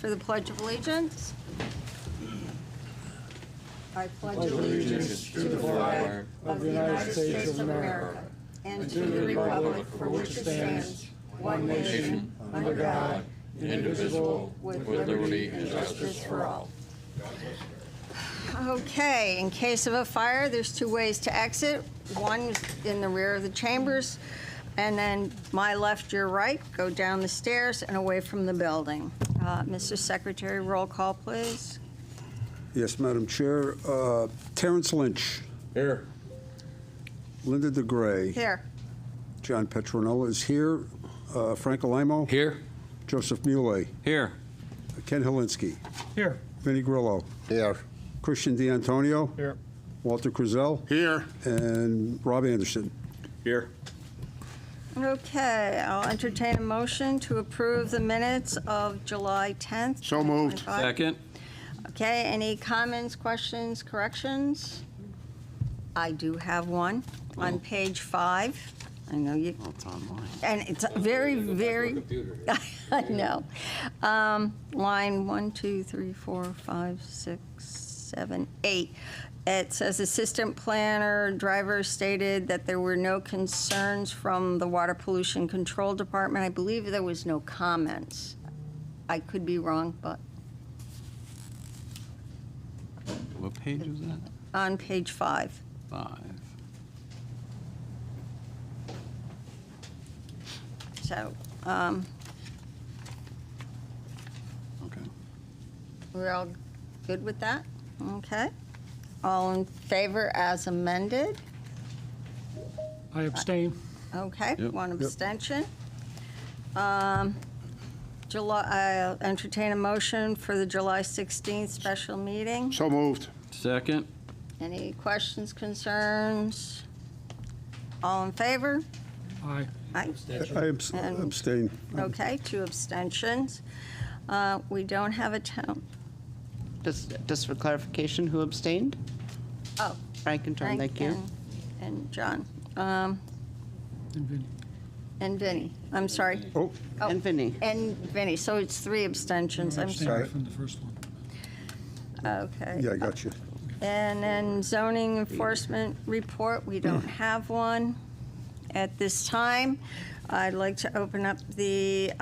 for the Pledge of Allegiance. I pledge allegiance to the flag of the United States of America and to the republic for which it stands, one nation, under God, indivisible, with liberty and justice for all. Okay, in case of a fire, there's two ways to exit. One is in the rear of the chambers, and then my left, your right, go down the stairs and away from the building. Mr. Secretary, roll call, please. Yes, Madam Chair. Terrence Lynch, Here. Linda DeGray, Here. John Petronella is here, Frank Alamo, Here. Joseph Muley, Here. Ken Helinski, Here. Vinnie Grillo, Here. Christian D'Antonio, Here. Walter Crizel, Here. and Rob Anderson. Here. Okay, I'll entertain a motion to approve the minutes of July 10th. So moved. 2025. Second. Okay, any comments, questions, corrections? I do have one on page 5. I know you. It's online. And it's very, very, I know. Line 1, 2, 3, 4, 5, 6, 7, 8. It says Assistant Planner Driver stated that there were no concerns from the Water Pollution Control Department. I believe there was no comments. I could be wrong, but What page is that? on page 5. 5. So, Okay. we're all good with that? Okay. All in favor as amended? I abstain. Okay, Yep. one abstention. I'll entertain a motion for the July 16th special meeting. So moved. Second. Any questions, concerns? All in favor? Aye. Aye. I And- abstain. Okay, 2 abstentions. We don't have a town, Just for clarification, who abstained? oh, Frank and John, Frank thank you. and John. And Vinnie. And Vinnie, I'm sorry. Oh, Oh, And Vinnie. And Vinnie, so it's 3 abstentions, I I'm abstained sorry. from the first one. Okay. yeah, I got you. And then zoning enforcement report, we don't have one at this time. I'd like to open up the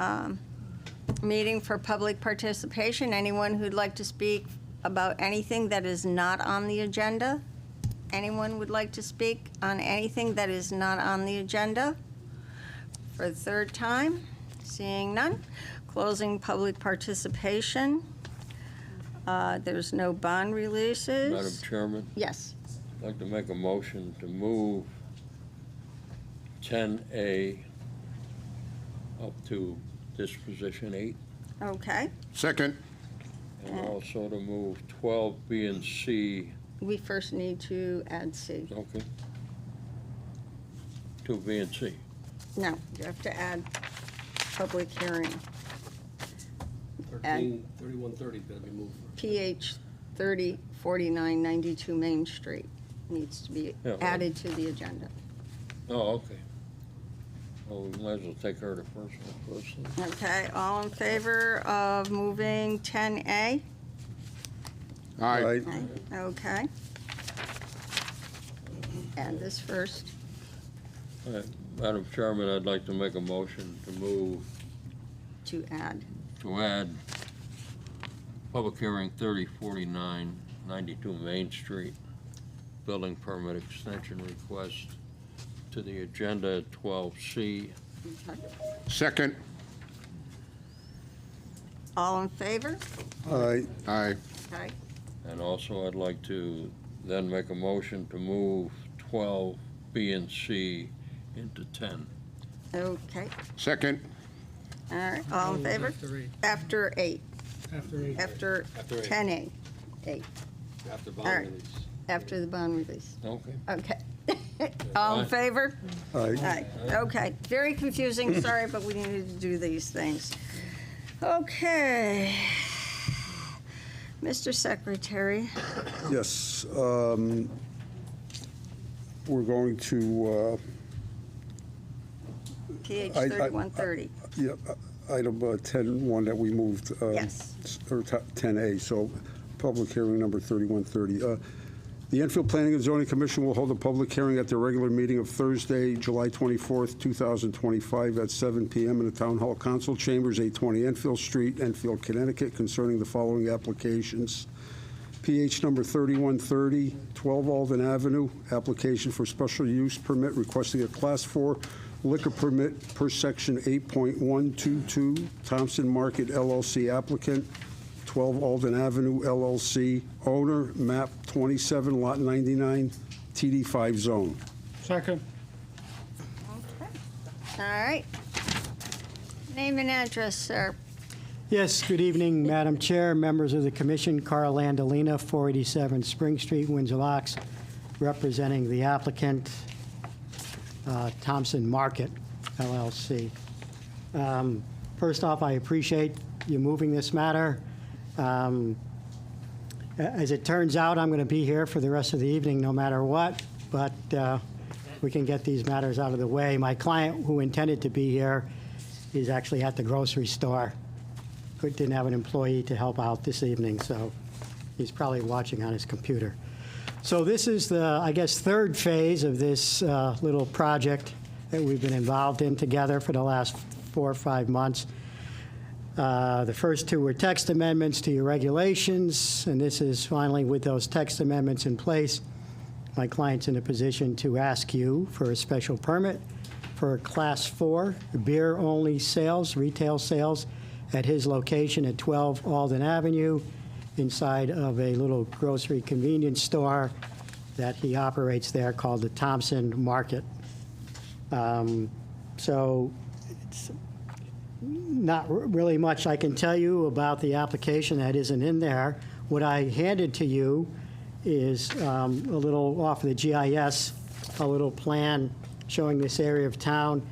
meeting for public participation. Anyone who'd like to speak about anything that is not on the agenda? Anyone would like to speak on anything that is not on the agenda? For the third time, seeing none. Closing public participation. There's no bond releases. Madam Chairman, Yes. I'd like to make a motion to move 10A up to disposition 8, Okay. Second. and also to move 12B and C, We first need to add C. okay? To B and C. No, you have to add public hearing. Add 3130 better be moved. PH 304992 Main Street needs to be Yeah, well- added to the agenda. Oh, okay. Well, we might as well take her to first one first. then. Okay, all in favor of moving 10A? Aye. Okay. Add this first. All right, Madam Chairman, I'd like to make a motion to move, To add. to add public hearing 304992 Main Street, building permit extension request to the agenda at 12C. Okay. Second. All in favor? Aye. Aye. Okay. And also, I'd like to then make a motion to move 12B and C into 10. Okay. Second. All right, all in favor? After 8. After 8. After 8. After After 8. 10A. 8, After All right. bond release. after the bond release. Okay. Okay. All in favor? Aye. Aye. Okay. Very confusing, sorry, but we needed to do these things. Okay. Mr. Secretary, Yes. We're going to, PH I- 3130. yeah, item 10-1 that we moved. Yes. Or 10A, so public hearing number 3130. The Enfield Planning and Zoning Commission will hold a public hearing at their regular meeting of Thursday, July 24th, 2025 at 7 p.m. in the Town Hall Council Chambers, 820 Enfield Street, Enfield, Connecticut, concerning the following applications. PH number 3130, 12 Alden Avenue, application for special use permit requesting a Class 4 liquor permit per Section 8.122, Thompson Market LLC applicant, 12 Alden Avenue LLC owner, map 27, lot 99, TD5 zone. Second. All right. Name and address, sir. Yes, good evening, Madam Chair, members of the commission. Carl Landolina, 487 Spring Street, Windsor Locks, representing the applicant, Thompson Market, LLC. First off, I appreciate you moving this matter. As it turns out, I'm going to be here for the rest of the evening, no matter what, but we can get these matters out of the way. My client, who intended to be here, is actually at the grocery store. Didn't have an employee to help out this evening, so he's probably watching on his computer. So this is the, I guess, third phase of this little project that we've been involved in together for the last 4 or 5 months. The first two were text amendments to your regulations, and this is finally, with those text amendments in place, my client's in a position to ask you for a special permit for Class 4 beer-only sales, retail sales, at his location at 12 Alden Avenue, inside of a little grocery convenience store that he operates there called the Thompson Market. So it's not really much I can tell you about the application that isn't in there. What I handed to you is a little off of the GIS, a little plan showing this area of town.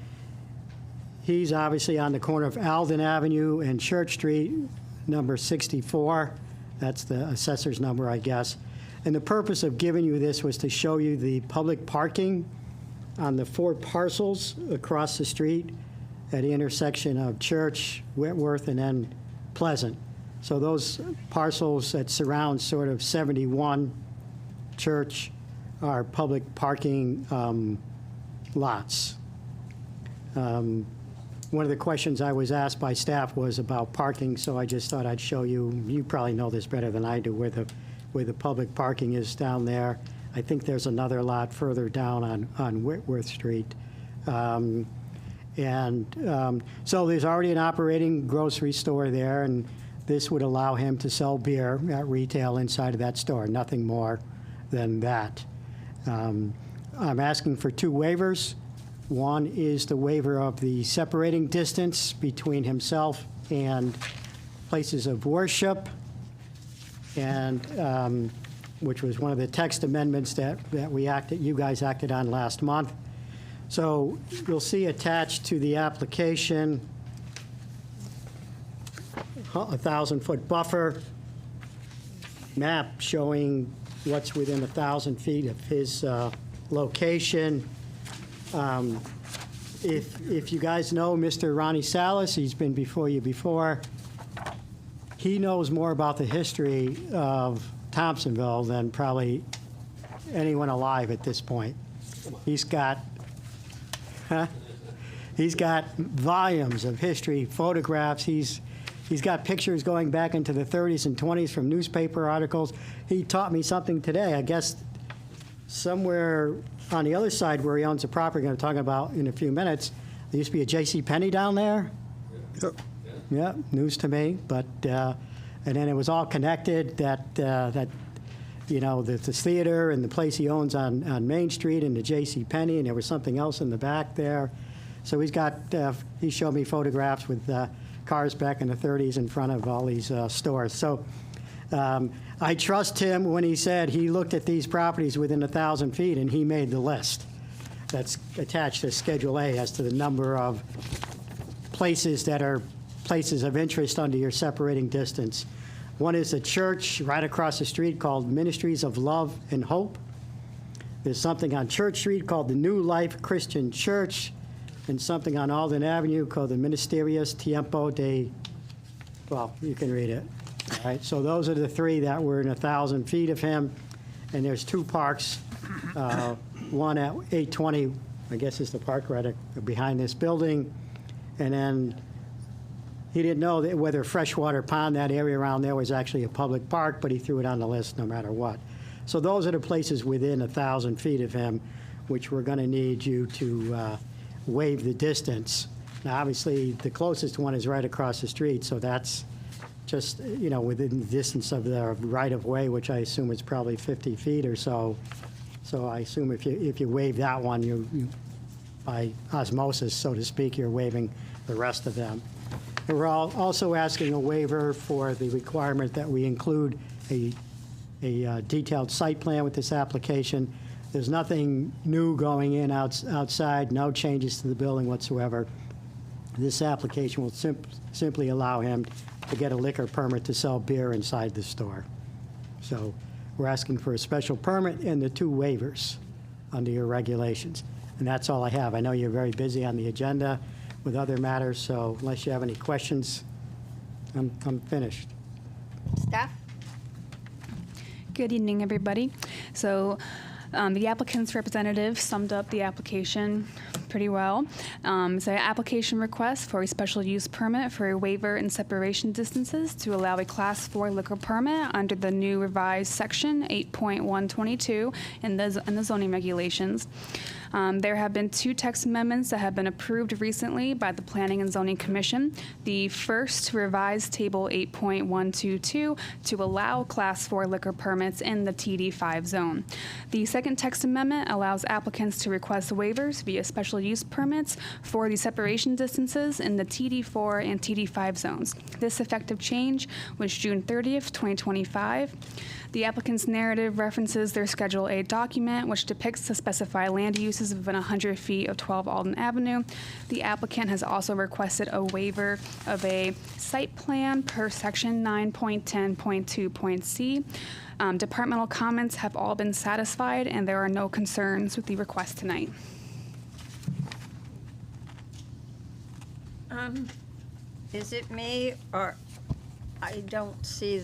He's obviously on the corner of Alden Avenue and Church Street, number 64. That's the assessor's number, I guess. And the purpose of giving you this was to show you the public parking on the 4 parcels across the street at the intersection of Church, Whitworth, and then Pleasant. So those parcels that surround sort of 71 Church are public parking lots. One of the questions I was asked by staff was about parking, so I just thought I'd show you. You probably know this better than I do, where the public parking is down there. I think there's another lot further down on Whitworth Street. So there's already an operating grocery store there, and this would allow him to sell beer at retail inside of that store, nothing more than that. I'm asking for 2 waivers. One is the waiver of the separating distance between himself and places of worship, and which was one of the text amendments that you guys acted on last month. So you'll see attached to the application a 1,000-foot buffer map showing what's within 1,000 feet of his location. If you guys know Mr. Ronnie Salas, he's been before you before. He knows more about the history of Thompsonville than probably anyone alive at this point. He's got volumes of history, photographs. He's got pictures going back into the 30s and 20s from newspaper articles. He taught me something today. I guess somewhere on the other side where he owns the property, I'm going to talk about in a few minutes, there used to be a J.C. Penney down there. Yep. Yeah, news to me. But and then it was all connected. That you know, the theater and the place he owns on Main Street and the J.C. Penney, and there was something else in the back there. So he's got. He showed me photographs with cars back in the 30s in front of all these stores. So. I trust him when he said he looked at these properties within 1,000 feet and he made the list that's attached to Schedule A as to the number of places that are places of interest under your separating distance. One is a church right across the street called Ministries of Love and Hope. There's something on Church Street called the New Life Christian Church. and something on Alden Avenue called the Ministerios Tiempo de, well, you can read it. All right, so those are the three that were in 1,000 feet of him, and there's two parks, one at 820, I guess is the park right behind this building, and then he didn't know that whether Freshwater Pond, that area around there, was actually a public park, but he threw it on the list no matter what. So those are the places within 1,000 feet of him, which we're going to need you to waive the distance. Now, obviously, the closest one is right across the street, so that's just, within the distance of the right-of-way, which I assume is probably 50 feet or so. So I assume if you waive that one, you by osmosis, so to speak, you're waiving the rest of them. And we're also asking a waiver for the requirement that we include a detailed site plan with this application. There's nothing new going in outside, no changes to the building whatsoever. This application will simply allow him to get a liquor permit to sell beer inside the store. So we're asking for a special permit and the 2 waivers under your regulations. And that's all I have. I know you're very busy on the agenda with other matters, so unless you have any questions, I'm finished. Staff? Good evening, everybody. So the applicant's representative summed up the application pretty well. It's an application request for a special use permit for a waiver in separation distances to allow a Class 4 liquor permit under the new revised section 8.122 in the zoning regulations. There have been 2 text amendments that have been approved recently by the Planning and Zoning Commission. The first revised Table 8.122 to allow Class 4 liquor permits in the TD5 zone. The second text amendment allows applicants to request waivers via special use permits for the separation distances in the TD4 and TD5 zones. This effective change was June 30th, 2025. The applicant's narrative references their Schedule A document, which depicts the specified land uses within 100 feet of 12 Alden Avenue. The applicant has also requested a waiver of a site plan per Section 9.10.2.c. Departmental comments have all been satisfied, and there are no concerns with the request tonight. Is it me, or I don't see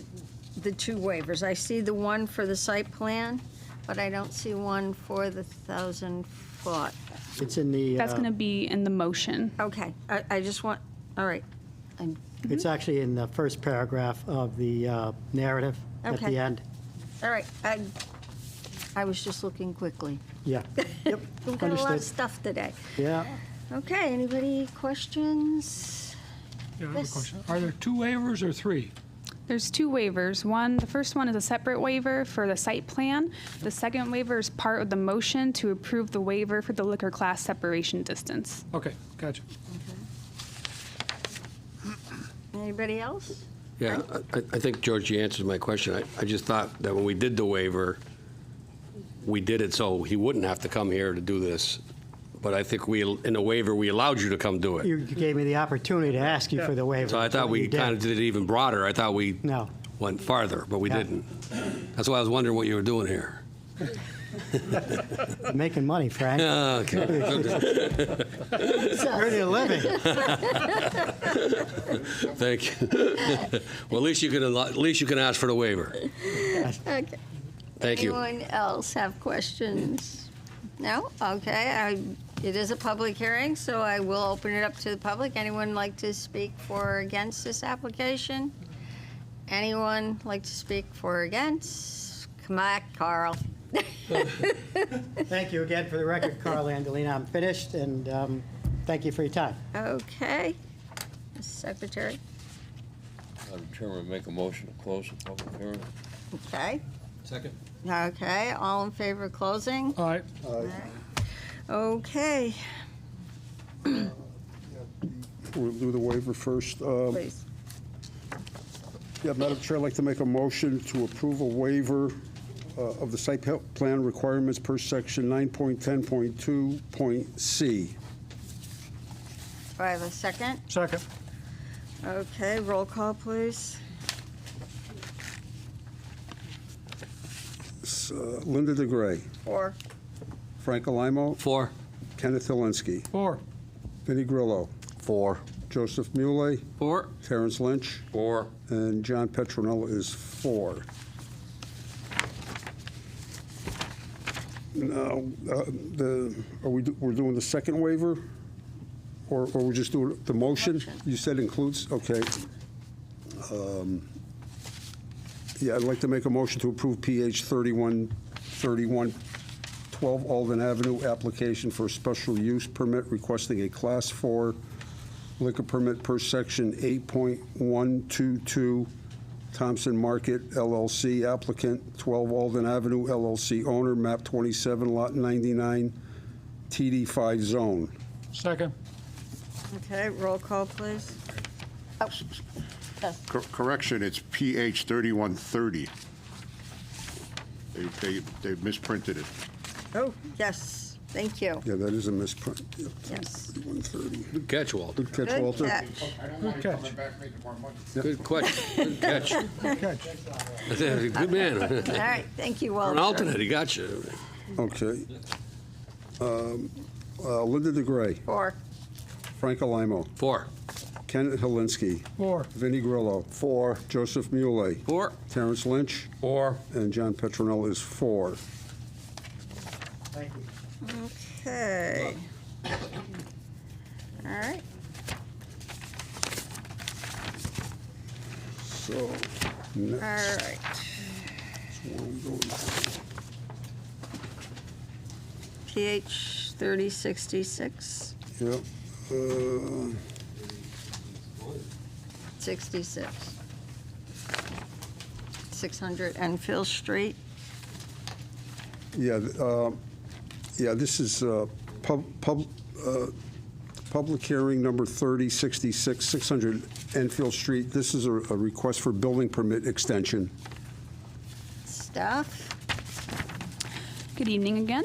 the 2 waivers? I see the one for the site plan, but I don't see one for the 1,000-foot. It's in the, That's going to be in the motion. Okay, I just want, all right. it's actually in the first paragraph of the narrative at Okay. the end. All right, I was just looking quickly. Yeah. Yep, We've got a lot of understood. stuff today. Yeah. Okay, anybody questions? Yeah, I have a Yes. question. Are there 2 waivers or 3? There's 2 waivers. The first one is a separate waiver for the site plan. The second waiver is part of the motion to approve the waiver for the liquor class separation distance. Okay, gotcha. Anybody else? Yeah, I think, George, you answered my question. I just thought that when we did the waiver, we did it so he wouldn't have to come here to do this. But I think in the waiver, we allowed you to come do it. You gave me the opportunity to ask you for the waiver. So I thought we You did. kind of did it even broader. I thought we No. went farther, but we Yeah. didn't. That's why I was wondering what you were doing here. Making money, Frank. Okay. Earning a living. Thank you. Well, at least you can ask for the waiver. Okay. Thank you. Anyone else have questions? No? Okay, it is a public hearing, so I will open it up to the public. Anyone like to speak for or against this application? Anyone like to speak for or against? Come back, Carl. Thank you again for the record, Carl Andolina. I'm finished, and thank you for your time. Okay. Mr. Secretary? Madam Chairman, make a motion to close the public hearing. Okay. Second. Okay, all in favor of closing? All right, Okay, We'll do the waiver first. please. Yeah, Madam Chair, I'd like to make a motion to approve a waiver of the site plan requirements per section 9.10.2.c. Do I have a second? second. Okay, roll call, please. Linda DeGray, Four. Frank Alamo, 4. Kenneth Helinski. 4. Vinnie Grillo, 4. Joseph Muley, 4. Terrence Lynch, 4. and John Petronella is 4. Now, we're doing the second waiver? Or we're just doing the motion? You said includes, okay. Yeah, I'd like to make a motion to approve PH 3112 Alden Avenue application for a special use permit requesting a Class 4 liquor permit per section 8.122 Thompson Market LLC applicant, 12 Alden Avenue LLC owner, map 27, lot 99, TD5 zone. Second. Okay, roll call, please. Oh, yes. Correction, it's PH 3130. They misprinted it. Oh, yes, thank you. Yeah, that is a misprint. Yep, Yes. 130. Good catch, Walter. Good catch, Good Walter. catch. Good catch. Good question. Good catch. Good catch. Good man. All right, thank you, For Walter. an alternate, he got you. Okay. Linda DeGray, 4. Frank Alamo, 4. Kenneth Helinski, 4. Vinnie Grillo, 4. Joseph Muley, 4. Terrence Lynch, 4. and John Petronella is 4. Okay. All right. So, All next right. one goes. PH 3066, Yep. 66. 600 Enfield Street. Yeah, this is public hearing number 3066, 600 Enfield Street. This is a request for building permit extension. Staff. Good evening again.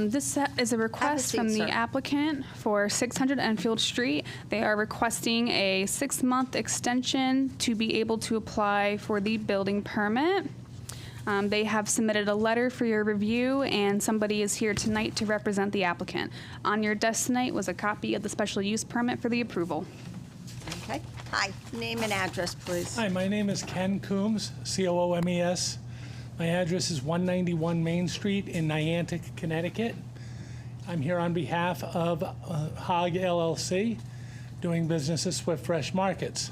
This is a request seat, from sir. the applicant for 600 Enfield Street. They are requesting a 6-month extension to be able to apply for the building permit. They have submitted a letter for your review, and somebody is here tonight to represent the applicant. On your desk tonight was a copy of the special use permit for the approval. Okay. Hi. Name and address, please. Hi, my name is Ken Coombs, C-O-O-M-E-S. My address is 191 Main Street in Niantic, Connecticut. I'm here on behalf of Hog LLC, doing business at Swift Fresh Markets.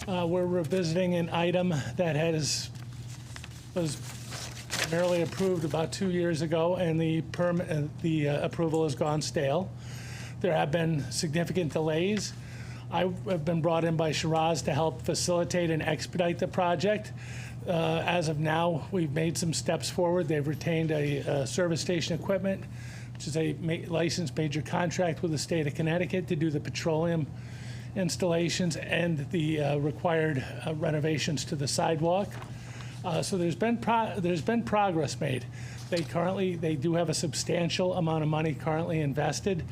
We're revisiting an item that was primarily approved about 2 years ago, and the approval has gone stale. There have been significant delays. I have been brought in by Shiraz to help facilitate and expedite the project. As of now, we've made some steps forward. They've retained a service station equipment, which is a licensed major contract with the state of Connecticut to do the petroleum installations and the required renovations to the sidewalk. So there's been progress made. They do have a substantial amount of money currently invested.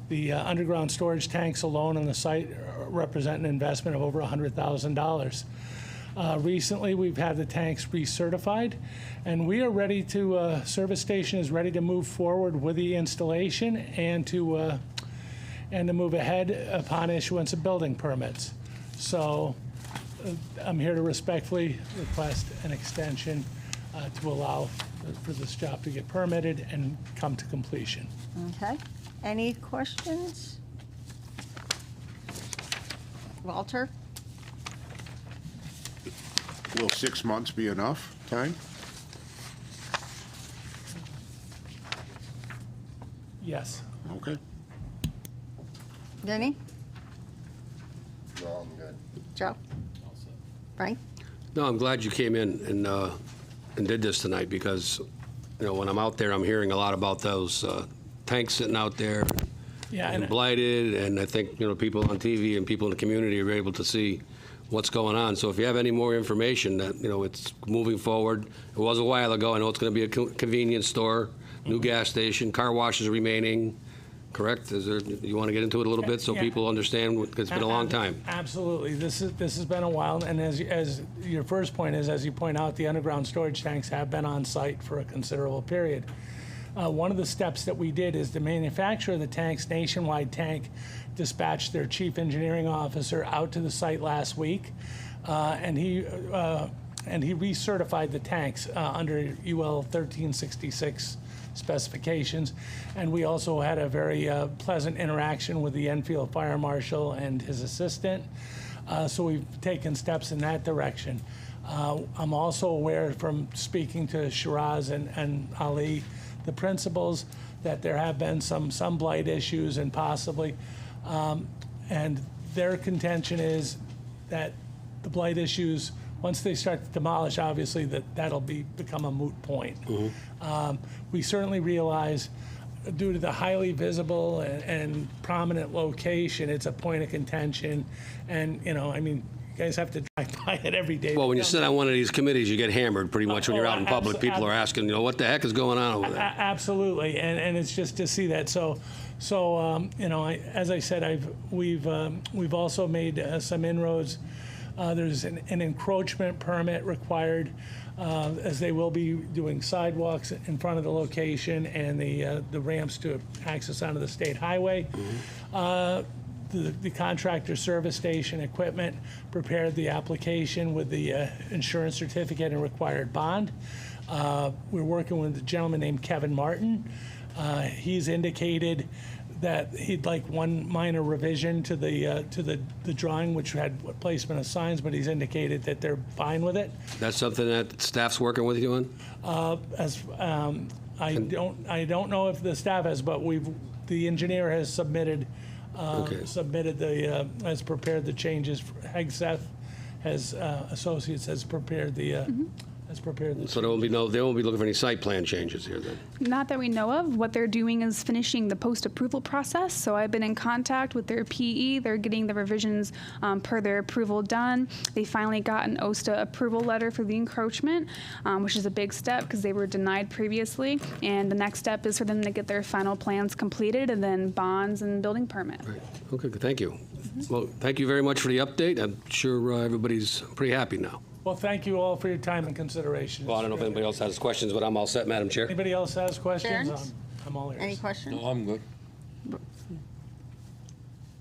The underground storage tanks alone on the site represent an investment of over $100,000. Recently, we've had the tanks recertified, and we are ready to, service station is ready to move forward with the installation and to move ahead upon issuance of building permits. So I'm here to respectfully request an extension to allow for this job to get permitted and come to completion. Okay. Any questions? Walter? Will 6 months be enough time? Yes. Okay. Vinnie? No, I'm good. Joe? Frank? No, I'm glad you came in and did this tonight, because, when I'm out there, I'm hearing a lot about those tanks sitting out there Yeah, and and blighted, and I think, people on TV and people in the community are able to see what's going on. So if you have any more information that, it's moving forward. It was a while ago. I know it's going to be a convenience store, new gas station, car washes remaining, correct? You want to get into it a little bit so Yeah. people understand? It's been a long time. Absolutely. This has been a while, and as your first point is, as you point out, the underground storage tanks have been on site for a considerable period. one of the steps that we did is the manufacturer of the tanks, Nationwide Tank, dispatched their chief engineering officer out to the site last week, and he recertified the tanks under UL 1366 specifications. And we also had a very pleasant interaction with the Enfield Fire Marshal and his assistant. So we've taken steps in that direction. I'm also aware from speaking to Shiraz and Ali, the principals, that there have been some blight issues and possibly, and their contention is that the blight issues, once they start to demolish, obviously that'll become a moot point. We certainly realize, due to the highly visible and prominent location, it's a point of contention. And, you know, I mean, you guys have to drive by it every day. Well, when you sit on one of these committees, you get hammered pretty much when you're out in public. People are asking, you know, what the heck is going on over there? Absolutely, and it's just to see that. So you know, as I said, we've also made some inroads. There's an encroachment permit required, as they will be doing sidewalks in front of the location and the ramps to access onto the state highway. The contractor service station equipment prepared the application with the insurance certificate and required bond. We're working with a gentleman named Kevin Martin. He's indicated that he'd like one minor revision to the drawing, which had placement of signs, but he's indicated that they're fine with it. That's something that staff's working with you on? I don't know if the staff has, but the engineer has submitted. Okay. Has prepared the changes. Hegseth Associates has prepared the. So they won't be looking for any site plan changes here then? Not that we know of. What they're doing is finishing the post-approval process. So I've been in contact with their PE. They're getting the revisions per their approval done. They finally got an OSTA approval letter for the encroachment, which is a big step because they were denied previously. And the next step is for them to get their final plans completed and then bonds and building permit. Right. Okay, good. Thank you. Well, thank you very much for the update. I'm sure everybody's pretty happy now. Well, thank you all for your time and consideration. Well, I don't know if anybody else has questions, but I'm all set, Madam Chair. Anybody else has questions? Terrence? I'm all ears. Any questions? No, I'm good.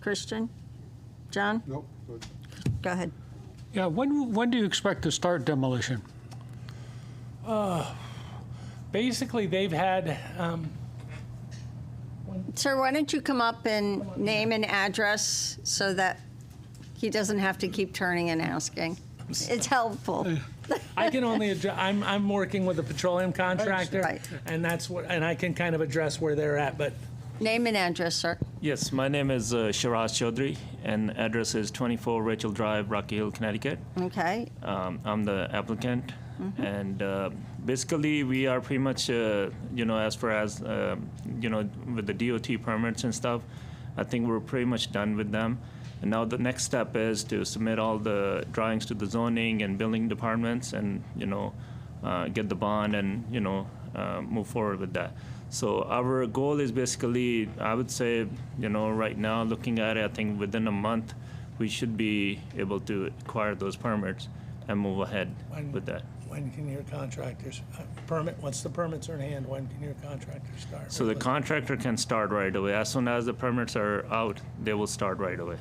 Christian? John? Nope. Go ahead. Yeah, when do you expect to start demolition? Basically, they've had. Sir, why don't you come up and name and address so that he doesn't have to keep turning and asking? It's helpful. I can only address. I'm working with a petroleum contractor, Right. and and I can kind of address where they're at. But Name and address, sir. Yes, my name is Shiraz Chaudhry, and address is 24 Rachel Drive, Rocky Hill, Connecticut. Okay. I'm the applicant, and basically we are pretty much, as far as, with the DOT permits and stuff, I think we're pretty much done with them. And now the next step is to submit all the drawings to the zoning and building departments and, get the bond and, move forward with that. So our goal is basically, I would say, right now, looking at it, I think within a month, we should be able to acquire those permits and move ahead with that. when can your contractors once the permits are in hand, when can your contractors start? So the contractor can start right away. As soon as the permits are out, they will start right away.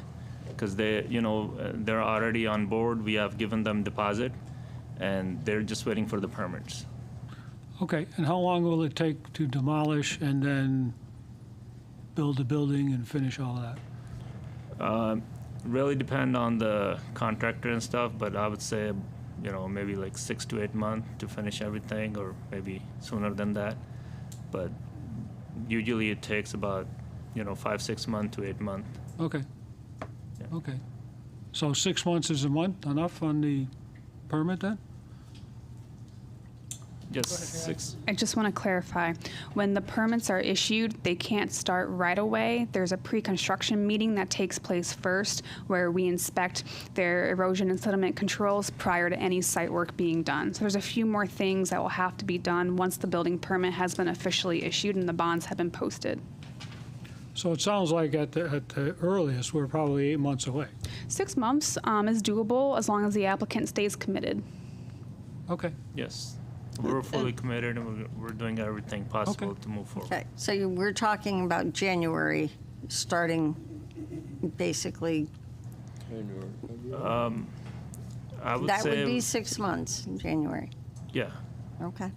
Because they're already on board. We have given them deposit, and they're just waiting for the permits. Okay, and how long will it take to demolish and then build the building and finish all that? Really depend on the contractor and stuff, but I would say, maybe like 6 to 8 months to finish everything, or maybe sooner than that. But usually it takes about, 5-6 months to 8 months. Okay. Okay. So 6 months is enough on the permit then? Just 6. I just want to clarify, when the permits are issued, they can't start right away. There's a pre-construction meeting that takes place first where we inspect their erosion and sediment controls prior to any site work being done. So there's a few more things that will have to be done once the building permit has been officially issued and the bonds have been posted. So it sounds like at the earliest, we're probably 8 months away. 6 months is doable as long as the applicant stays committed. Okay. Yes. we're fully committed and we're doing everything possible to move forward. Okay, so we're talking about January, starting basically, I would that say, would be 6 months in January. yeah. Okay.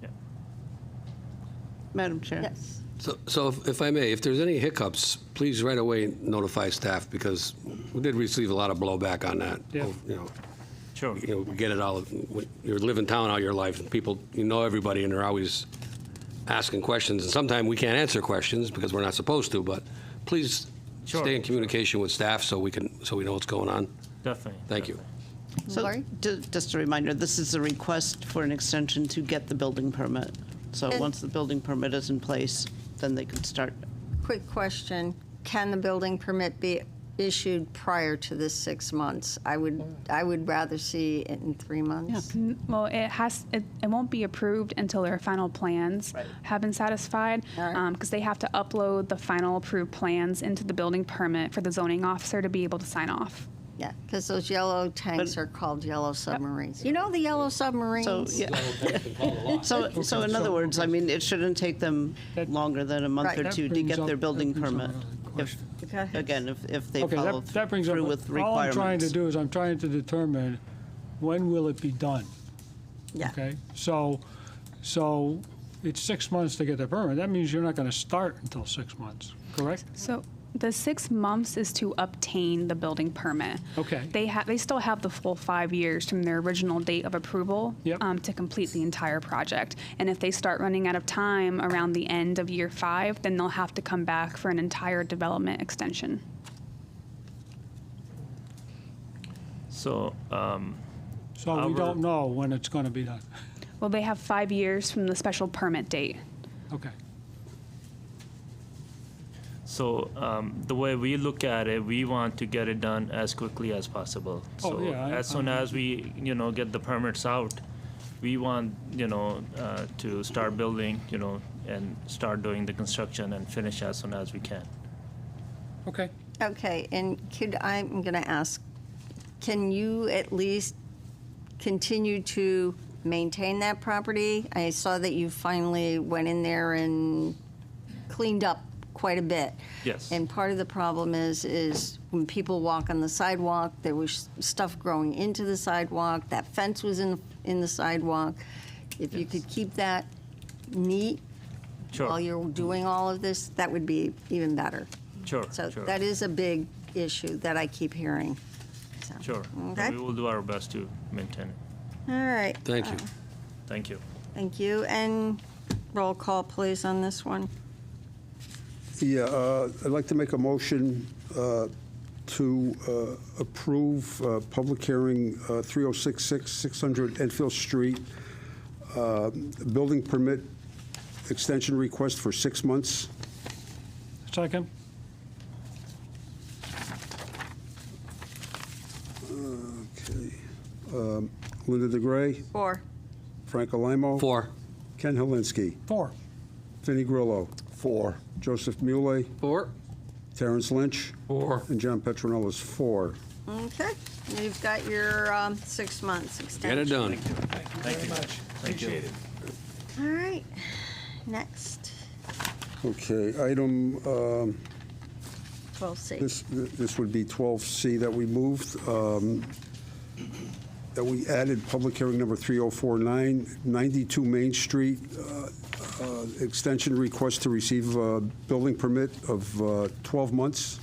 Madam Chair? Yes. So if I may, if there's any hiccups, please right away notify staff, because we did receive a lot of blowback on that. Yeah. Sure. We get it all, you live in town all your life, and people, you know everybody, and they're always asking questions, and sometimes we can't answer questions because we're not supposed to, but please Sure. stay in communication with staff so we know what's going on. Definitely. Thank you. So, Lori? just a reminder, this is a request for an extension to get the building permit. So And- once the building permit is in place, then they can start. Quick question, can the building permit be issued prior to this 6 months? I would rather see it in 3 months. Well, it won't be approved until their final plans have been satisfied, All right. because they have to upload the final approved plans into the building permit for the zoning officer to be able to sign off. Yeah, because those yellow tanks are called yellow submarines. You know the yellow submarines? So, yeah. So in other words, I mean, it shouldn't take them longer than a month Right. or That two to brings get up- their building that brings up permit. another If, question. again, if they Okay, follow that brings up, through with requirements. all I'm trying to do is I'm trying to determine when will it be done? Yeah. Okay, so it's 6 months to get the permit. That means you're not going to start until 6 months, correct? So the 6 months is to obtain the building permit. Okay. They still have the full 5 years from their original date of approval Yep. to complete the entire project. And if they start running out of time around the end of year 5, then they'll have to come back for an entire development extension. So, So we Our- don't know when it's going to be done. Well, they have 5 years from the special permit date. Okay. So the way we look at it, we want to get it done as quickly as possible. Oh, So yeah, as soon as we, get the permits out, we want, to start building, and start doing the construction and finish as soon as we can. Okay. Okay, and I'm going to ask, can you at least continue to maintain that property? I saw that you finally went in there and cleaned up quite a bit. Yes. And part of the problem is when people walk on the sidewalk, there was stuff growing into the sidewalk, that fence was in the sidewalk. If you could keep that neat Sure. while you're doing all of this, that would be even better. Sure. So sure. that is a big issue that I keep hearing. So, Sure. Okay. We will do our best to maintain it. All right. Thank you. Thank you. Thank you. And roll call, please, on this one. Yeah, I'd like to make a motion to approve public hearing 3066, 600 Enfield Street, building permit extension request for 6 months. Second? Okay. Linda DeGray, 4. Frank Alamo. 4. Ken Helinski. 4. Vinnie Grillo. 4. Joseph Muley. 4. Terrence Lynch. 4. And John Petronella is 4. Okay. You've got your 6 months extension. Get it done. Thank you. Appreciate it. All right. Next. Okay, item, 12C. this would be 12C that we moved, that we added public hearing number 3049, 92 Main Street, extension request to receive a building permit of 12 months.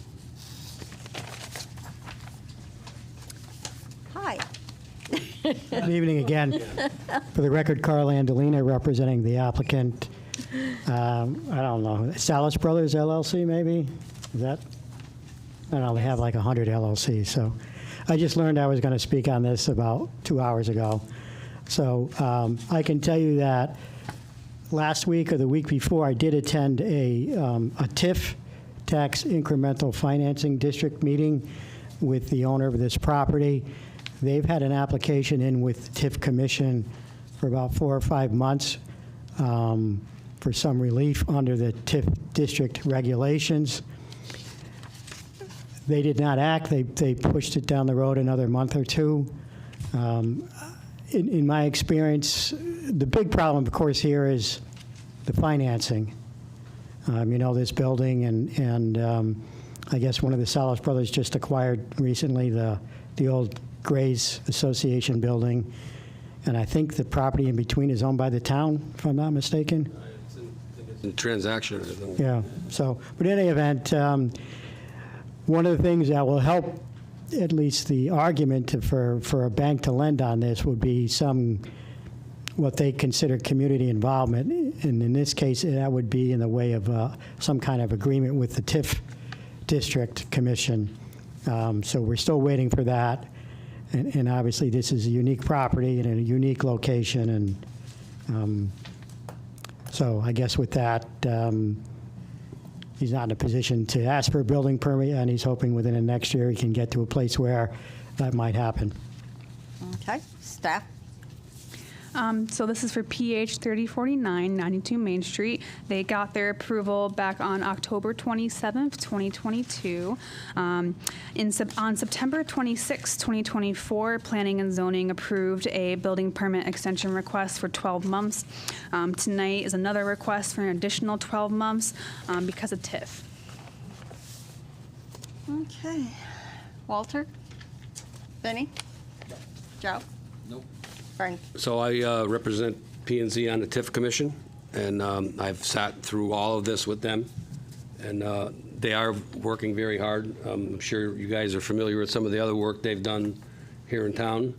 Hi. Good evening again. For the record, Carl Andolina representing the applicant. I don't know, Salas Brothers LLC, maybe? Is that? I don't know, they have like 100 LLCs, so. I just learned I was going to speak on this about 2 hours ago. So I can tell you that last week or the week before, I did attend a TIF, Tax Incremental Financing District meeting with the owner of this property. They've had an application in with the TIF Commission for about 4 or 5 months for some relief under the TIF district regulations. They did not act. They pushed it down the road another month or two. In my experience, the big problem, of course, here is the financing. This building, and I guess one of the Salas brothers just acquired recently the old Grays Association building, and I think the property in between is owned by the town, if I'm not mistaken. The transaction, I think. Yeah, so, but in any event, one of the things that will help, at least the argument for a bank to lend on this would be what they consider community involvement. And in this case, that would be in the way of some kind of agreement with the TIF District Commission. So we're still waiting for that. And obviously, this is a unique property and a unique location. And so I guess with that, he's not in a position to ask for a building permit, and he's hoping within the next year he can get to a place where that might happen. Okay, staff? So this is for PH 3049, 92 Main Street. They got their approval back on October 27th, 2022. On September 26, 2024, Planning and Zoning approved a building permit extension request for 12 months. Tonight is another request for an additional 12 months because of TIF. Okay. Walter? Benny? Joe? Nope. Frank? So I represent P&Z on the TIF Commission, and I've sat through all of this with them, and they are working very hard. I'm sure you guys are familiar with some of the other work they've done here in town,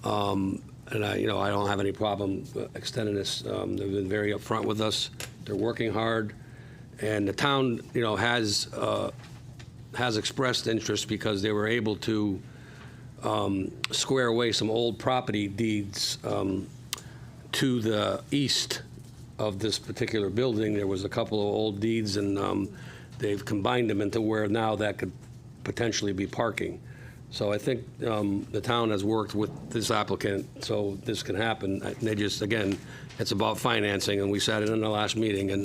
and I don't have any problem extending this. They've been very upfront with us. They're working hard, and the town, has expressed interest because they were able to square away some old property deeds to the east of this particular building. There was a couple of old deeds, and they've combined them into where now that could potentially be parking. So I think the town has worked with this applicant so this can happen. And they just, again, it's about financing, and we sat in the last meeting, and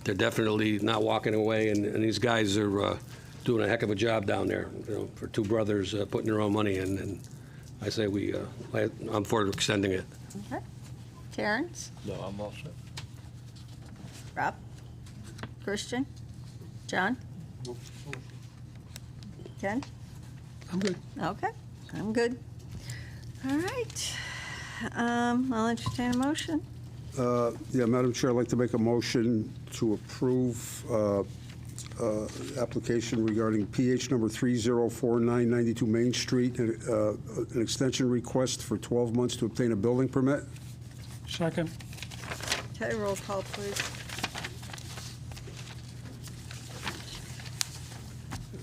they're definitely not walking away, and these guys are doing a heck of a job down there, for two brothers putting their own money in, and I say I'm for extending it. Okay. Terrence? No, I'm all set. Rob? Christian? John? Ken? I'm good. Okay, I'm good. All right. I'll entertain a motion. Madam Chair, I'd like to make a motion to approve application regarding PH number 3049, 92 Main Street, an extension request for 12 months to obtain a building permit. Second. Okay, roll call, please.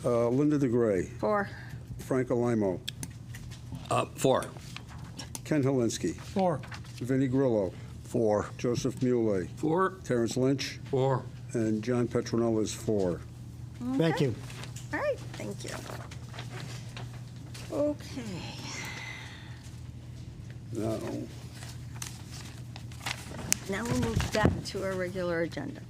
Linda DeGray, 4. Frank Alimo, 4. Ken Helinski, 4. Vinnie Grillo, 4. Joseph Muley, 4. Terrence Lynch, 4. and John Petronella is 4. Thank you. All right, thank you. Okay. Now we'll move back to our regular agenda.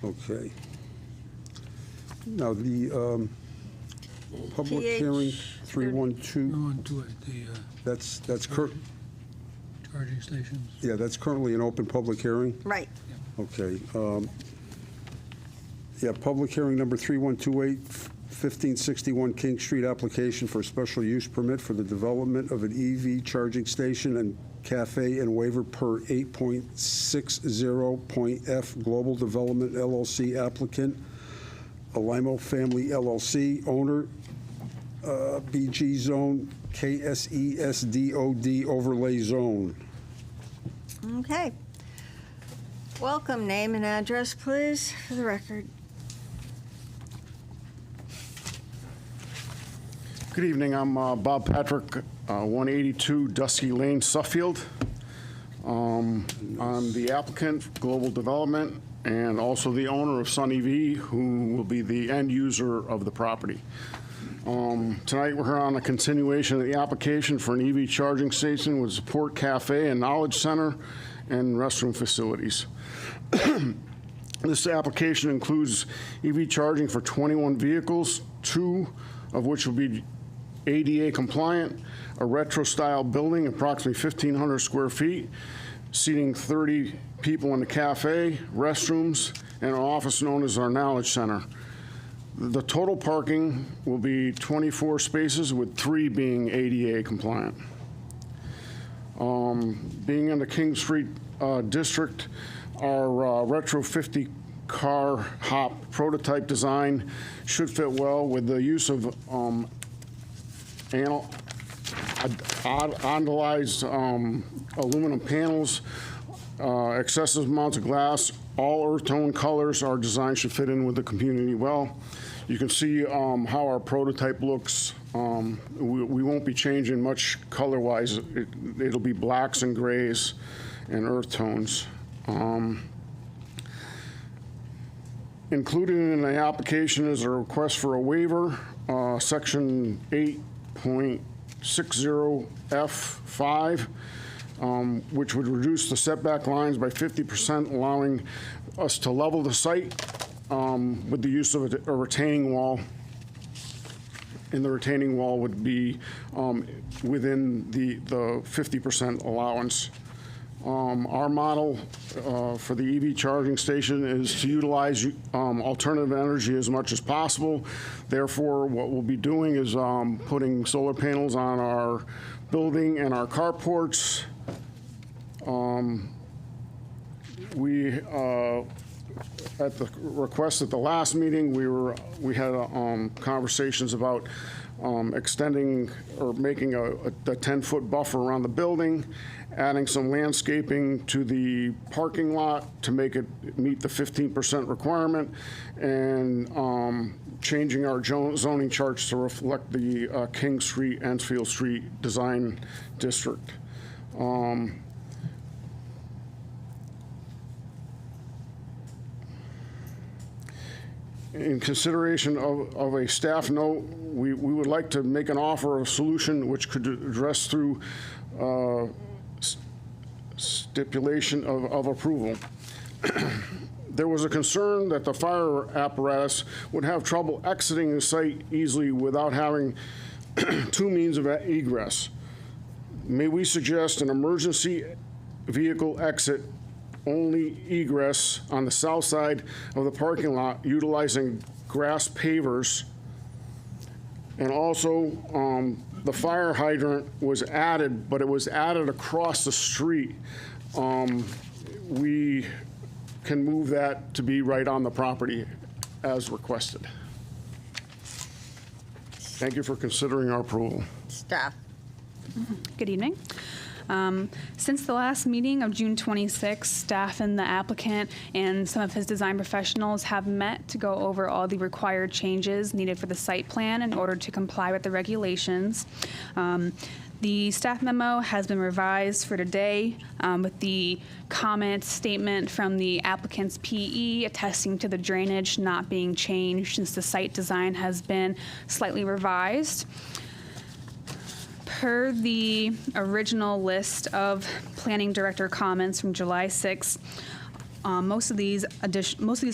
Okay. Now, the public PH hearing 312, 312, that's charging stations. that's currently an open public hearing? Right. Okay. Public hearing number 3128, 1561 King Street, application for a special use permit for the development of an EV charging station and cafe and waiver per 8.60.f Global Development LLC applicant, Alimo Family LLC owner, BG Zone, KSESDOD overlay zone. Okay. Welcome. Name and address, please, for the record. Good evening. I'm Bob Patrick, 182 Dusky Lane, Suffield. I'm the applicant, Global Development, and also the owner of Sun EV, who will be the end user of the property. Tonight we're here on a continuation of the application for an EV charging station with support cafe and knowledge center and restroom facilities. This application includes EV charging for 21 vehicles, 2 of which will be ADA compliant, a retro-style building, approximately 1,500 square feet, seating 30 people in the cafe, restrooms, and an office known as our Knowledge Center. The total parking will be 24 spaces, with 3 being ADA compliant. Being in the King Street district, our retro 50 car hop prototype design should fit well with the use of anodized aluminum panels, excessive amounts of glass, all earth tone colors. Our design should fit in with the community well. You can see how our prototype looks. We won't be changing much color-wise. It'll be blacks and grays and earth tones. Included in the application is a request for a waiver, section 8.60F5, which would reduce the setback lines by 50%, allowing us to level the site with the use of a retaining wall. And the retaining wall would be within the 50% allowance. Our model for the EV charging station is to utilize alternative energy as much as possible. Therefore, what we'll be doing is putting solar panels on our building and our carports. At the request at the last meeting, we had conversations about extending or making a 10-foot buffer around the building, adding some landscaping to the parking lot to make it meet the 15% requirement, and changing our zoning charts to reflect the King Street, Ensfield Street design district. In consideration of a staff note, we would like to make an offer of solution which could address through stipulation of approval. There was a concern that the fire apparatus would have trouble exiting the site easily without having 2 means of egress. May we suggest an emergency vehicle exit only egress on the south side of the parking lot utilizing grass pavers. And also, the fire hydrant was added, but it was added across the street. We can move that to be right on the property as requested. Thank you for considering our approval. Staff. Good evening. Since the last meeting of June 26, staff and the applicant and some of his design professionals have met to go over all the required changes needed for the site plan in order to comply with the regulations. The staff memo has been revised for today with the comment statement from the applicant's PE attesting to the drainage not being changed since the site design has been slightly revised. Per the original list of planning director comments from July 6th, most of these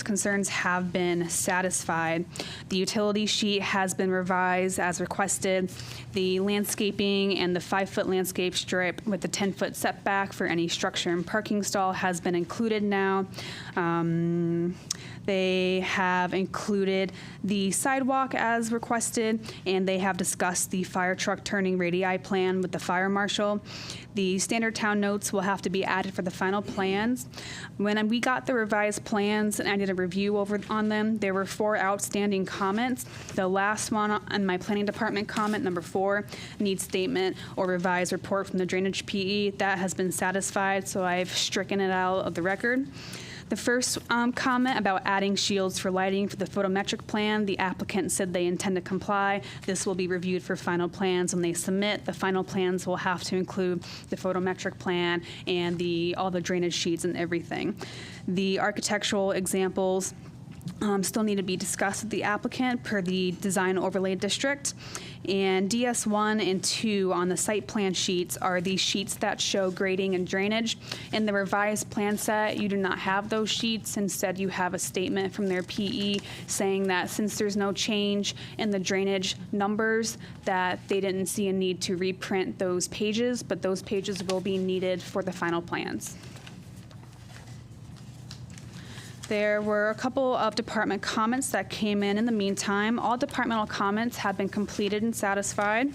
concerns have been satisfied. The utility sheet has been revised as requested. The landscaping and the 5-foot landscape strip with the 10-foot setback for any structure and parking stall has been included now. They have included the sidewalk as requested, and they have discussed the fire truck turning radii plan with the fire marshal. The standard town notes will have to be added for the final plans. When we got the revised plans and I did a review over on them, there were 4 outstanding comments. The last one on my planning department comment, number 4, needs statement or revised report from the drainage PE. That has been satisfied, so I've stricken it out of the record. The first comment about adding shields for lighting for the photometric plan, the applicant said they intend to comply. This will be reviewed for final plans when they submit. The final plans will have to include the photometric plan and all the drainage sheets and everything. The architectural examples still need to be discussed with the applicant per the design overlay district. And DS1 and 2 on the site plan sheets are the sheets that show grading and drainage. In the revised plan set, you do not have those sheets. Instead, you have a statement from their PE saying that since there's no change in the drainage numbers, that they didn't see a need to reprint those pages, but those pages will be needed for the final plans. There were a couple of department comments that came in the meantime. All departmental comments have been completed and satisfied.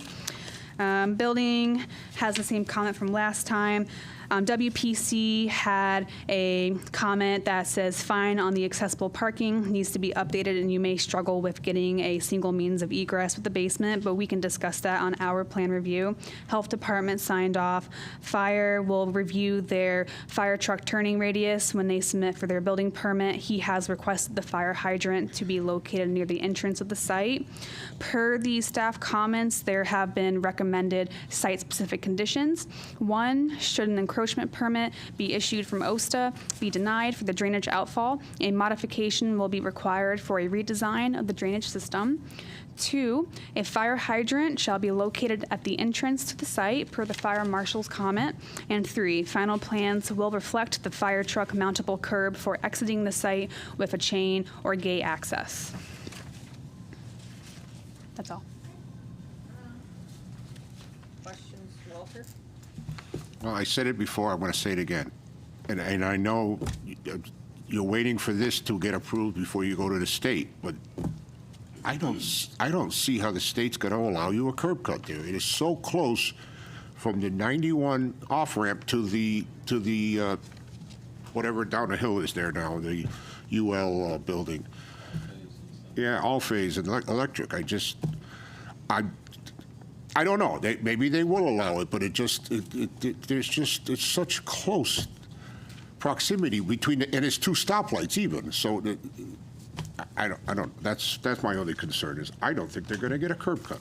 Building has the same comment from last time. WPC had a comment that says fine on the accessible parking, needs to be updated, and you may struggle with getting a single means of egress with the basement, but we can discuss that on our plan review. Health Department signed off. Fire will review their fire truck turning radius when they submit for their building permit. He has requested the fire hydrant to be located near the entrance of the site. Per the staff comments, there have been recommended site-specific conditions. One, should an encroachment permit be issued from OSTA be denied for the drainage outfall, a modification will be required for a redesign of the drainage system. 2, a fire hydrant shall be located at the entrance to the site per the fire marshal's comment. And 3, final plans will reflect the fire truck mountable curb for exiting the site with a chain or gate access. That's all. Questions, Walter? Well, I said it before, I'm going to say it again. And I know you're waiting for this to get approved before you go to the state, but I don't see how the state's going to allow you a curb cut there. It is so close from the 91 off-ramp to the whatever down the hill is there now, the UL building. Yeah, all-phase and electric. I don't know. Maybe they will allow it, but it's such close proximity between and it's 2 stoplights even. So I don't. That's my only concern is I don't think they're going to get a curb cut.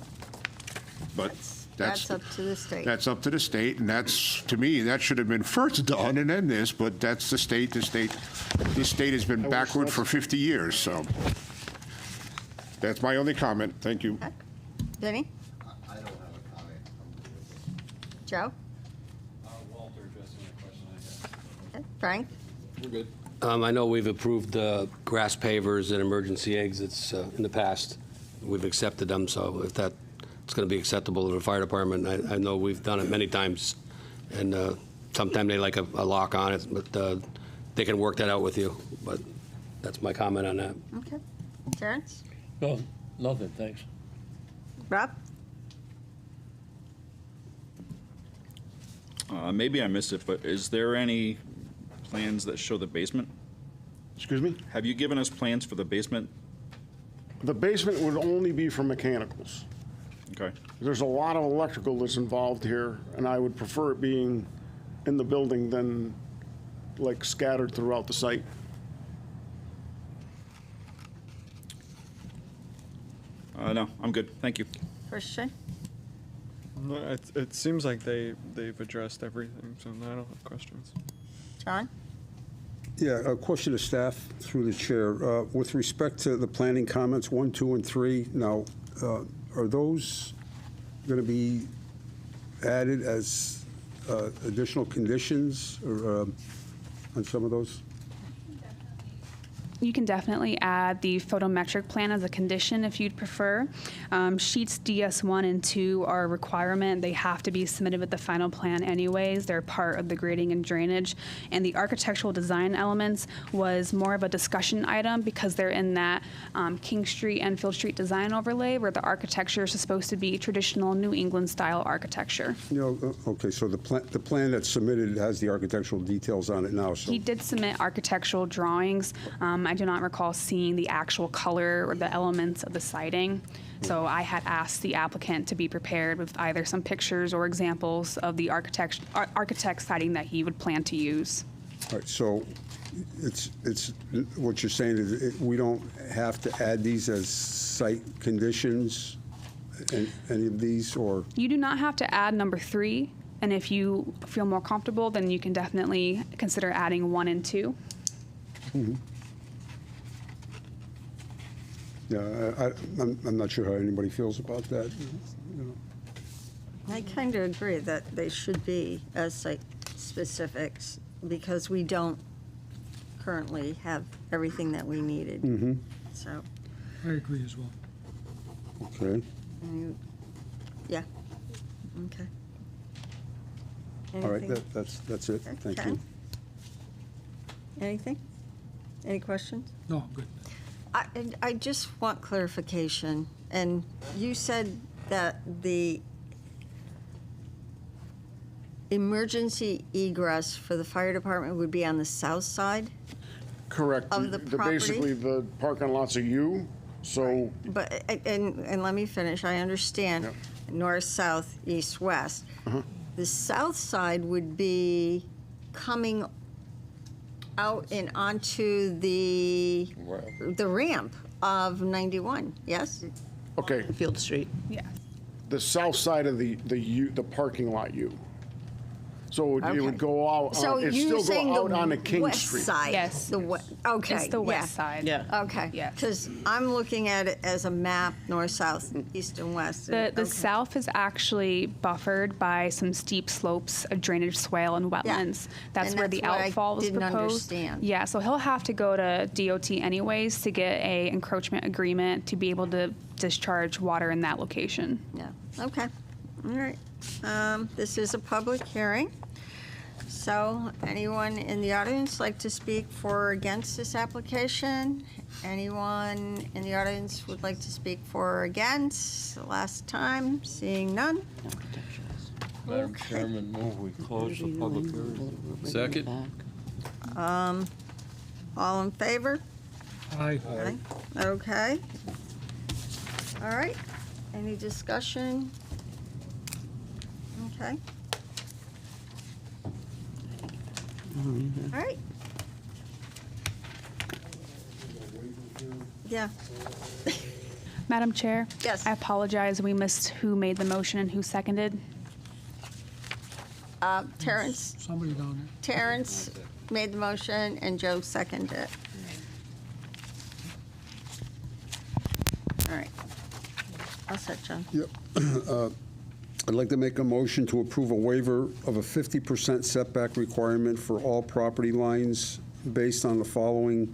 But That's up to the state. That's up to the state, and that's, to me, that should have been first done and then this. But that's the state. This state has been backward for 50 years. So that's my only comment. Thank you. Okay. Denny? I don't have a comment. Joe? Walter addressing the question I had. Okay. Frank? We're good. I know we've approved grass pavers and emergency exits in the past. We've accepted them, so if that's going to be acceptable to the fire department, I know we've done it many times, and sometimes they like a lock on it, but they can work that out with you. But that's my comment on that. Okay. Terrence? No, nothing, thanks. Rob? Maybe I missed it, but is there any plans that show the basement? Excuse me? Have you given us plans for the basement? The basement would only be for mechanicals. Okay. There's a lot of electrical that's involved here, and I would prefer it being in the building than like scattered throughout the site. No, I'm good. Thank you. Christian? No, it seems like they've addressed everything, so I don't have questions. John? Yeah, a question to staff through the chair. With respect to the planning comments 1, 2, and 3, now, are those going to be added as additional conditions or, on some of those? You can definitely add the photometric plan as a condition if you'd prefer. Sheets DS1 and 2 are a requirement. They have to be submitted with the final plan anyways. They're part of the grading and drainage. And the architectural design elements was more of a discussion item because they're in that King Street, Enfield Street design overlay where the architecture is supposed to be traditional New England style architecture. Okay, so the plan that's submitted has the architectural details on it now. So He did submit architectural drawings. I do not recall seeing the actual color or the elements of the siding. So I had asked the applicant to be prepared with either some pictures or examples of the architect siding that he would plan to use. All right, so it's what you're saying is we don't have to add these as site conditions, any of these, or? You do not have to add number 3, and if you feel more comfortable, then you can definitely consider adding 1 and 2. Mm-hmm. Yeah, I'm not sure how anybody feels about that. You know. I kind of agree that they should be as site specifics because we don't currently have everything that we needed. So, I agree as well. Okay. yeah, okay. All right, Anything? that's it. Thank Ken? you. Anything? Any questions? No, good. I just want clarification, and you said that the emergency egress for the fire department would be on the south side? Correct. Of the property? Basically, the parking lots are U, so But, and let me finish, I understand, Yep. north, south, east, west. The south side would be coming out and onto the ramp of 91, yes? okay, Field Street. Yeah. the south side of the parking lot U. So it Okay. would go out, So it'd you're still saying go out the on the King west Street. side? Yes. Okay, It's the yeah. west side. Yeah. Okay. Yes. Because I'm looking at it as a map, north, south, east, and west. The Okay. south is actually buffered by some steep slopes of drainage swale and wetlands. That's And where the that's what I outfall was didn't proposed. understand. Yeah, so he'll have to go to DOT anyways to get a encroachment agreement to be able to discharge water in that location. Yeah, okay, all right. This is a public hearing. So anyone in the audience like to speak for or against this application? Anyone in the audience would like to speak for or against? Last time, seeing none. Madam Chairman, move we close the public hearing. Second? All in favor? Aye. Aye. Okay. All right, any discussion? Okay. All right. Yeah, Madam Chair? Yes. I apologize, we missed who made the motion and who seconded. Terrence Somebody down there. Terrence made the motion and Joe seconded it. All right. I'll set John. Yep. I'd like to make a motion to approve a waiver of a 50% setback requirement for all property lines based on the following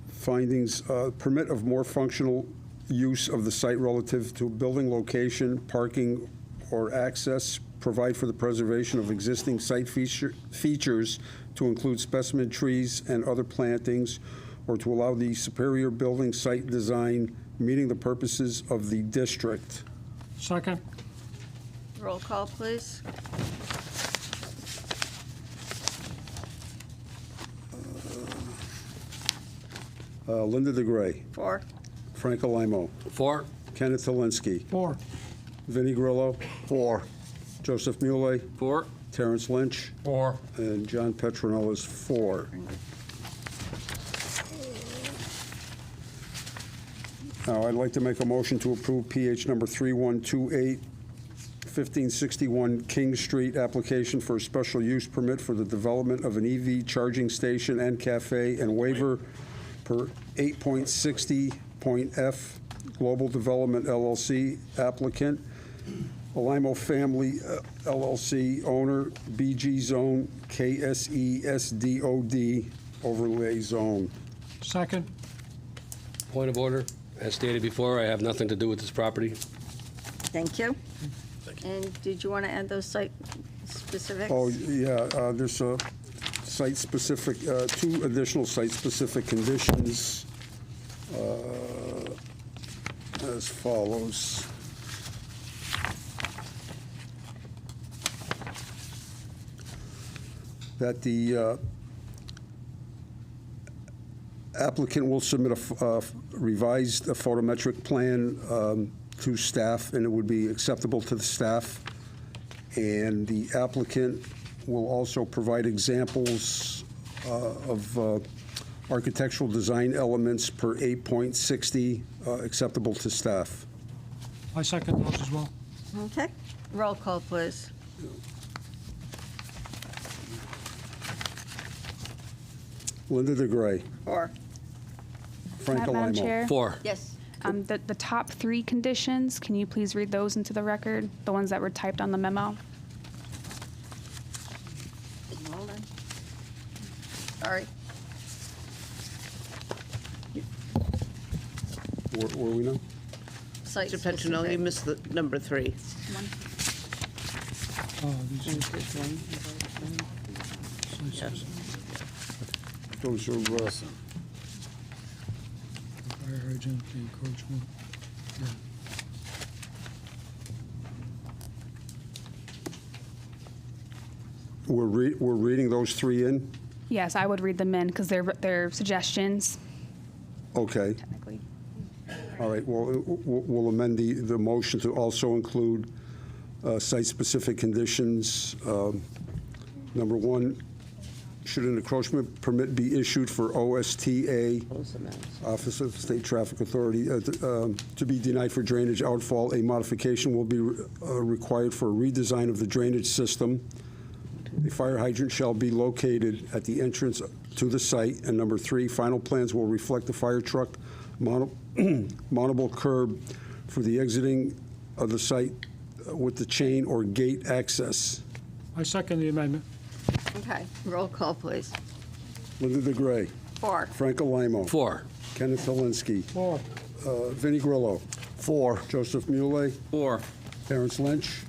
findings. Permit of more functional use of the site relative to building location, parking, or access. Provide for the preservation of existing site features to include specimen trees and other plantings, or to allow the superior building site design meeting the purposes of the district. Second. Roll call, please. Linda DeGray, 4. Frank Alamo, 4? Kenneth Talinsky, 4. Vinnie Grillo, 4. Joseph Muley, 4? Terrence Lynch, 4. and John Petronell is 4. Now, I'd like to make a motion to approve PH number 3128, 1561 King Street, application for a special use permit for the development of an EV charging station and cafe, and waiver per 8.60.f Global Development LLC applicant, Alamo Family LLC owner, BG Zone KSESDOD overlay zone. Second. Point of order. As stated before, I have nothing to do with this property. Thank you. And did you want to add those site specifics? Oh, yeah, there's a site-specific, 2 additional site-specific conditions as follows. That the applicant will submit a revised photometric plan to staff, and it would be acceptable to the staff. And the applicant will also provide examples of architectural design elements per 8.60, acceptable to staff. I second those as well. Okay. Roll call, please. Linda DeGray, 4. Frank Madam Alamo. Chair? 4. Yes. The top 3 conditions, can you please read those into the record? The ones that were typed on the memo? Hold on. Sorry. Where are we now? Site Mr. Petronelli, you specific. missed the number 3. Oh, these are Yes. Those are, fire hydrant, the encroachment. Yeah. we're reading those 3 in? Yes, I would read them in because they're suggestions, Okay. technically. All right, well, we'll amend the motion to also include site-specific conditions. Number 1, should an encroachment permit be issued for OSTA, Office of State Traffic Authority, to be denied for drainage outfall, a modification will be required for a redesign of the drainage system. A fire hydrant shall be located at the entrance to the site. And number 3, final plans will reflect the fire truck mountable curb for the exiting of the site with the chain or gate access. I second the amendment. Okay, roll call, please. Linda DeGray. 4. Frank Alamo. 4. Kenneth Helinski. 4. Vinnie Grillo. 4. Joseph Muley. 4. Terrence Lynch.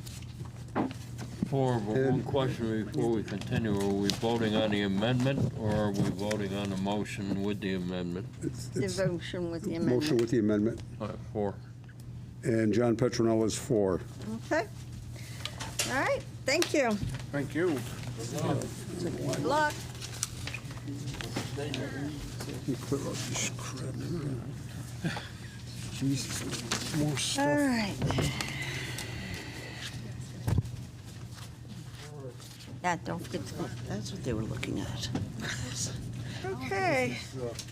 4, but one And- question before we continue. Are we voting on the amendment, or are we voting on the motion with the amendment? The motion with the Motion amendment. with the amendment. 4. And John Petronella is 4. Okay. All right, thank you. Thank you. Good luck. Let me clear out this crap. Jesus, more All stuff. right. Yeah, don't forget to, That's what they were looking at. okay.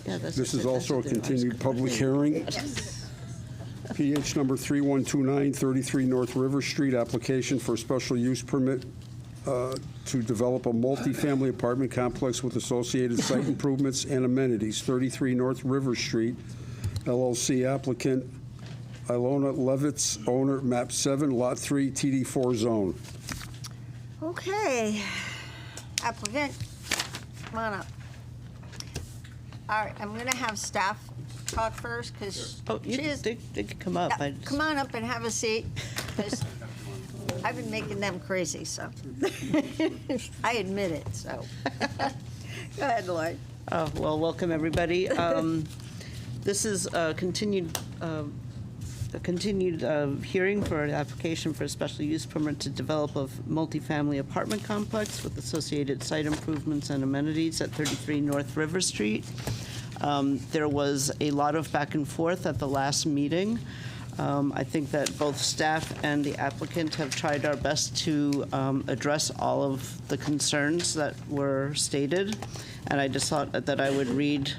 Yeah, that's This what is they- also a that's what they were continued public hearing. Yes. PH number 3129, 33 North River Street, application for special use permit to develop a multifamily apartment complex with associated site improvements and amenities, 33 North River Street, LLC applicant Ilona Levitz, owner, map 7, lot 3, TD4 zone. Okay. Applicant, come on up. All right, I'm going to have staff talk first because Oh, she is. they could come up. I just- Come on up and have a seat. 'Cause I've been making them crazy, so. I admit it, so. Go ahead, Lloyd. Oh, well, welcome, everybody. This is a continued hearing for an application for a special use permit to develop a multifamily apartment complex with associated site improvements and amenities at 33 North River Street. There was a lot of back and forth at the last meeting. I think that both staff and the applicant have tried our best to address all of the concerns that were stated. And I just thought that I would read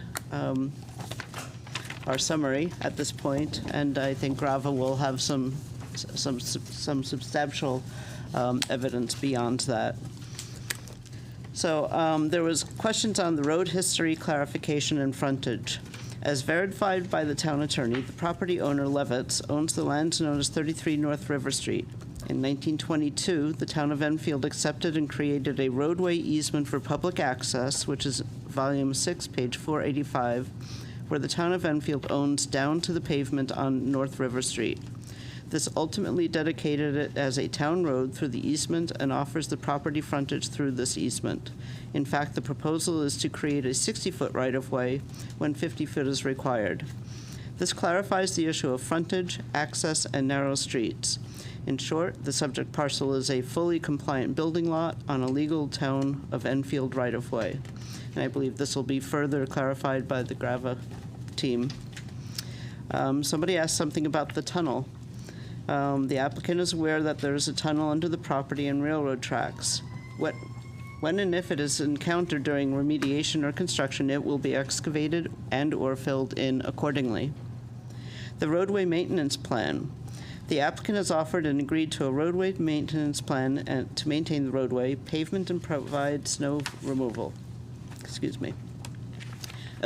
our summary at this point, and I think Grava will have some substantial evidence beyond that. So there was questions on the road history, clarification, and frontage. As verified by the town attorney, the property owner, Levitz, owns the lands known as 33 North River Street. In 1922, the town of Enfield accepted and created a roadway easement for public access, which is volume 6, page 485, where the town of Enfield owns down to the pavement on North River Street. This ultimately dedicated it as a town road through the easement and offers the property frontage through this easement. In fact, the proposal is to create a 60-foot right-of-way when 50 foot is required. This clarifies the issue of frontage, access, and narrow streets. In short, the subject parcel is a fully compliant building lot on a legal town of Enfield right-of-way. And I believe this will be further clarified by the Grava team. Somebody asked something about the tunnel. The applicant is aware that there is a tunnel under the property and railroad tracks. When and if it is encountered during remediation or construction, it will be excavated and/or filled in accordingly. The roadway maintenance plan. The applicant has offered and agreed to a roadway maintenance plan to maintain the roadway, pavement, and provide snow removal. Excuse me.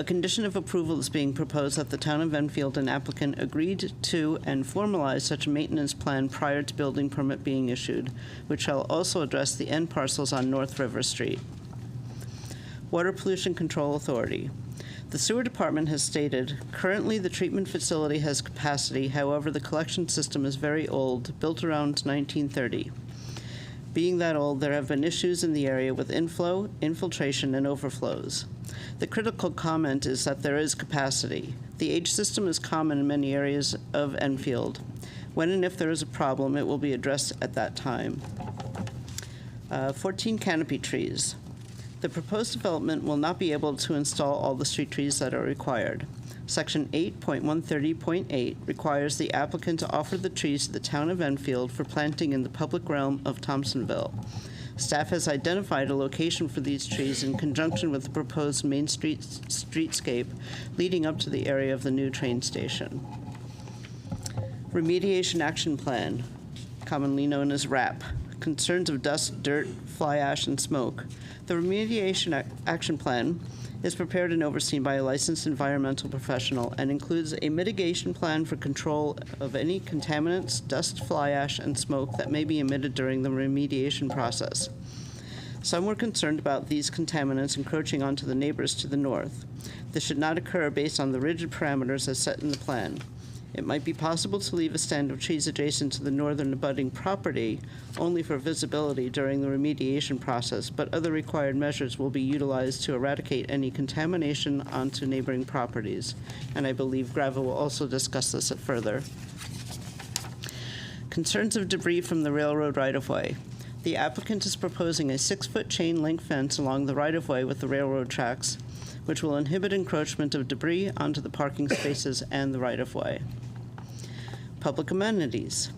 A condition of approval is being proposed that the town of Enfield and applicant agreed to and formalize such a maintenance plan prior to building permit being issued, which shall also address the end parcels on North River Street. Water Pollution Control Authority. The sewer department has stated, currently the treatment facility has capacity, however, the collection system is very old, built around 1930. Being that old, there have been issues in the area with inflow, infiltration, and overflows. The critical comment is that there is capacity. The age system is common in many areas of Enfield. When and if there is a problem, it will be addressed at that time. 14 canopy trees. The proposed development will not be able to install all the street trees that are required. Section 8.130.8 requires the applicant to offer the trees to the town of Enfield for planting in the public realm of Thompsonville. Staff has identified a location for these trees in conjunction with the proposed Main Street streetscape leading up to the area of the new train station. Remediation Action Plan, commonly known as RAP. Concerns of dust, dirt, fly ash, and smoke. The Remediation Action Plan is prepared and overseen by a licensed environmental professional and includes a mitigation plan for control of any contaminants, dust, fly ash, and smoke that may be emitted during the remediation process. Some were concerned about these contaminants encroaching onto the neighbors to the north. This should not occur based on the rigid parameters as set in the plan. It might be possible to leave a stand of trees adjacent to the northern abutting property only for visibility during the remediation process, but other required measures will be utilized to eradicate any contamination onto neighboring properties. And I believe Grava will also discuss this further. Concerns of debris from the railroad right-of-way. The applicant is proposing a 6-foot chain link fence along the right-of-way with the railroad tracks, which will inhibit encroachment of debris onto the parking spaces and the right-of-way. Public amenities.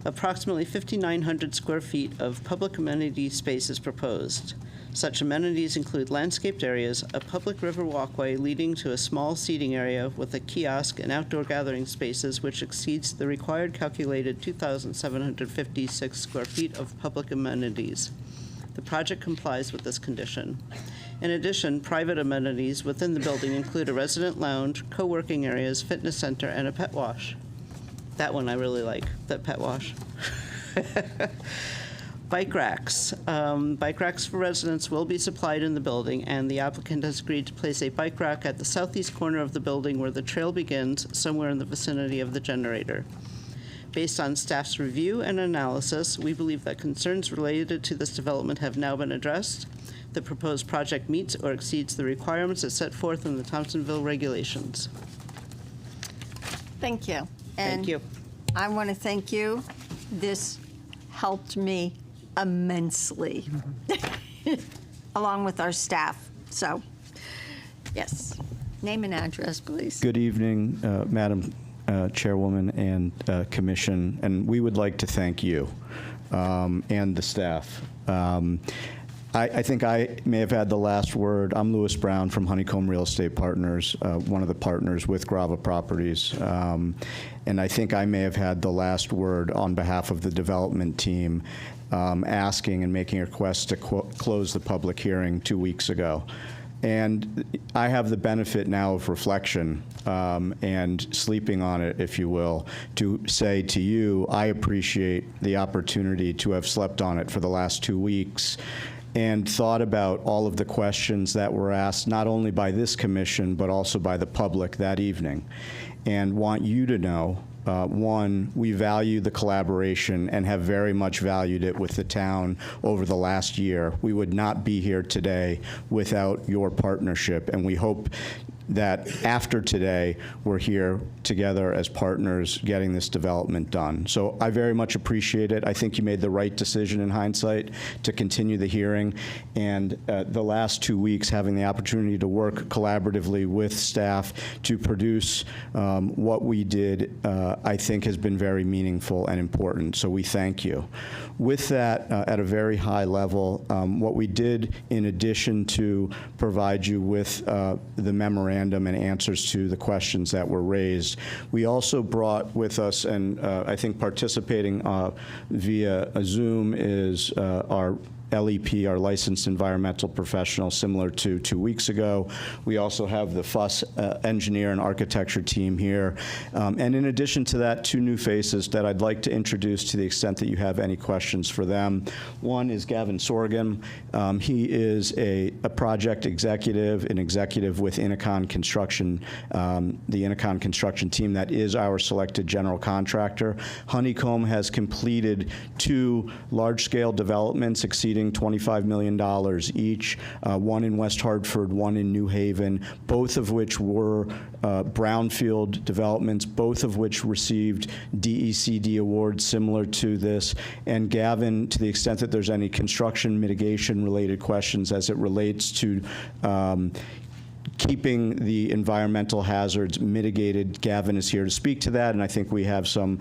Approximately 5,900 square feet of public amenity space is proposed. Such amenities include landscaped areas, a public river walkway leading to a small seating area with a kiosk and outdoor gathering spaces which exceeds the required calculated 2,756 square feet of public amenities. The project complies with this condition. In addition, private amenities within the building include a resident lounge, co-working areas, fitness center, and a pet wash. That one I really like, that pet wash. Bike racks. Bike racks for residents will be supplied in the building, and the applicant has agreed to place a bike rack at the southeast corner of the building where the trail begins, somewhere in the vicinity of the generator. Based on staff's review and analysis, we believe that concerns related to this development have now been addressed. The proposed project meets or exceeds the requirements as set forth in the Thompsonville regulations. Thank you. Thank you. I want to thank you. This helped me immensely, along with our staff. So, yes. Name and address, please. Good evening, Madam Chairwoman and Commission, and we would like to thank you and the staff. I think I may have had the last word. I'm Lewis Brown from Honeycomb Real Estate Partners, one of the partners with Grava Properties. And I think I may have had the last word on behalf of the development team, asking and making a request to close the public hearing 2 weeks ago. And I have the benefit now of reflection and sleeping on it, if you will, to say to you, I appreciate the opportunity to have slept on it for the last 2 weeks and thought about all of the questions that were asked, not only by this commission, but also by the public that evening. And want you to know, one, we value the collaboration and have very much valued it with the town over the last year. We would not be here today without your partnership, and we hope that after today, we're here together as partners getting this development done. So I very much appreciate it. I think you made the right decision in hindsight to continue the hearing. And the last 2 weeks, having the opportunity to work collaboratively with staff to produce what we did, I think has been very meaningful and important. So we thank you. With that, at a very high level, what we did, in addition to provide you with the memorandum and answers to the questions that were raised, we also brought with us, and I think participating via Zoom is our LEP, our licensed environmental professional, similar to 2 weeks ago. We also have the FUS engineer and architecture team here. And in addition to that, 2 new faces that I'd like to introduce to the extent that you have any questions for them. One is Gavin Sorghum. He is a project executive, an executive with Innicon Construction, the Innicon Construction team that is our selected general contractor. Honeycomb has completed 2 large-scale developments exceeding $25 million each, one in West Hartford, one in New Haven, both of which were brownfield developments, both of which received DECD awards similar to this. And Gavin, to the extent that there's any construction mitigation related questions as it relates to keeping the environmental hazards mitigated, Gavin is here to speak to that, and I think we have some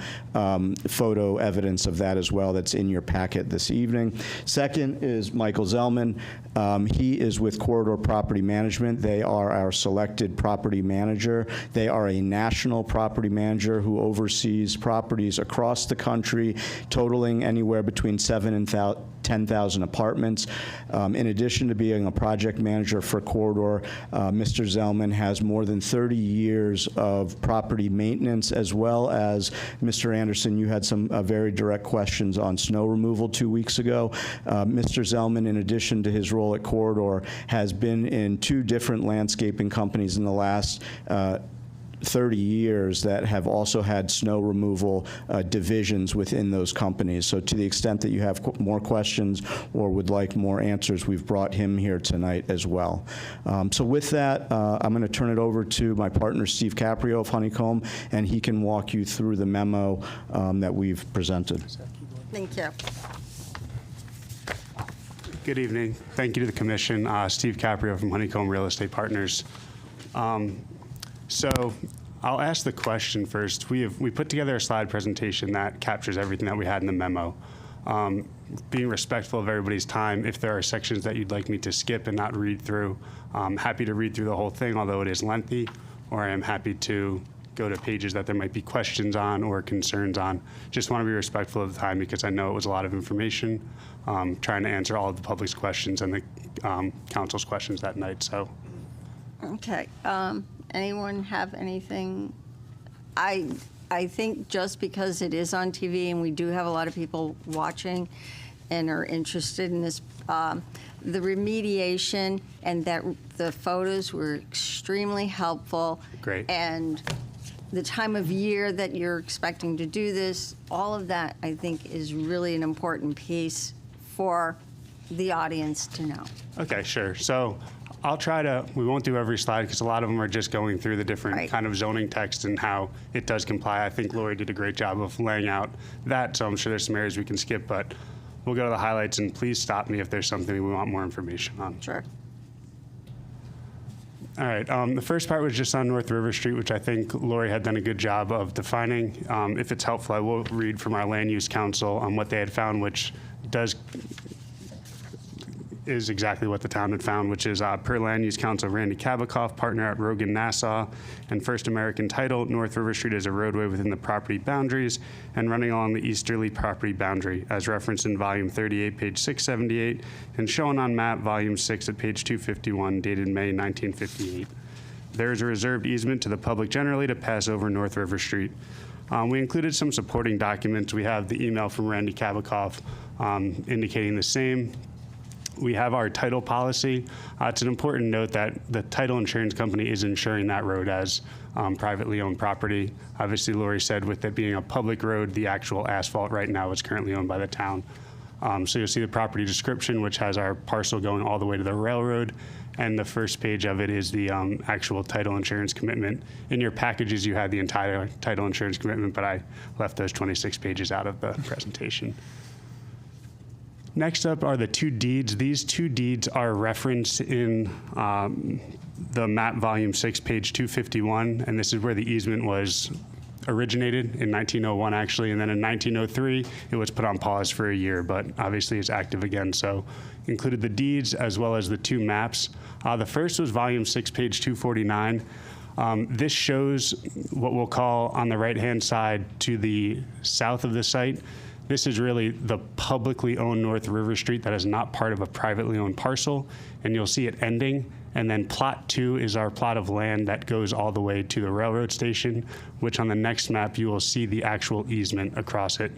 photo evidence of that as well that's in your packet this evening. Second is Michael Zellman. He is with Corridor Property Management. They are our selected property manager. They are a national property manager who oversees properties across the country, totaling anywhere between 7,000 and 10,000 apartments. In addition to being a project manager for Corridor, Mr. Zellman has more than 30 years of property maintenance, as well as, Mr. Anderson, you had some very direct questions on snow removal 2 weeks ago. Mr. Zellman, in addition to his role at Corridor, has been in 2 different landscaping companies in the last 30 years that have also had snow removal divisions within those companies. So to the extent that you have more questions or would like more answers, we've brought him here tonight as well. So with that, I'm going to turn it over to my partner, Steve Caprio of Honeycomb, and he can walk you through the memo that we've presented. Thank you. Good evening. Thank you to the commission. Steve Caprio from Honeycomb Real Estate Partners. So I'll ask the question first. We put together a slide presentation that captures everything that we had in the memo. Being respectful of everybody's time, if there are sections that you'd like me to skip and not read through, I'm happy to read through the whole thing, although it is lengthy, or I am happy to go to pages that there might be questions on or concerns on. Just want to be respectful of the time because I know it was a lot of information, trying to answer all of the public's questions and the council's questions that night. So. Okay. Anyone have anything? I think just because it is on TV and we do have a lot of people watching and are interested in this, the remediation and that the photos were extremely helpful. Great. And the time of year that you're expecting to do this, all of that, I think, is really an important piece for the audience to know. Okay, sure. So I'll try to, we won't do every slide because a lot of them are just going through the different kind of zoning text and how it does comply. I think Lori did a great job of laying out that, so I'm sure there's some areas we can skip, but we'll go to the highlights, and please stop me if there's something we want more information on. Sure. All right, the first part was just on North River Street, which I think Lori had done a good job of defining. If it's helpful, I will read from our Land Use Council on what they had found, which is exactly what the town had found, which is per Land Use Council Randy Kabikoff, partner at Rogan Nassau and First American Title, North River Street is a roadway within the property boundaries and running along the easterly property boundary, as referenced in volume 38, page 678, and shown on map volume 6 at page 251, dated May 1958. There is a reserved easement to the public generally to pass over North River Street. We included some supporting documents. We have the email from Randy Kabikoff indicating the same. We have our title policy. It's an important note that the title insurance company is insuring that road as privately owned property. Obviously, Lori said with it being a public road, the actual asphalt right now is currently owned by the town. So you'll see the property description, which has our parcel going all the way to the railroad. And the first page of it is the actual title insurance commitment. In your packages, you had the entire title insurance commitment, but I left those 26 pages out of the presentation. Next up are the 2 deeds. These 2 deeds are referenced in the map volume 6, page 251, and this is where the easement was originated in 1901, actually, and then in 1903, it was put on pause for a year, but obviously it's active again, so included the deeds as well as the 2 maps. The first was volume 6, page 249. This shows what we'll call on the right-hand side to the south of the site. This is really the publicly owned North River Street that is not part of a privately owned parcel, and you'll see it ending. And then Plot 2 is our plot of land that goes all the way to the railroad station, which on the next map you will see the actual easement across it.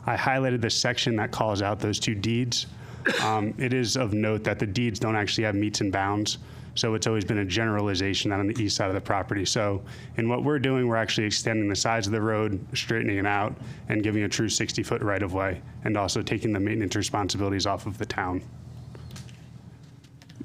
I highlighted the section that calls out those two deeds. It is of note that the deeds don't actually have meets and bounds, so it's always been a generalization that on the east side of the property. So in what we're doing, we're actually extending the sides of the road, straightening it out, and giving a true 60-foot right-of-way, and also taking the maintenance responsibilities off of the town.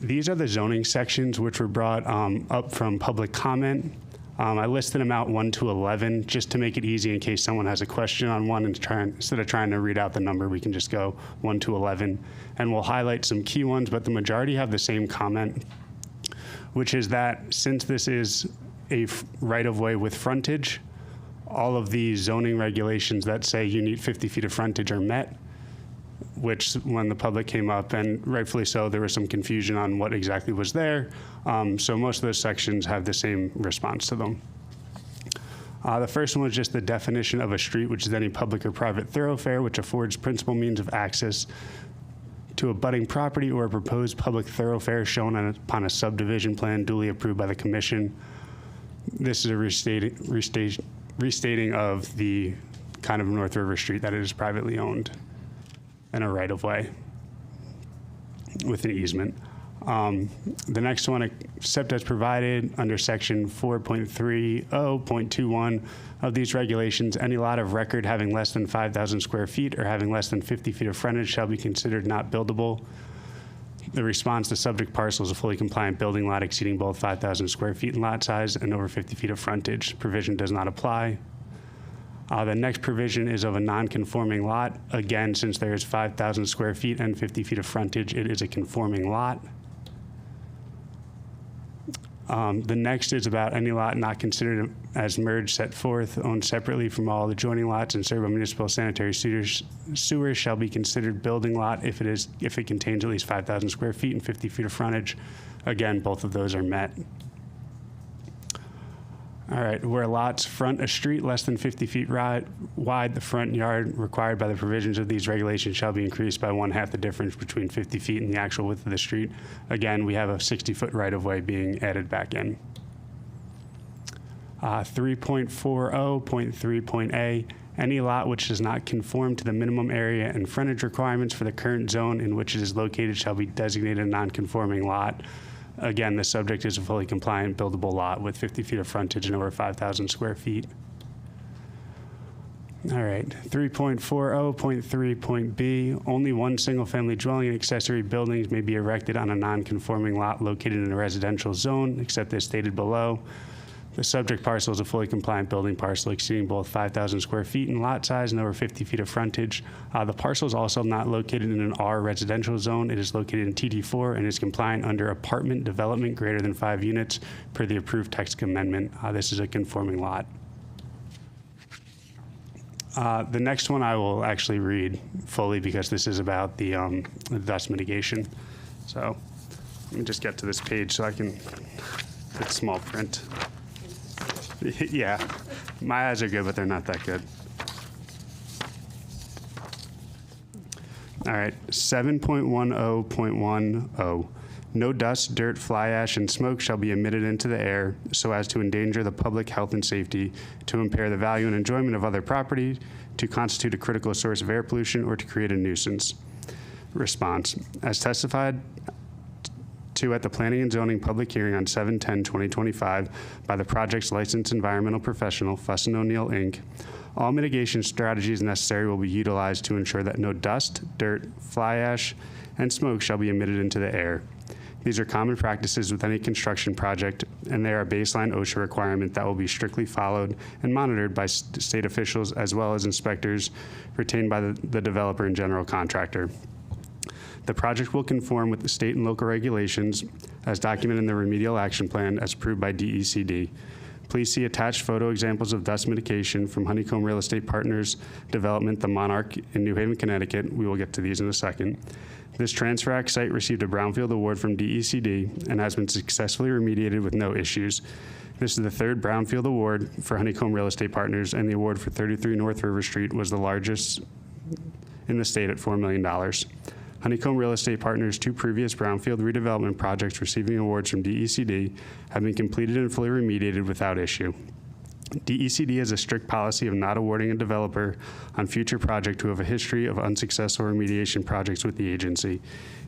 These are the zoning sections which were brought up from public comment. I listed them out 1 to 11 just to make it easy in case someone has a question on one, and instead of trying to read out the number, we can just go 1 to 11. And we'll highlight some key ones, but the majority have the same comment, which is that since this is a right-of-way with frontage, all of these zoning regulations that say you need 50 feet of frontage are met, which when the public came up, and rightfully so, there was some confusion on what exactly was there. So most of those sections have the same response to them. The first one was just the definition of a street, which is any public or private thoroughfare which affords principal means of access to a budding property or a proposed public thoroughfare shown upon a subdivision plan duly approved by the commission. This is a restating of the kind of North River Street that it is privately owned and a right-of-way with an easement. The next one, except as provided under section 4.30.21 of these regulations, any lot of record having less than 5,000 square feet or having less than 50 feet of frontage shall be considered not buildable. The response to subject parcel is a fully compliant building lot exceeding both 5,000 square feet in lot size and over 50 feet of frontage. Provision does not apply. The next provision is of a non-conforming lot. Again, since there is 5,000 square feet and 50 feet of frontage, it is a conforming lot. The next is about any lot not considered as merged, set forth, owned separately from all adjoining lots and served by municipal sanitary sewers shall be considered building lot if it contains at least 5,000 square feet and 50 feet of frontage. Again, both of those are met. All right, where lots front a street less than 50 feet wide, the front yard required by the provisions of these regulations shall be increased by 1/2 the difference between 50 feet and the actual width of the street. Again, we have a 60-foot right-of-way being added back in. 3.40.3.a, any lot which does not conform to the minimum area and frontage requirements for the current zone in which it is located shall be designated a non-conforming lot. Again, the subject is a fully compliant buildable lot with 50 feet of frontage and over 5,000 square feet. All right, 3.40.3.b, only one single-family dwelling and accessory buildings may be erected on a non-conforming lot located in a residential zone, except as stated below. The subject parcel is a fully compliant building parcel exceeding both 5,000 square feet in lot size and over 50 feet of frontage. The parcel is also not located in an R residential zone. It is located in TD4 and is compliant under apartment development greater than 5 units per the approved text amendment. This is a conforming lot. The next one I will actually read fully because this is about the dust mitigation. So let me just get to this page so I can, it's small print. Yeah, my eyes are good, but they're not that good. All right, 7.10.10. No dust, dirt, fly ash, and smoke shall be emitted into the air so as to endanger the public health and safety, to impair the value and enjoyment of other property, to constitute a critical source of air pollution, or to create a nuisance. Response. As testified to at the Planning and Zoning public hearing on 7/10/2025 by the project's licensed environmental professional, Fuss & O'Neill, Inc., all mitigation strategies necessary will be utilized to ensure that no dust, dirt, fly ash, and smoke shall be emitted into the air. These are common practices with any construction project, and they are a baseline OSHA requirement that will be strictly followed and monitored by state officials as well as inspectors retained by the developer and general contractor. The project will conform with the state and local regulations as documented in the remedial action plan as approved by DECD. Please see attached photo examples of dust mitigation from Honeycomb Real Estate Partners Development, the Monarch in New Haven, Connecticut. We will get to these in a second. This Transfer Act site received a Brownfield Award from DECD and has been successfully remediated with no issues. This is the third Brownfield Award for Honeycomb Real Estate Partners, and the award for 33 North River Street was the largest in the state at $4 million. Honeycomb Real Estate Partners' 2 previous brownfield redevelopment projects receiving awards from DECD have been completed and fully remediated without issue. DECD has a strict policy of not awarding a developer on future projects who have a history of unsuccessful remediation projects with the agency.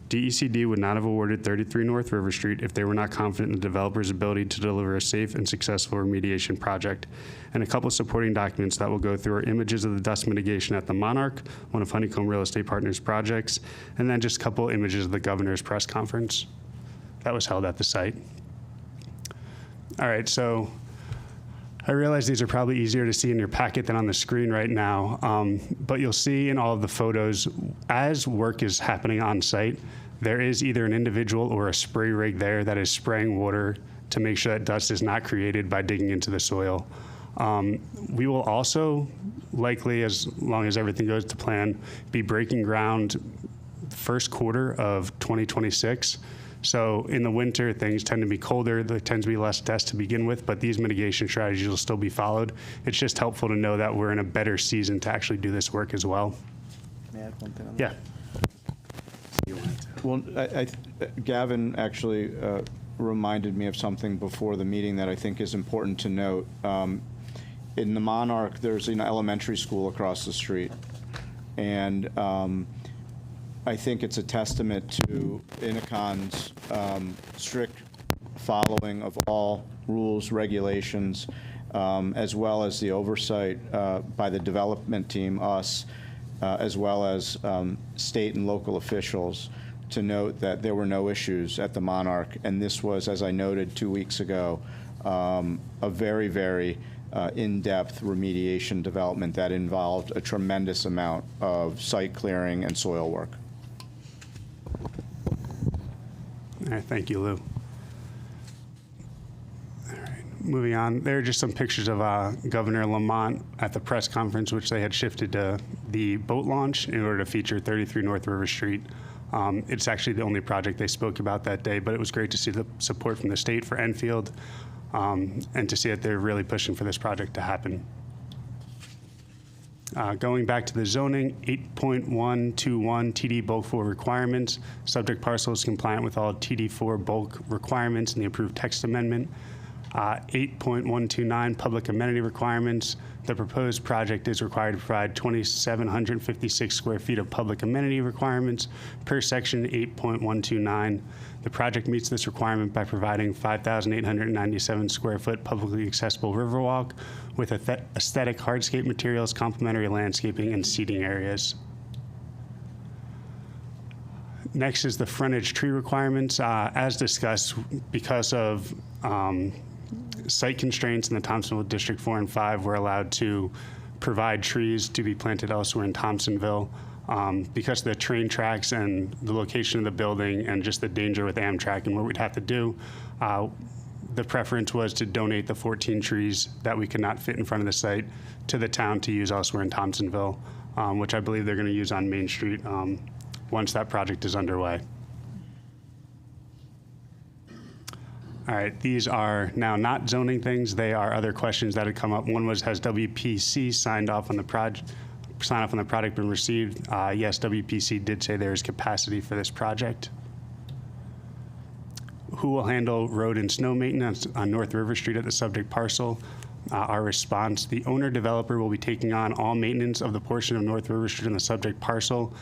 DECD would not have awarded 33 North River Street if they were not confident in the developer's ability to deliver a safe and successful remediation project. And a couple of supporting documents that will go through are images of the dust mitigation at the Monarch, one of Honeycomb Real Estate Partners' projects, and then just a couple of images of the governor's press conference that was held at the site. All right, so I realize these are probably easier to see in your packet than on the screen right now, but you'll see in all of the photos, as work is happening on site, there is either an individual or a spray rig there that is spraying water to make sure that dust is not created by digging into the soil. We will also likely, as long as everything goes to plan, be breaking ground first quarter of 2026. So in the winter, things tend to be colder. There tends to be less dust to begin with, but these mitigation strategies will still be followed. It's just helpful to know that we're in a better season to actually do this work as well. May I add one thing on Yeah. Well, Gavin actually reminded me of something before the meeting that I think is important to note. In the Monarch, there's an elementary school across the street. And I think it's a testament to Inacon's strict following of all rules, regulations, as well as the oversight by the development team, us, as well as state and local officials, to note that there were no issues at the Monarch. And this was, as I noted 2 weeks ago, a very, very in-depth remediation development that involved a tremendous amount of site clearing and soil work. All right, thank you, Lou. All right, moving on. There are just some pictures of Governor Lamont at the press conference, which they had shifted to the boat launch in order to feature 33 North River Street. It's actually the only project they spoke about that day, but it was great to see the support from the state for Enfield and to see that they're really pushing for this project to happen. Going back to the zoning, 8.121 TD bulk full requirements. Subject parcel is compliant with all TD4 bulk requirements in the approved text amendment. 8.129 public amenity requirements. The proposed project is required to provide 2,756 square feet of public amenity requirements per section 8.129. The project meets this requirement by providing 5,897 square foot publicly accessible riverwalk with aesthetic hardscape materials, complementary landscaping, and seating areas. Next is the frontage tree requirements. As discussed, because of site constraints in the Thompsonville District 4 and 5, we're allowed to provide trees to be planted elsewhere in Thompsonville. Because of the train tracks and the location of the building and just the danger with Amtrak and what we'd have to do, the preference was to donate the 14 trees that we could not fit in front of the site to the town to use elsewhere in Thompsonville, which I believe they're going to use on Main Street once that project is underway. All right, these are now not zoning things. They are other questions that had come up. One was, has WPC signed off on the project? Sign off on the product been received? Yes, WPC did say there is capacity for this project. Who will handle road and snow maintenance on North River Street at the subject parcel? Our response, the owner-developer will be taking on all maintenance of the portion of North River Street on the subject parcel.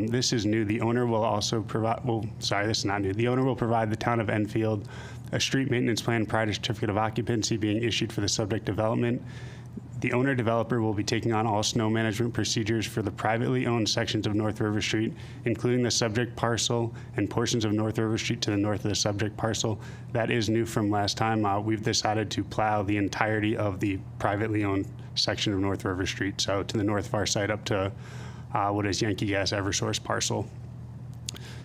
This is new. The owner will also provide, this is not new. The owner will provide the town of Enfield a street maintenance plan prior to certificate of occupancy being issued for the subject development. The owner-developer will be taking on all snow management procedures for the privately owned sections of North River Street, including the subject parcel and portions of North River Street to the north of the subject parcel. That is new from last time. We've decided to plow the entirety of the privately owned section of North River Street, so to the north far side up to what is Yankee Gas Eversource parcel.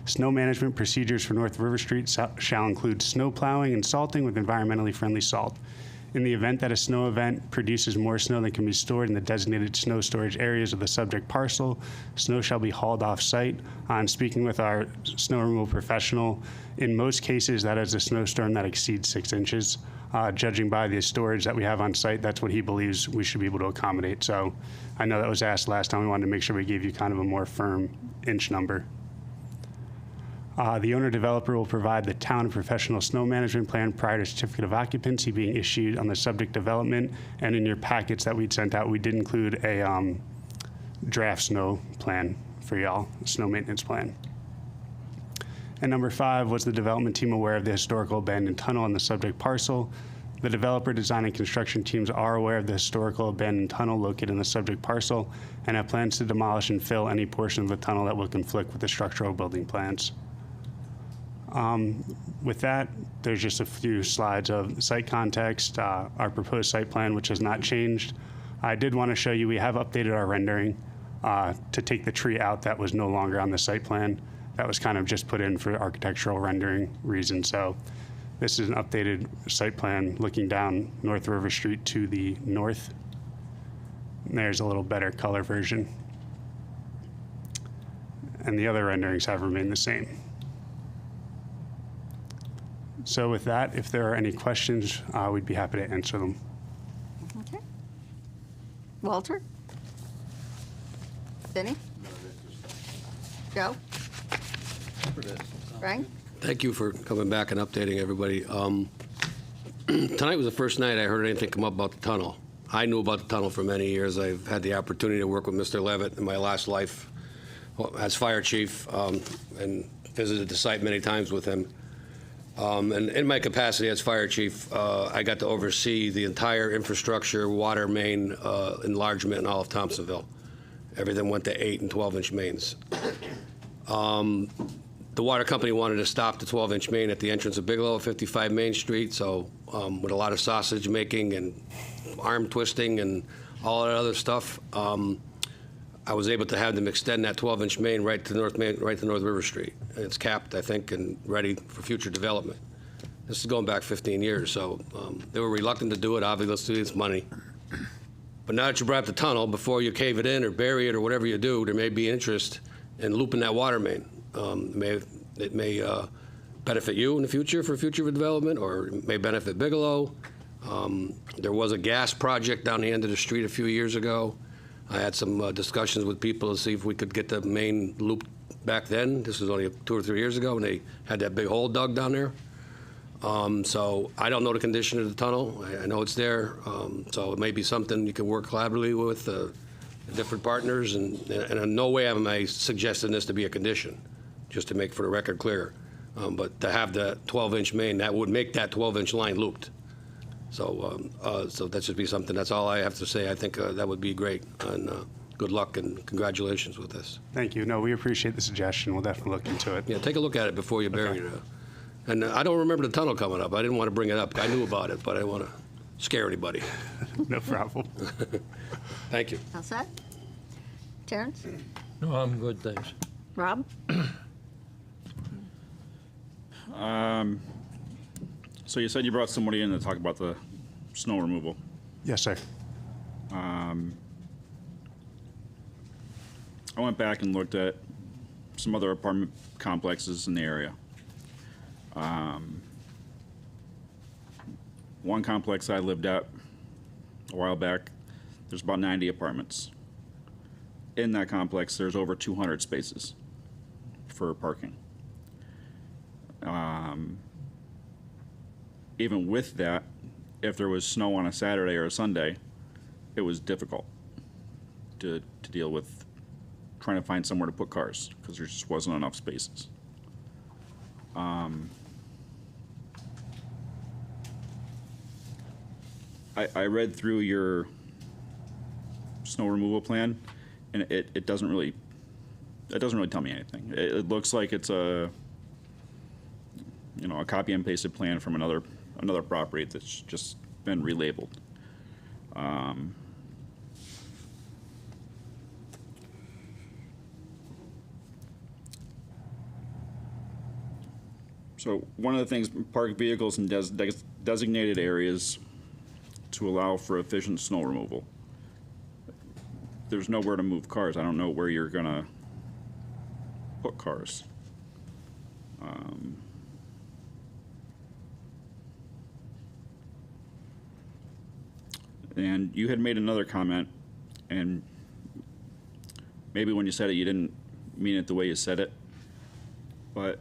Snow management procedures for North River Street shall include snow plowing and salting with environmentally friendly salt. In the event that a snow event produces more snow than can be stored in the designated snow storage areas of the subject parcel, snow shall be hauled off-site. On speaking with our snow removal professional, in most cases, that is a snowstorm that exceeds 6 inches. Judging by the storage that we have on site, that's what he believes we should be able to accommodate. So I know that was asked last time. We wanted to make sure we gave you kind of a more firm inch number. The owner-developer will provide the town professional snow management plan prior to certificate of occupancy being issued on the subject development. And in your packets that we'd sent out, we did include a draft snow plan for y'all, snow maintenance plan. And number 5, was the development team aware of the historical abandoned tunnel on the subject parcel? The developer, design, and construction teams are aware of the historical abandoned tunnel located in the subject parcel and have plans to demolish and fill any portion of the tunnel that will conflict with the structural building plans. With that, there's just a few slides of site context, our proposed site plan, which has not changed. I did want to show you, we have updated our rendering to take the tree out that was no longer on the site plan. That was kind of just put in for architectural rendering reasons. So this is an updated site plan looking down North River Street to the north. And there's a little better color version. And the other renderings have remained the same. So with that, if there are any questions, we'd be happy to answer them. Okay. Walter? Vinny? Joe? Frank? Thank you for coming back and updating everybody. Tonight was the first night I heard anything come up about the tunnel. I knew about the tunnel for many years. I've had the opportunity to work with Mr. Levitt in my last life as fire chief and visited the site many times with him. And in my capacity as fire chief, I got to oversee the entire infrastructure, water main enlargement in all of Thompsonville. Everything went to 8 and 12-inch mains. The water company wanted to stop the 12-inch main at the entrance of Bigelow, 55 Main Street, so with a lot of sausage making and arm twisting and all that other stuff, I was able to have them extend that 12-inch main right to North River Street. And it's capped, I think, and ready for future development. This is going back 15 years, so they were reluctant to do it. Obviously, let's do this money. But now that you brought up the tunnel, before you cave it in or bury it or whatever you do, there may be interest in looping that water main. It may benefit you in the future for future development, or it may benefit Bigelow. There was a gas project down the end of the street a few years ago. I had some discussions with people to see if we could get the main looped back then. This was only 2 or 3 years ago, and they had that big hole dug down there. So I don't know the condition of the tunnel. I know it's there. So it may be something you can work collaboratively with different partners. And in no way am I suggesting this to be a condition, just to make for the record clear. But to have the 12-inch main, that would make that 12-inch line looped. So that should be something. That's all I have to say. I think that would be great. And good luck and congratulations with this. Thank you. No, we appreciate the suggestion. We'll definitely look into it. Yeah, take a look at it before you bury it. And I don't remember the tunnel coming up. I didn't want to bring it up. I knew about it, but I didn't want to scare anybody. No problem. Thank you. All set? Terrence? No, I'm good, thanks. Rob? So you said you brought somebody in to talk about the snow removal. Yes, sir. I went back and looked at some other apartment complexes in the area. One complex I lived at a while back, there's about 90 apartments. In that complex, there's over 200 spaces for parking. Even with that, if there was snow on a Saturday or a Sunday, it was difficult to deal with trying to find somewhere to put cars because there just wasn't enough spaces. I read through your snow removal plan, and it doesn't really tell me anything. It looks like it's a copy and pasted plan from another property that's just been relabeled. So one of the things, park vehicles in designated areas to allow for efficient snow removal. There's nowhere to move cars. I don't know where you're gonna put cars. And you had made another comment, and maybe when you said it, you didn't mean it the way you said it. But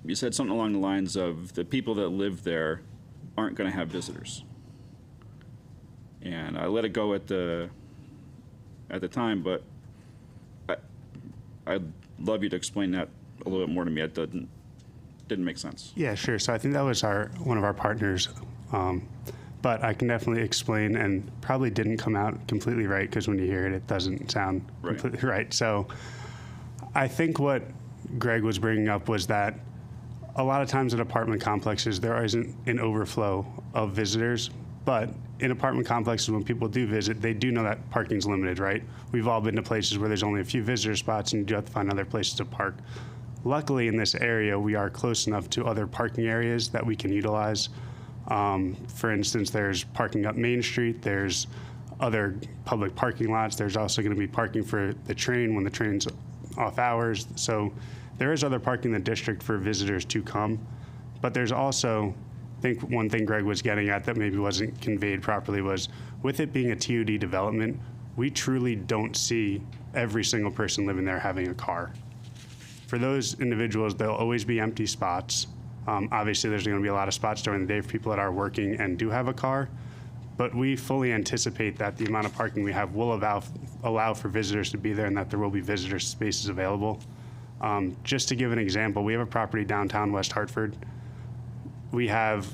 you said something along the lines of the people that live there aren't going to have visitors. And I let it go at the time, but I'd love you to explain that a little bit more to me. It didn't make sense. Yeah, sure. So I think that was one of our partners. But I can definitely explain, and probably didn't come out completely right, because when you hear it, it doesn't sound completely right. So I think what Greg was bringing up was that a lot of times in apartment complexes, there isn't an overflow of visitors. But in apartment complexes, when people do visit, they do know that parking's limited, right? We've all been to places where there's only a few visitor spots, and you do have to find other places to park. Luckily, in this area, we are close enough to other parking areas that we can utilize. For instance, there's parking up Main Street, there's other public parking lots, there's also going to be parking for the train when the train's off hours. So there is other parking in the district for visitors to come. But there's also, I think one thing Greg was getting at that maybe wasn't conveyed properly was, with it being a TOD development, we truly don't see every single person living there having a car. For those individuals, there'll always be empty spots. Obviously, there's going to be a lot of spots during the day for people that are working and do have a car, but we fully anticipate that the amount of parking we have will allow for visitors to be there, and that there will be visitor spaces available. Just to give an example, we have a property downtown West Hartford. We have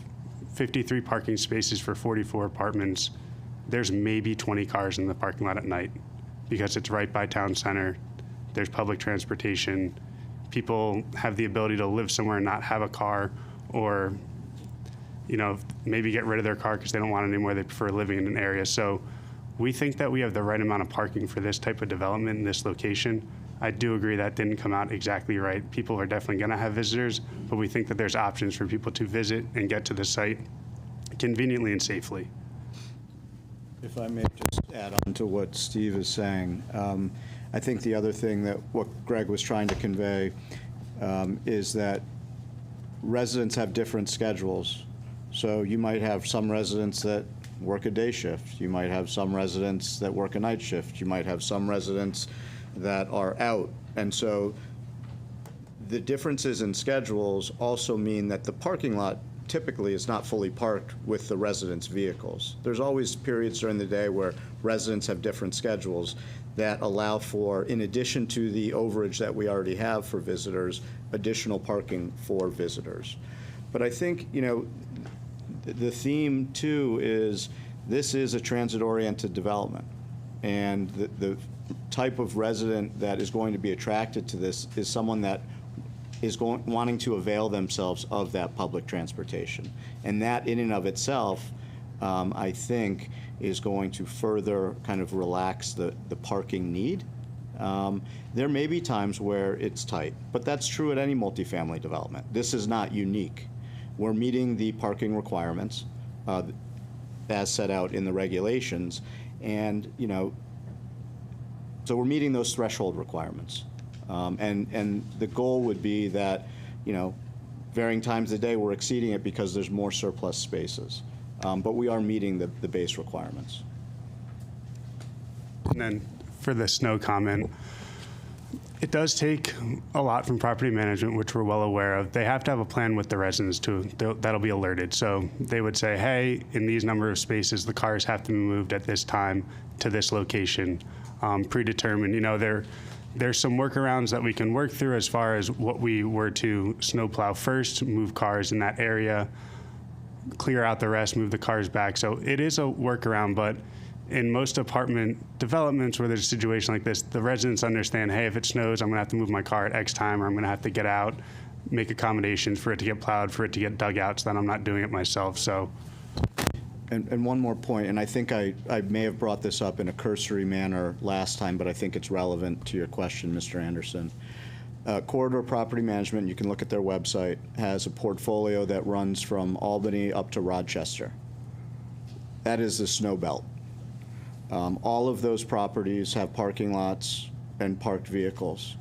53 parking spaces for 44 apartments. There's maybe 20 cars in the parking lot at night because it's right by town center. There's public transportation. People have the ability to live somewhere and not have a car, or, maybe get rid of their car because they don't want it anymore. They prefer living in an area. So we think that we have the right amount of parking for this type of development in this location. I do agree that didn't come out exactly right. People are definitely going to have visitors, but we think that there's options for people to visit and get to the site conveniently and safely. If I may just add on to what Steve is saying, I think the other thing that what Greg was trying to convey is that residents have different schedules. So you might have some residents that work a day shift. You might have some residents that work a night shift. You might have some residents that are out. And so the differences in schedules also mean that the parking lot typically is not fully parked with the residents' vehicles. There's always periods during the day where residents have different schedules that allow for, in addition to the overage that we already have for visitors, additional parking for visitors. But I think, the theme too is this is a transit-oriented development. And the type of resident that is going to be attracted to this is someone that is wanting to avail themselves of that public transportation. And that in and of itself, I think, is going to further kind of relax the parking need. There may be times where it's tight, but that's true at any multifamily development. This is not unique. We're meeting the parking requirements as set out in the regulations, and so we're meeting those threshold requirements. And the goal would be that, varying times of the day we're exceeding it because there's more surplus spaces. But we are meeting the base requirements. And then for the snow comment, it does take a lot from property management, which we're well aware of. They have to have a plan with the residents too. That'll be alerted. So they would say, hey, in these number of spaces, the cars have to be moved at this time to this location, predetermined. There's some workarounds that we can work through as far as what we were to snowplow first, move cars in that area, clear out the rest, move the cars back. So it is a workaround, but in most apartment developments where there's a situation like this, the residents understand, hey, if it snows, I'm gonna have to move my car at X time, or I'm gonna have to get out, make accommodations for it to get plowed, for it to get dug out, so that I'm not doing it myself, so. And one more point, and I think I may have brought this up in a cursory manner last time, but I think it's relevant to your question, Mr. Anderson. Corridor Property Management, you can look at their website, has a portfolio that runs from Albany up to Rochester. That is the snow belt. All of those properties have parking lots and parked vehicles.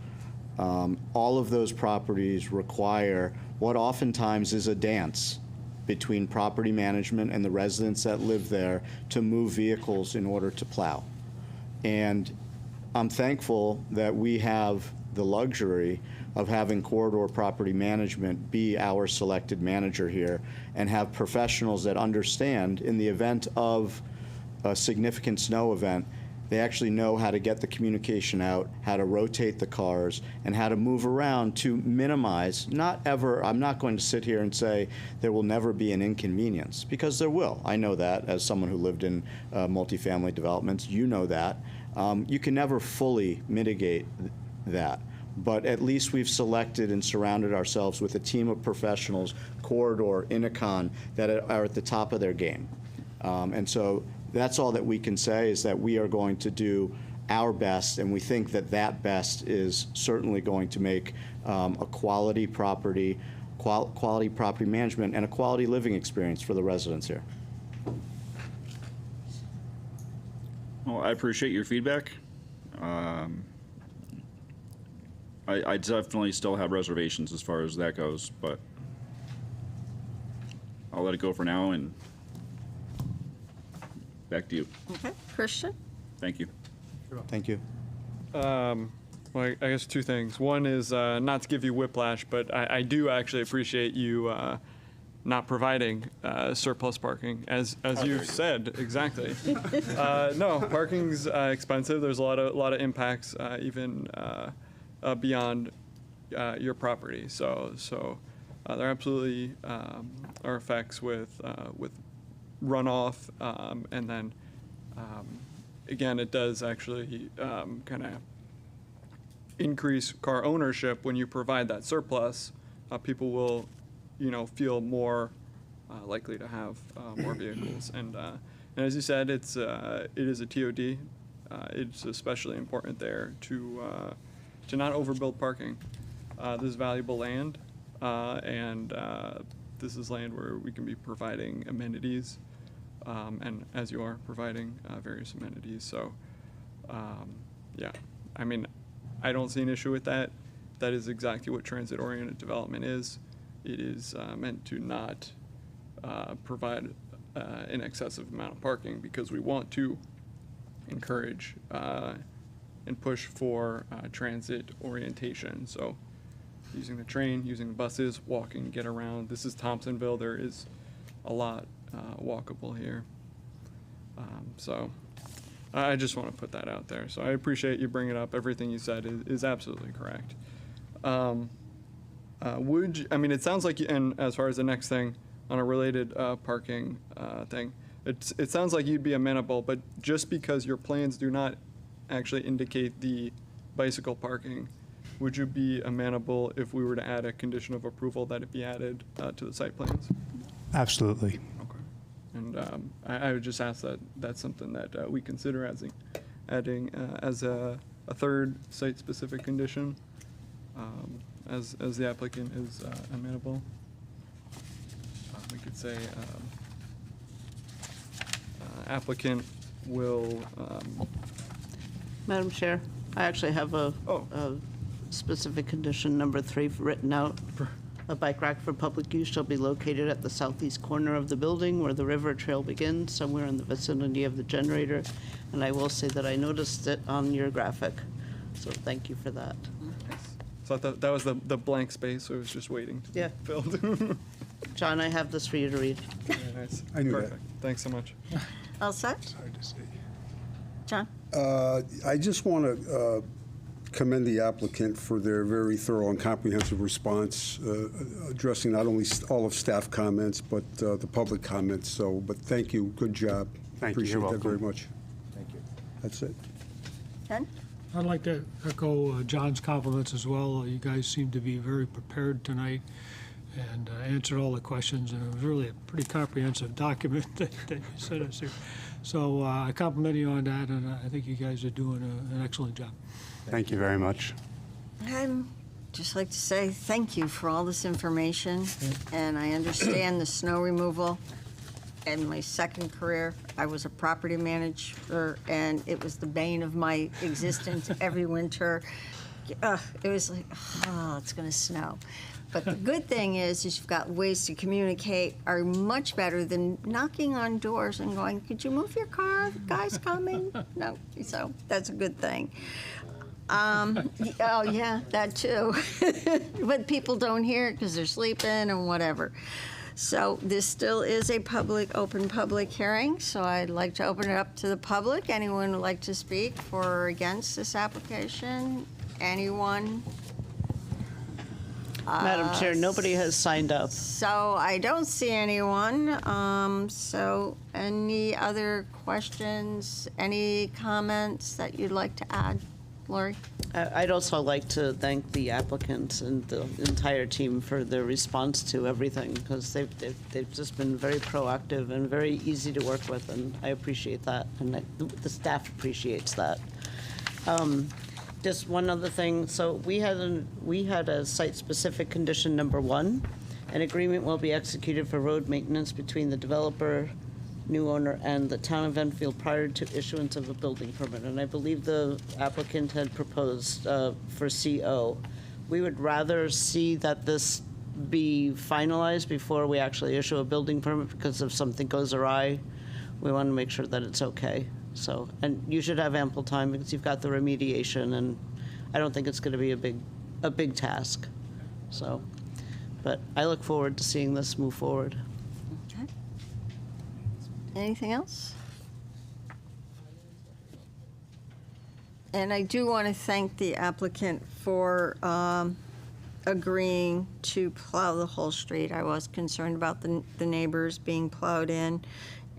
All of those properties require what oftentimes is a dance between property management and the residents that live there to move vehicles in order to plow. And I'm thankful that we have the luxury of having Corridor Property Management be our selected manager here and have professionals that understand in the event of a significant snow event, they actually know how to get the communication out, how to rotate the cars, and how to move around to minimize, I'm not going to sit here and say there will never be an inconvenience, because there will. I know that as someone who lived in multifamily developments, you know that. You can never fully mitigate that, but at least we've selected and surrounded ourselves with a team of professionals, Corridor, Innoconn, that are at the top of their game. And so that's all that we can say, is that we are going to do our best, and we think that that best is certainly going to make a quality property, quality property management, and a quality living experience for the residents here. Well, I appreciate your feedback. I definitely still have reservations as far as that goes, but I'll let it go for now, and back to you. Okay, Christian? Thank you. Thank you. Well, I guess two things. One is not to give you whiplash, but I do actually appreciate you not providing surplus parking, as you've said. Exactly. No, parking's expensive. There's a lot of impacts, even beyond your property. So there absolutely are effects with runoff, and then again, it does actually kind of increase car ownership when you provide that surplus. People will, feel more likely to have more vehicles. And as you said, it is a TOD. It's especially important there to not overbuild parking. This is valuable land, and this is land where we can be providing amenities. And as you are providing various amenities. So, yeah, I mean, I don't see an issue with that. That is exactly what transit-oriented development is. It is meant to not provide an excessive amount of parking, because we want to encourage and push for transit orientation. So using the train, using the buses, walking, get around. This is Thompsonville. There is a lot walkable here. So I just want to put that out there. So I appreciate you bringing it up. Everything you said is absolutely correct. It sounds like, and as far as the next thing on a related parking thing, it sounds like you'd be amenable, but just because your plans do not actually indicate the bicycle parking, would you be amenable if we were to add a condition of approval that it be added to the site plans? Absolutely. And I would just ask that that's something that we consider adding as a third site-specific condition, as the applicant is amenable. We could say applicant will. Madam Chair, I actually have a specific condition, number 3, written out. A bike rack for public use shall be located at the southeast corner of the building where the river trail begins, somewhere in the vicinity of the generator. And I will say that I noticed it on your graphic, so thank you for that. So that was the blank space, so I was just waiting to be filled. John, I have this for you to read. Very nice. I knew that. Perfect. Thanks so much. All set? Hard to say. John? I just want to commend the applicant for their very thorough and comprehensive response, addressing not only all of staff comments, but the public comments. But thank you. Good job. Thank you. Appreciate You're that very welcome. much. Thank you. That's it. Ken? I'd like to echo John's compliments as well. You guys seem to be very prepared tonight and answered all the questions, and it was really a pretty comprehensive document that you sent us here. So I compliment you on that, and I think you guys are doing an excellent job. Thank you very much. I'd just like to say thank you for all this information, and I understand the snow removal. In my second career, I was a property manager, and it was the bane of my existence every winter. it was like, oh, it's going to snow. But the good thing is you've got ways to communicate are much better than knocking on doors and going, could you move your car? The guy's coming. No, so that's a good thing. Oh, yeah, that too. But people don't hear it because they're sleeping and whatever. So this still is a open public hearing, so I'd like to open it up to the public. Anyone would like to speak for or against this application? Anyone? Madam Chair, nobody has signed up. So I don't see anyone. So any other questions, any comments that you'd like to add, Lori? I'd also like to thank the applicants and the entire team for their response to everything, because they've just been very proactive and very easy to work with, and I appreciate that, and the staff appreciates that. Just one other thing, so we had a site-specific condition number 1. An agreement will be executed for road maintenance between the developer, new owner, and the town of Enfield prior to issuance of a building permit. And I believe the applicant had proposed for CO. We would rather see that this be finalized before we actually issue a building permit, because if something goes awry, we want to make sure that it's okay. So, and you should have ample time because you've got the remediation, and I don't think it's going to be a big task. So, but I look forward to seeing this move forward. Okay. Anything else? And I do want to thank the applicant for agreeing to plow the whole street. I was concerned about the neighbors being plowed in,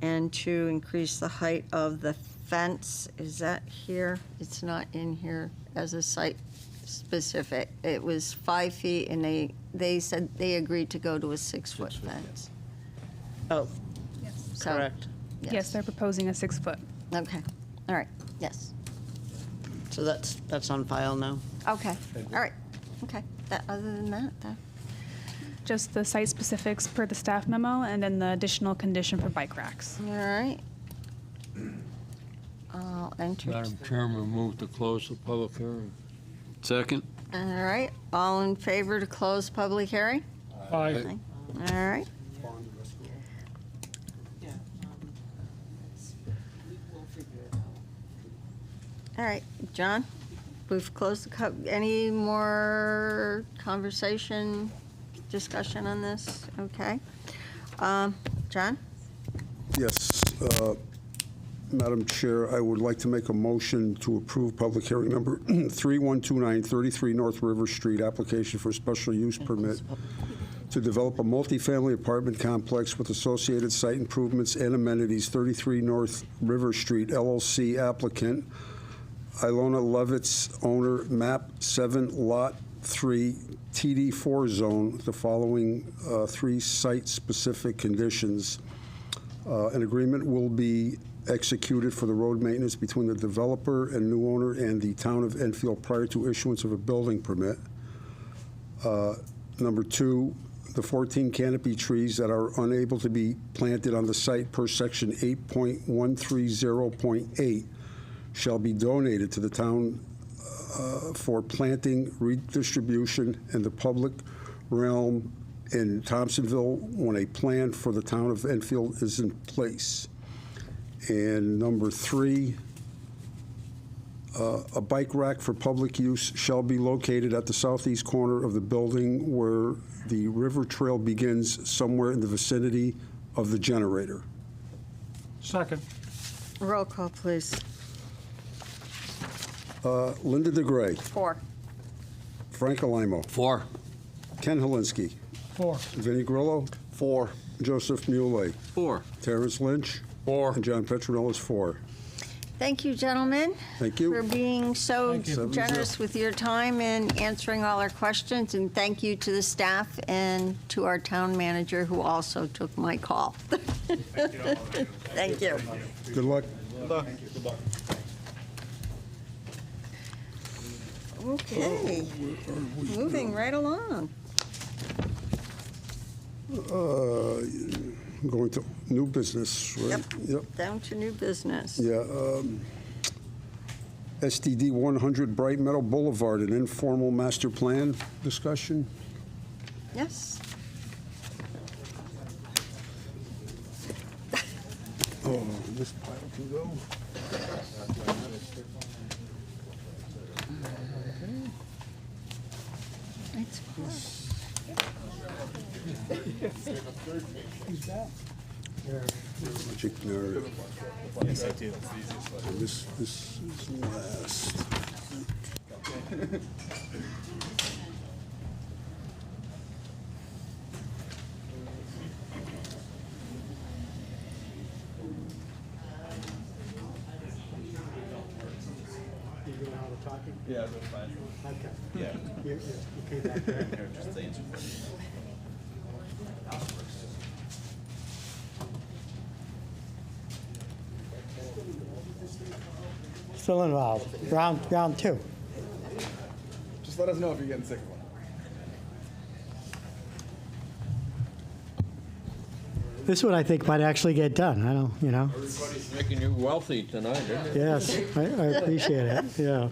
and to increase the height of the fence. Is that here? It's not in here as a site specific. It was 5 feet, and they said they agreed to go to a 6-foot fence. Oh, So- correct. Yes, they're proposing a 6-foot. Okay, all right, yes. So that's on file now. Okay, all right, okay. Other than that, Just the site specifics per the staff memo, and then the additional condition for bike racks. all right. I'll enter. Madam Chairman, move to close the public hearing. Second. All right, all in favor to close public hearing? Aye. All right. All right, John, we've closed any more conversation, discussion on this? Okay. John? Yes. Madam Chair, I would like to make a motion to approve public hearing number 3129, 33 North River Street, application for special use permit to develop a multifamily apartment complex with associated site improvements and amenities, 33 North River Street, LLC applicant, Ilona Levitz, owner, map 7, lot 3, TD4 zone, the following 3 site-specific conditions. An agreement will be executed for the road maintenance between the developer and new owner and the town of Enfield prior to issuance of a building permit. Number 2, the 14 canopy trees that are unable to be planted on the site per section 8.130.8 shall be donated to the town for planting, redistribution, in the public realm in Thompsonville when a plan for the town of Enfield is in place. And number 3, a bike rack for public use shall be located at the southeast corner of the building where the river trail begins, somewhere in the vicinity of the generator. Second. Roll call, please. Linda DeGray, 4. Frank Alimo, 4. Ken Helinski, 4. Vinnie Grillo, 4, Joseph Muley, 4. Terrence Lynch, 4, and John Petronella is 4. Thank you, gentlemen. Thank you. For being so Thank you. generous with your time and answering all our questions. And thank you to the staff and to our town manager, who also took my call. Thank you. Good luck. Okay, moving right along. Going to new business, right? Yep. Down to new business. Yeah. SDD 100 Bright Meadow Boulevard, an informal master plan discussion. Yes. Oh, this pile can go. It's close. Magic narrative. Yes, I do. And this is last. Yeah, that's fine. Okay. Yeah. You keep that there. Here, just answer first. Still involved. Round two. Just let us know if you're getting sick of one. This one I think might actually get done. I don't, Everybody's making you wealthy tonight, isn't it? Yes, I appreciate it, yeah.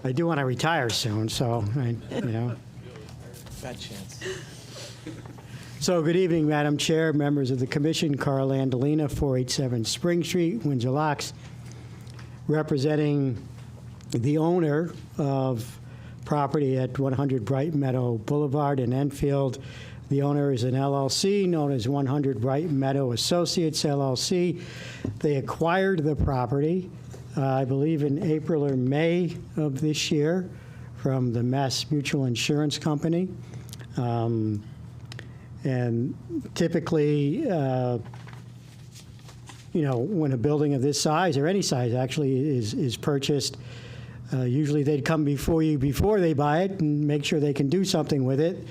I do want to retire soon, so, Bad chance. So, good evening, Madam Chair, members of the Commission, Carl Andolina, 487 Spring Street, Windsor Locks, representing the owner of property at 100 Bright Meadow Boulevard in Enfield. The owner is an LLC known as 100 Bright Meadow Associates LLC. They acquired the property, I believe, in April or May of this year from the Mass Mutual Insurance Company. And typically, when a building of this size, or any size actually, is purchased, usually they'd come before you before they buy it and make sure they can do something with it.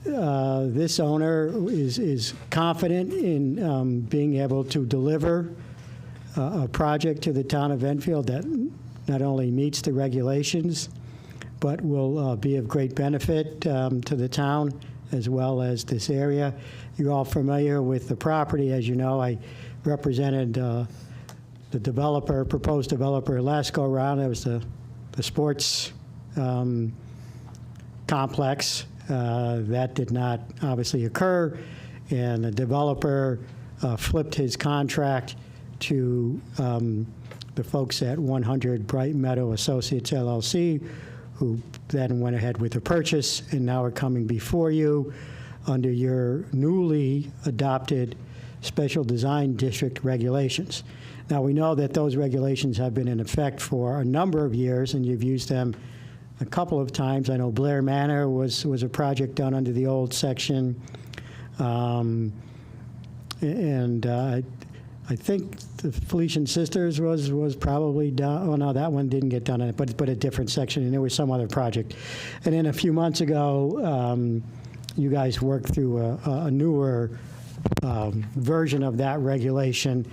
This owner is confident in being able to deliver a project to the town of Enfield that not only meets the regulations, but will be of great benefit to the town as well as this area. You're all familiar with the property. As you know, I represented the proposed developer last go-around. It was the sports complex. That did not obviously occur, and the developer flipped his contract to the folks at 100 Bright Meadow Associates LLC, who then went ahead with the purchase and now are coming before you under your newly adopted special design district regulations. Now, we know that those regulations have been in effect for a number of years, and you've used them a couple of times. I know Blair Manor was a project done under the old section. I think the Felician Sisters was probably done. Oh, no, that one didn't get done, but a different section, and there was some other project. And then a few months ago, you guys worked through a newer version of that regulation,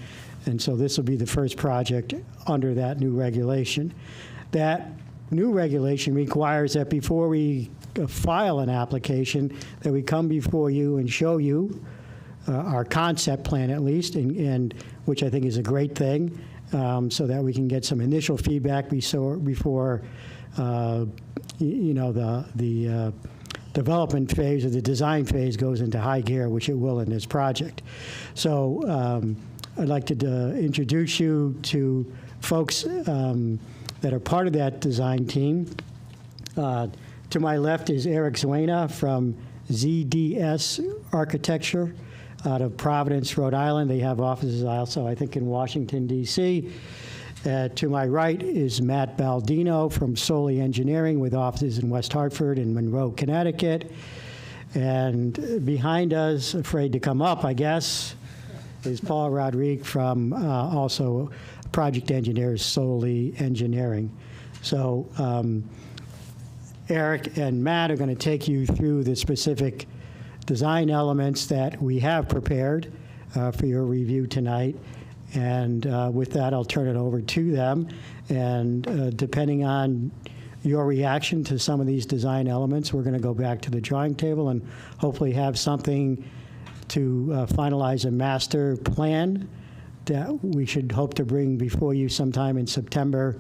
and so this will be the first project under that new regulation. That new regulation requires that before we file an application, that we come before you and show you our concept plan, at least, and which I think is a great thing, so that we can get some initial feedback before the development phase or the design phase goes into high gear, which it will in this project. So I'd like to introduce you to folks that are part of that design team. To my left is Eric Zwena from ZDS Architecture out of Providence, Rhode Island. They have offices also, I think, in Washington, D.C. To my right is Matt Baldino from Soli Engineering with offices in West Hartford and Monroe, Connecticut. And behind us, afraid to come up, I guess, is Paul Rodrigue from also project engineers, Soli Engineering. So Eric and Matt are going to take you through the specific design elements that we have prepared for your review tonight. And with that, I'll turn it over to them. And depending on your reaction to some of these design elements, we're going to go back to the drawing table and hopefully have something to finalize a master plan that we should hope to bring before you sometime in September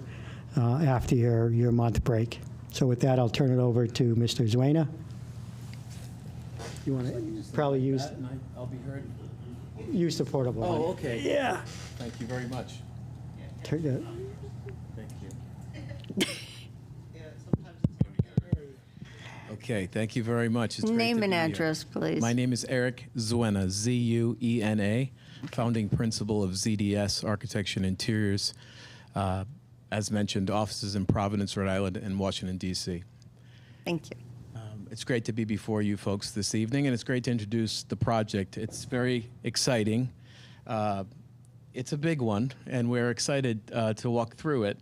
after your month break. So with that, I'll turn it over to Mr. Zwena. You want to probably use I'll be heard. use the portable one. Oh, okay. Yeah. Thank you very much. Thank Thank you. Okay, thank you very much. It's great Name to and be here. address, please. My name is Eric Zuena, Z-U-E-N-A, founding principal of ZDS Architecture and Interiors. As mentioned, offices in Providence, Rhode Island, and Washington, D.C. Thank you. It's great to be before you folks this evening, and it's great to introduce the project. It's very exciting. It's a big one, and we're excited to walk through it.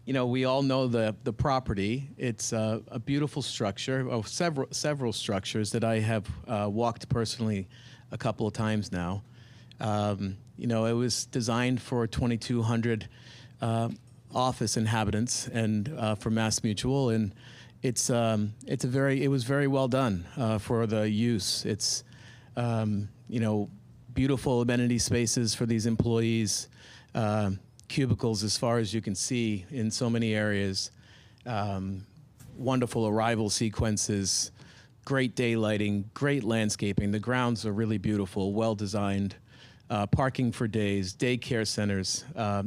You know, we all know the property. It's a beautiful structure, of several structures that I have walked personally a couple of times now. You know, it was designed for 2,200 office inhabitants and for MassMutual, and it was very well done for the use. It's you know, beautiful amenity spaces for these employees, cubicles as far as you can see in so many areas, wonderful arrival sequences, great daylighting, great landscaping. The grounds are really beautiful, well designed. Parking for days, daycare centers,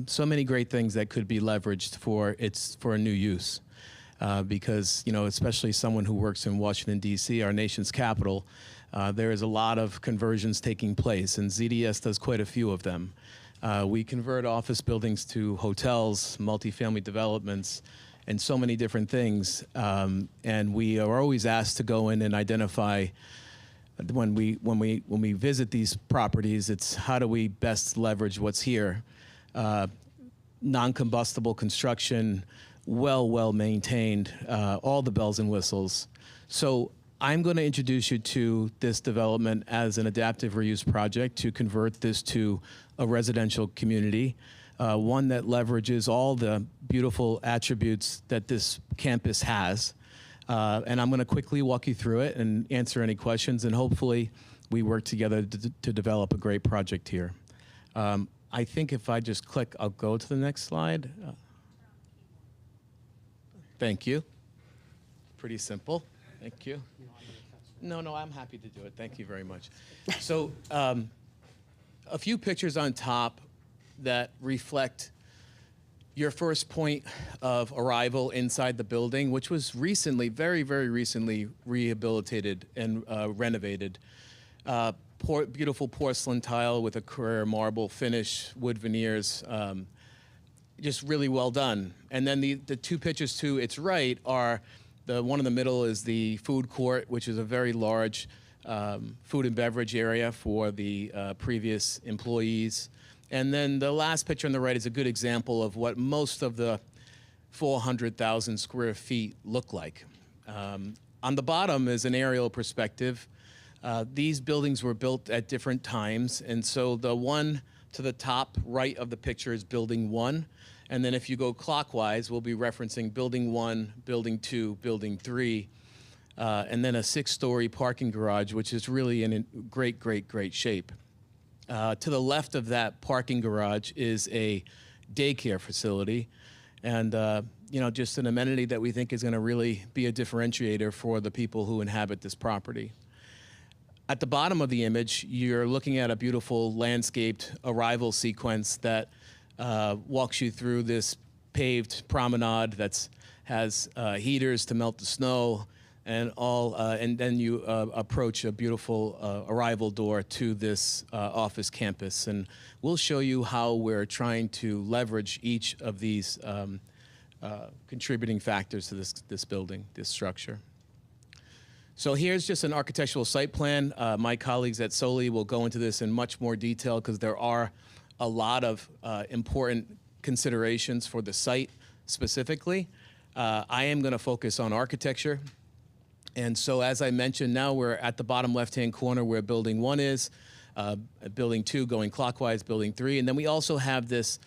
so many great things that could be leveraged for a new use. Because, you know, especially someone who works in Washington, D.C., our nation's capital, there is a lot of conversions taking place, and ZDS does quite a few of them. We convert office buildings to hotels, multifamily developments, and so many different things. And we are always asked to go in and identify, when we visit these properties, it's how do we best leverage what's here. Non-combustible construction, well maintained, all the bells and whistles. So I'm going to introduce you to this development as an adaptive reuse project to convert this to a residential community, one that leverages all the beautiful attributes that this campus has. And I'm going to quickly walk you through it and answer any questions, and hopefully we work together to develop a great project here. I think if I just click, I'll go to the next slide. Thank you. Pretty simple. Thank you. No, I'm happy to do it. Thank you very much. So a few pictures on top that reflect your first point of arrival inside the building, which was recently, very recently rehabilitated and renovated. Beautiful porcelain tile with a Carrara marble finish, wood veneers, just really well done. And then the two pictures to its right are, the one in the middle is the food court, which is a very large food and beverage area for the previous employees. And then the last picture on the right is a good example of what most of the 400,000 square feet look like. On the bottom is an aerial perspective. These buildings were built at different times, and so the one to the top right of the picture is Building 1. And then if you go clockwise, we'll be referencing Building 1, Building 2, Building 3, and then a 6-story parking garage, which is really in great shape. To the left of that parking garage is a daycare facility, and you know, just an amenity that we think is going to really be a differentiator for the people who inhabit this property. At the bottom of the image, you're looking at a beautiful landscaped arrival sequence that walks you through this paved promenade that has heaters to melt the snow, and then you approach a beautiful arrival door to this office campus. And we'll show you how we're trying to leverage each of these contributing factors to this building, this structure. So here's just an architectural site plan. My colleagues at Soli will go into this in much more detail because there are a lot of important considerations for the site specifically. I am going to focus on architecture. And so as I mentioned, now we're at the bottom left-hand corner where Building 1 is, Building 2 going clockwise, Building 3, and then we also have this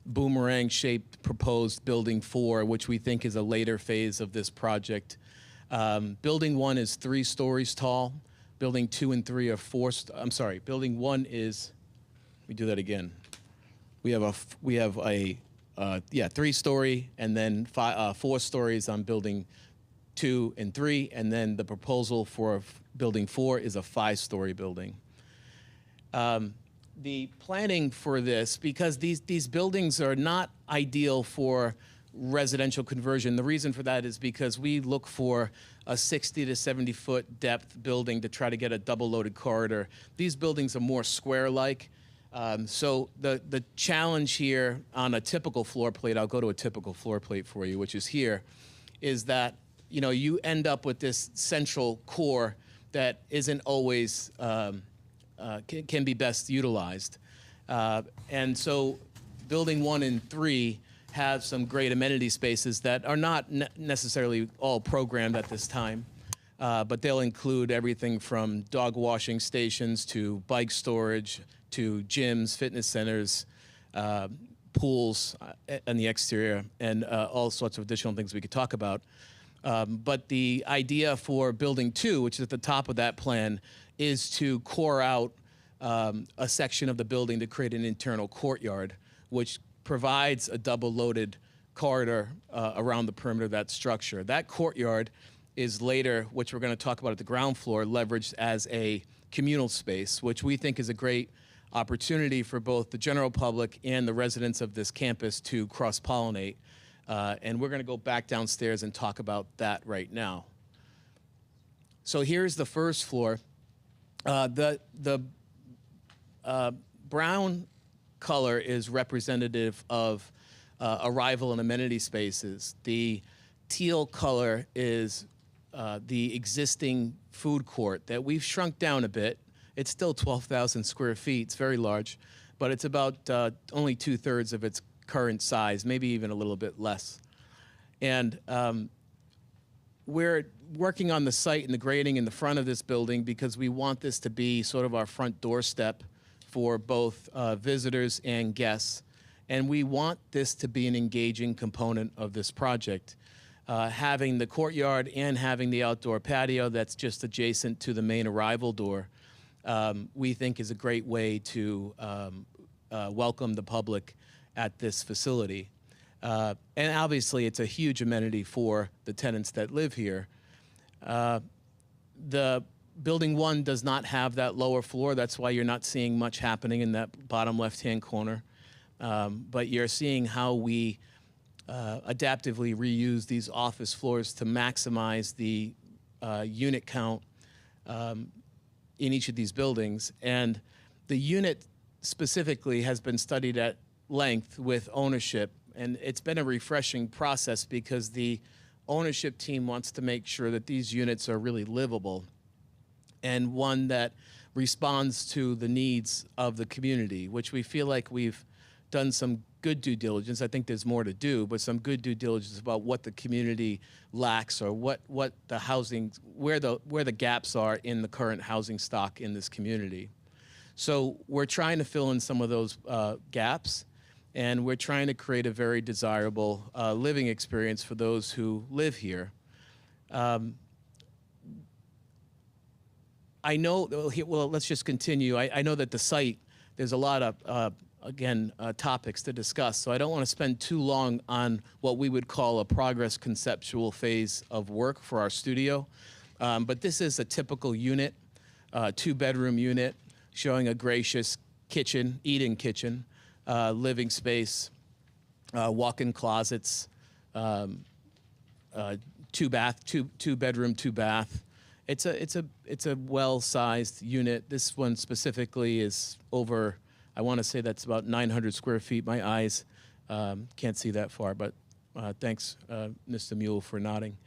boomerang-shaped proposed Building 4, which we think is a later phase of this project. Building 1 is 3 stories tall. Building 2 and 3 are Building 1 is, let me do that again. We have a 3-story, and then 4 stories on building 2 and 3, and then the proposal for building 4 is a 5-story building. The planning for this, because these buildings are not ideal for residential conversion. The reason for that is because we look for a 60 to 70 foot depth building to try to get a double loaded corridor. These buildings are more square-like. So the challenge here on a typical floor plate, I'll go to a typical floor plate for you, which is here, is that you end up with this central core that isn't always can be best utilized. And so building 1 and 3 have some great amenity spaces that are not necessarily all programmed at this time, but they'll include everything from dog washing stations to bike storage to gyms, fitness centers, pools on the exterior, and all sorts of additional things we could talk about. But the idea for building 2, which is at the top of that plan, is to core out a section of the building to create an internal courtyard, which provides a double-loaded corridor around the perimeter of that structure. That courtyard is later, which we're going to talk about at the ground floor, leveraged as a communal space, which we think is a great opportunity for both the general public and the residents of this campus to cross-pollinate. And we're going to go back downstairs and talk about that right now. So here's the first floor. The brown color is representative of arrival and amenity spaces. The teal color is the existing food court that we've shrunk down a bit. It's still 12,000 square feet. It's very large, but it's about only 2/3 of its current size, maybe even a little bit less. And we're working on the site and the grading in the front of this building because we want this to be sort of our front doorstep for both visitors and guests. And we want this to be an engaging component of this project. Having the courtyard and having the outdoor patio that's just adjacent to the main arrival door, we think is a great way to welcome the public at this facility. And obviously, it's a huge amenity for the tenants that live here. The Building 1 does not have that lower floor. That's why you're not seeing much happening in that bottom left-hand corner. But you're seeing how we adaptively reuse these office floors to maximize the unit count in each of these buildings. And the unit specifically has been studied at length with ownership. And it's been a refreshing process because the ownership team wants to make sure that these units are really livable and one that responds to the needs of the community, which we feel like we've done some good due diligence. I think there's more to do, but some good due diligence about what the community lacks or what the housing, where the gaps are in the current housing stock in this community. So we're trying to fill in some of those gaps, and we're trying to create a very desirable living experience for those who live here. I know, well, let's just continue. I know that the site, there's a lot of, topics to discuss, so I don't want to spend too long on what we would call a progress conceptual phase of work for our studio. But this is a typical unit, 2-bedroom unit, showing a gracious kitchen, eat-in kitchen, living space, walk-in closets, 2-bedroom, 2-bath. It's a well-sized unit. This one specifically is over, I want to say that's about 900 square feet. My eyes can't see that far, but thanks, Mr. Mule, for nodding.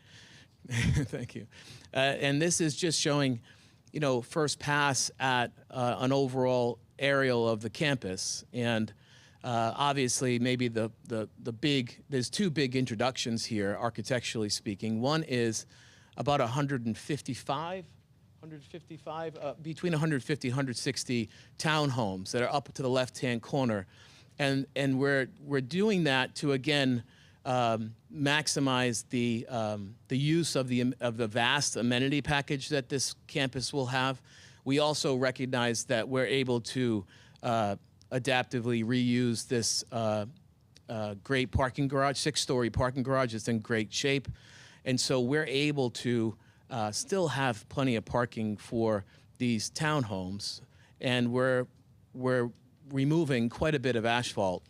Thank you. And this is just showing, first pass at an overall aerial of the campus. And obviously, maybe there's 2 big introductions here, architecturally speaking. One is about between 150, 160 townhomes that are up to the left-hand corner. And we're doing that to, again, maximize the use of the vast amenity package that this campus will have. We also recognize that we're able to adaptively reuse this great parking garage, 6-story parking garage. It's in great shape. And so we're able to still have plenty of parking for these townhomes, and we're removing quite a bit of asphalt.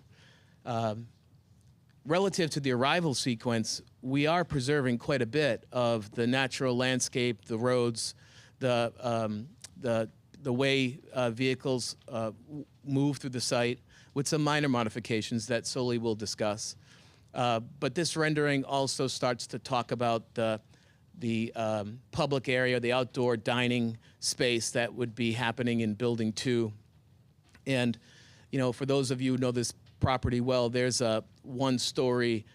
Relative to the arrival sequence, we are preserving quite a bit of the natural landscape, the roads, the way vehicles move through the site, with some minor modifications that Soli will discuss. But this rendering also starts to talk about the public area, the outdoor dining space that would be happening in Building 2. And, you know, for those of you who know this property well, there's a 1-story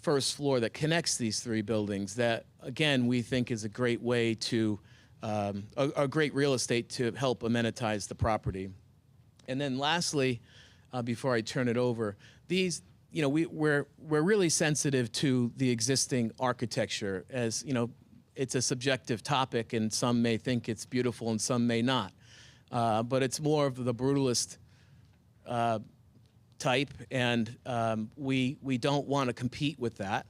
first floor that connects these 3 buildings that, again, we think is a great way to, a great real estate to help amenitize the property. And then lastly, before I turn it over, these, you know, we're really sensitive to the existing architecture. As you know, it's a subjective topic, and some may think it's beautiful and some may not. But it's more of the brutalist type, and we don't want to compete with that.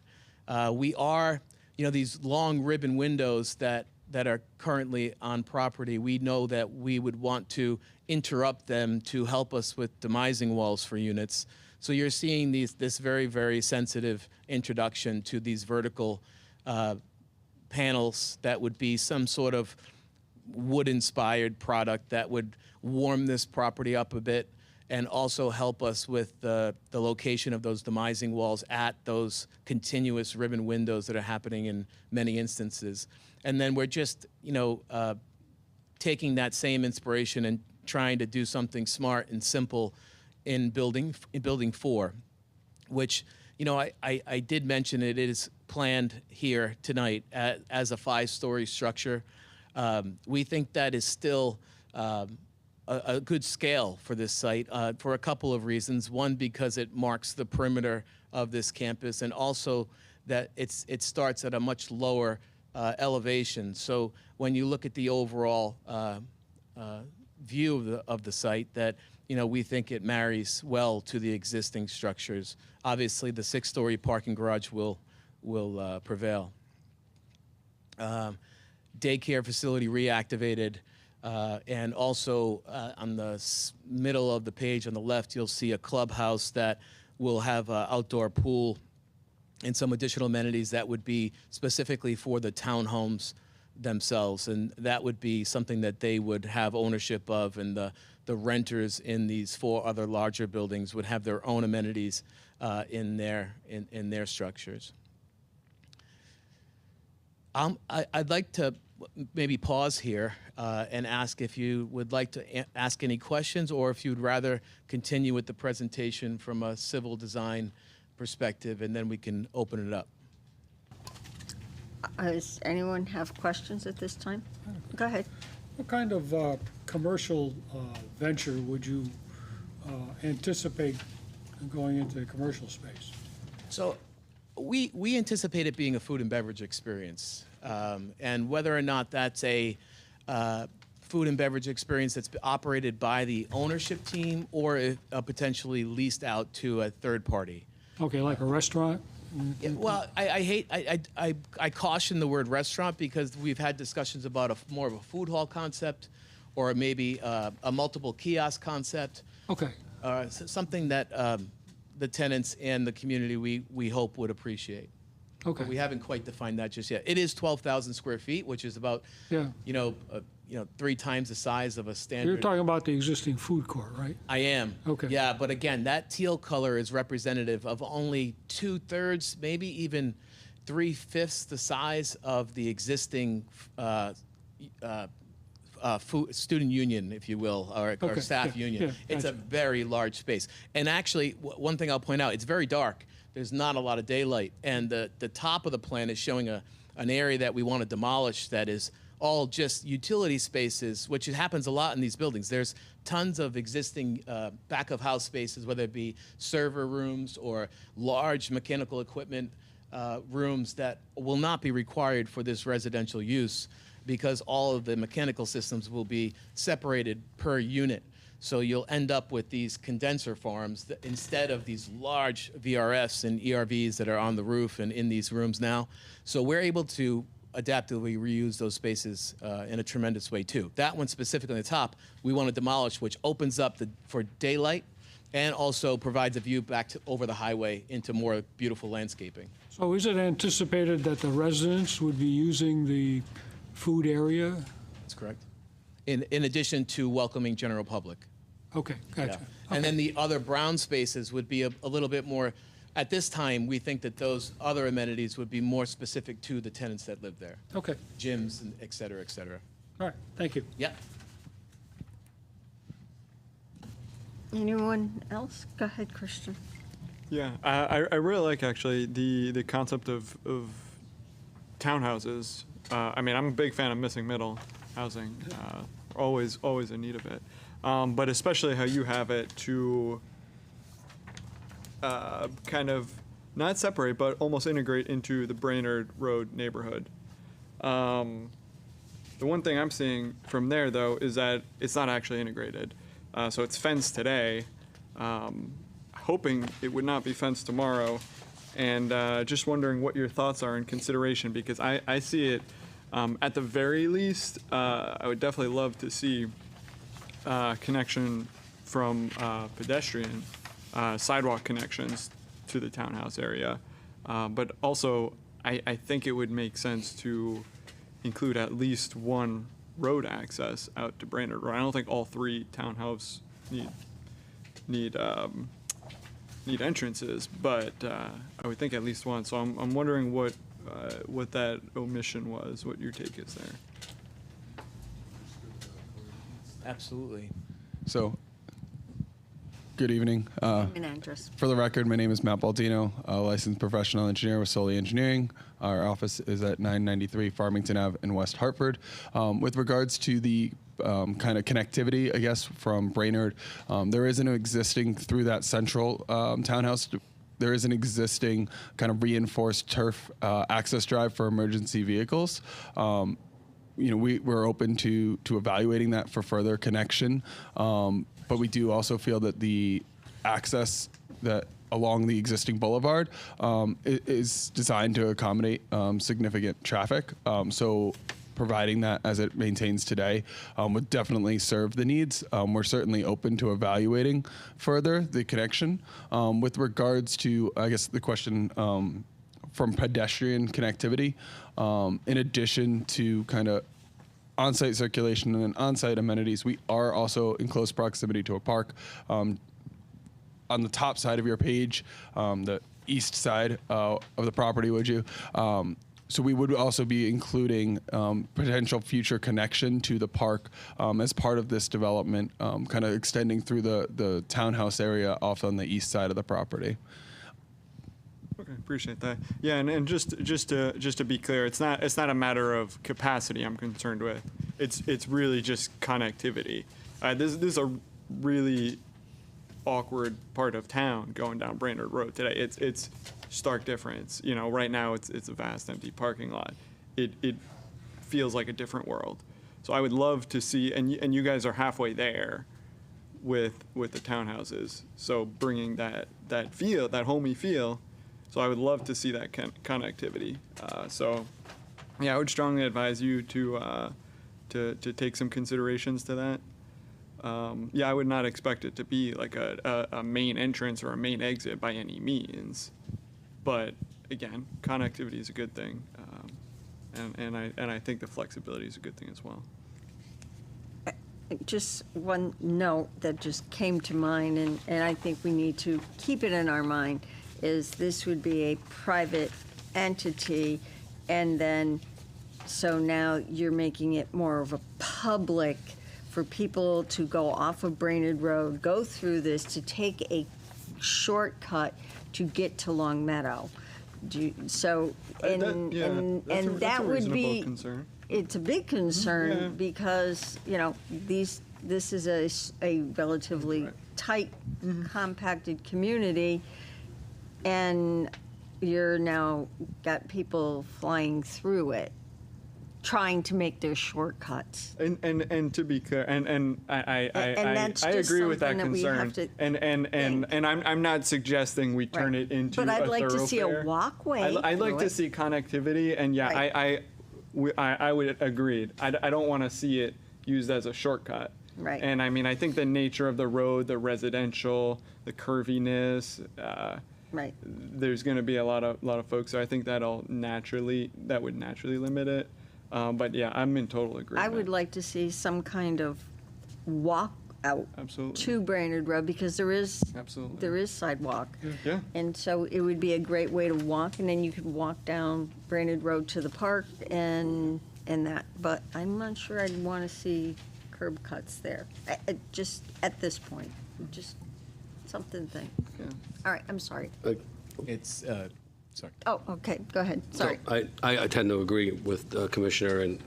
We are, you know, these long ribbon windows that are currently on property, we know that we would want to interrupt them to help us with demising walls for units. So you're seeing this very, very sensitive introduction to these vertical panels that would be some sort of wood-inspired product that would warm this property up a bit and also help us with the location of those demising walls at those continuous ribbon windows that are happening in many instances. And then we're just, you know, taking that same inspiration and trying to do something smart and simple in building 4, which, you know, I did mention it is planned here tonight as a 5-story structure. We think that is still a good scale for this site for a couple of reasons. One, because it marks the perimeter of this campus, and also that it starts at a much lower elevation. So when you look at the overall view of the site, that, you know, we think it marries well to the existing structures. Obviously, the 6-story parking garage will prevail. Daycare facility reactivated, and also on the middle of the page on the left, you'll see a clubhouse that will have an outdoor pool and some additional amenities that would be specifically for the townhomes themselves, and that would be something that they would have ownership of, and the renters in these 4 other larger buildings would have their own amenities in their structures. I'd like to maybe pause here and ask if you would like to ask any questions, or if you'd rather continue with the presentation from a civil design perspective, and then we can open it up. Does anyone have questions at this time? Go ahead. What kind of commercial venture would you anticipate going into the commercial space? So we anticipate it being a food and beverage experience. And whether or not that's a food and beverage experience that's operated by the ownership team, or potentially leased out to a third party. Okay, like a restaurant? Yeah, well, I caution the word restaurant, because we've had discussions about more of a food hall concept, or maybe a multiple kiosk concept. Okay. Something that the tenants and the community we hope would appreciate. Okay. But we haven't quite defined that just yet. It is 12,000 square feet, which is about, Yeah. you know, 3 times the size of a standard. You're talking about the existing food court, right? I am. Okay. Yeah, but again, that teal color is representative of only 2/3, maybe even 3/5 the size of the existing student union, if you will, or Okay, staff yeah, union. yeah, It's a gotcha. very large space. And actually, one thing I'll point out, it's very dark. There's not a lot of daylight. And the top of the plan is showing an area that we want to demolish that is all just utility spaces, which happens a lot in these buildings. There's tons of existing back of house spaces, whether it be server rooms or large mechanical equipment rooms that will not be required for this residential use, because all of the mechanical systems will be separated per unit. So you'll end up with these condenser farms instead of these large VRFs and ERVs that are on the roof and in these rooms now. So we're able to adaptively reuse those spaces in a tremendous way too. That one specifically on the top, we want to demolish, which opens up for daylight and also provides a view back over the highway into more beautiful landscaping. So is it anticipated that the residents would be using the food area? That's correct. In addition to welcoming general public. Okay, gotcha. Yeah. And then the other brown spaces would be a little bit more, at this time, we think that those other amenities would be more specific to the tenants that live there. Okay. Gyms, and et cetera, et cetera. All right, thank you. Yeah. Anyone else? Go ahead, Christian. Yeah, I really like actually the concept of townhouses. I mean, I'm a big fan of missing middle housing. Always in need of it. But especially how you have it to kind of not separate, but almost integrate into the Brainerd Road neighborhood. The one thing I'm seeing from there, though, is that it's not actually integrated. So it's fenced today, hoping it would not be fenced tomorrow, and just wondering what your thoughts are in consideration, because I see it, at the very least, I would definitely love to see connection from pedestrian sidewalk connections to the townhouse area. But also, I think it would make sense to include at least one road access out to Brainerd Road. I don't think all three townhouse need entrances, but I would think at least one. So I'm wondering what that omission was, what your take is there. Absolutely. So, good evening. Name and address. For the record, my name is Matt Baldino, a licensed professional engineer with Solely Engineering. Our office is at 993 Farmington Ave in West Hartford. With regards to the kind of connectivity, I guess, from Brainerd, there is an existing, through that central townhouse, there is an existing kind of reinforced turf access drive for emergency vehicles. We're open to evaluating that for further connection, but we do also feel that the access that along the existing boulevard is designed to accommodate significant traffic. So providing that as it maintains today would definitely serve the needs. We're certainly open to evaluating further the connection. With regards to, I guess, the question from pedestrian connectivity, in addition to kind of on-site circulation and on-site amenities, we are also in close proximity to a park. On the top side of your page, the east side of the property, would you? So we would also be including potential future connection to the park as part of this development, kind of extending through the townhouse area off on the east side of the property. Okay, appreciate that. Yeah, and just to be clear, it's not a matter of capacity I'm concerned with. It's really just connectivity. This is a really awkward part of town going down Brainerd Road today. It's stark difference. Right now it's a vast empty parking lot. It feels like a different world. So I would love to see, and you guys are halfway there with the townhouses. So bringing that feel, that homey feel. So I would love to see that connectivity. So yeah, I would strongly advise you to take some considerations to that. Yeah, I would not expect it to be like a main entrance or a main exit by any means, but again, connectivity is a good thing, and I think the flexibility is a good thing as well. Just one note that just came to mind, and I think we need to keep it in our mind, is this would be a private entity, and then, so now you're making it more of a public for people to go off of Brainerd Road, go through this, to take a shortcut to get to Long Meadow. That's a Would be concern. It's a big concern, Yeah. because this is a relatively tight, compacted community, and you're now got people flying through it, trying to make their shortcuts. And to be clear, and I that's just agree with that something that we concern. have to And I'm not suggesting we turn Right. it into But I'd a like to see a thoroughfare. walkway I'd like through to it. see connectivity, and yeah, Right. I would agree. I don't want to see it used as a shortcut. Right. And I mean, I think the nature of the road, the residential, the curviness, Right. there's going to be a lot of folks. So I think that would naturally limit it. But yeah, I'm in total agreement. I would like to see some kind of walk out Absolutely. to Brainerd Road because there is sidewalk. Yeah. And so it would be a great way to walk, and then you could walk down Brainerd Road to the park and that. But I'm not sure I'd want to see curb cuts there. Just at this point, just something to think. Yeah. All right, I'm sorry. It's, sorry. Oh, okay, go ahead. Sorry. I tend to agree with Commissioner and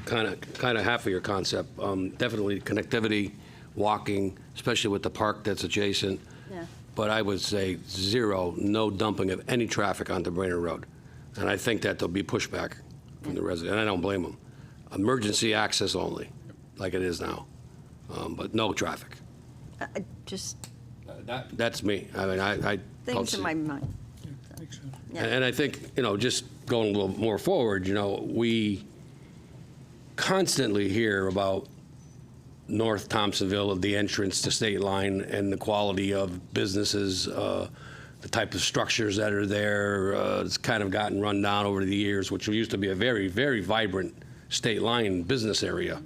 kind of half of your concept. Definitely connectivity, walking, especially with the park that's adjacent. Yeah. But I would say no dumping of any traffic onto Brainerd Road. And I think that there'll be pushback from the residents, and I don't blame them. Emergency access only, like it is now, but no traffic. Just That's me. I mean, I don't things see. in my mind. Yeah. And I think, just going a little more forward, we constantly hear about North Thompsonville, the entrance to State Line, and the quality of businesses, the type of structures that are there. It's kind of gotten run down over the years, which used to be a very, very vibrant State Line business area.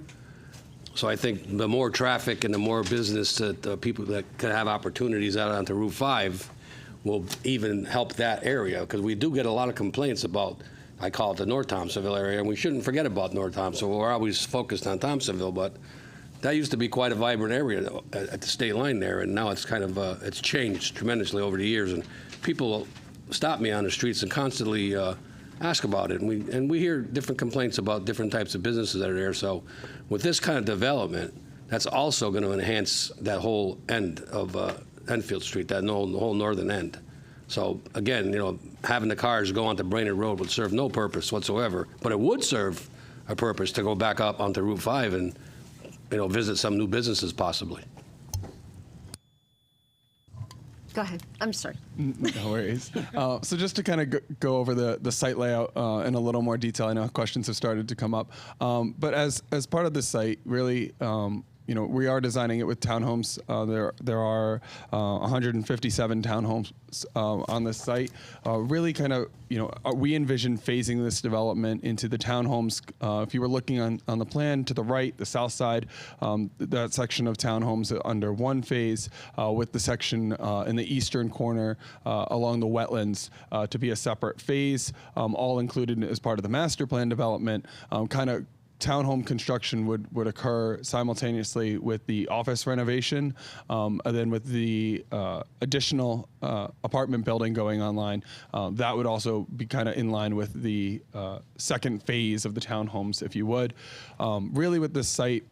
So I think the more traffic and the more business that people that could have opportunities out onto Route 5 will even help that area, because we do get a lot of complaints about, I call it the North Thompsonville area, and we shouldn't forget about North Thompsonville. We're always focused on Thompsonville, but that used to be quite a vibrant area at the State Line there, and now it's kind of, it's changed tremendously over the years, and people stop me on the streets and constantly ask about it, and we hear different complaints about different types of businesses that are there. So with this kind of development, that's also going to enhance that whole end of Enfield Street, the whole northern end. So again, having the cars go onto Brainerd Road would serve no purpose whatsoever, but it would serve a purpose to go back up onto Route 5 and visit some new businesses possibly. Go ahead. I'm sorry. No worries. So just to kind of go over the site layout in a little more detail, I know questions have started to come up. But as part of the site, really, we are designing it with townhomes. There are 157 townhomes on this site. Really kind of, we envision phasing this development into the townhomes. If you were looking on the plan to the right, the south side, that section of townhomes under one phase, with the section in the eastern corner along the wetlands to be a separate phase, all included as part of the master plan development. Kind of townhome construction would occur simultaneously with the office renovation, and then with the additional apartment building going online. That would also be kind of in line with the second phase of the townhomes, if you would. Really with this site,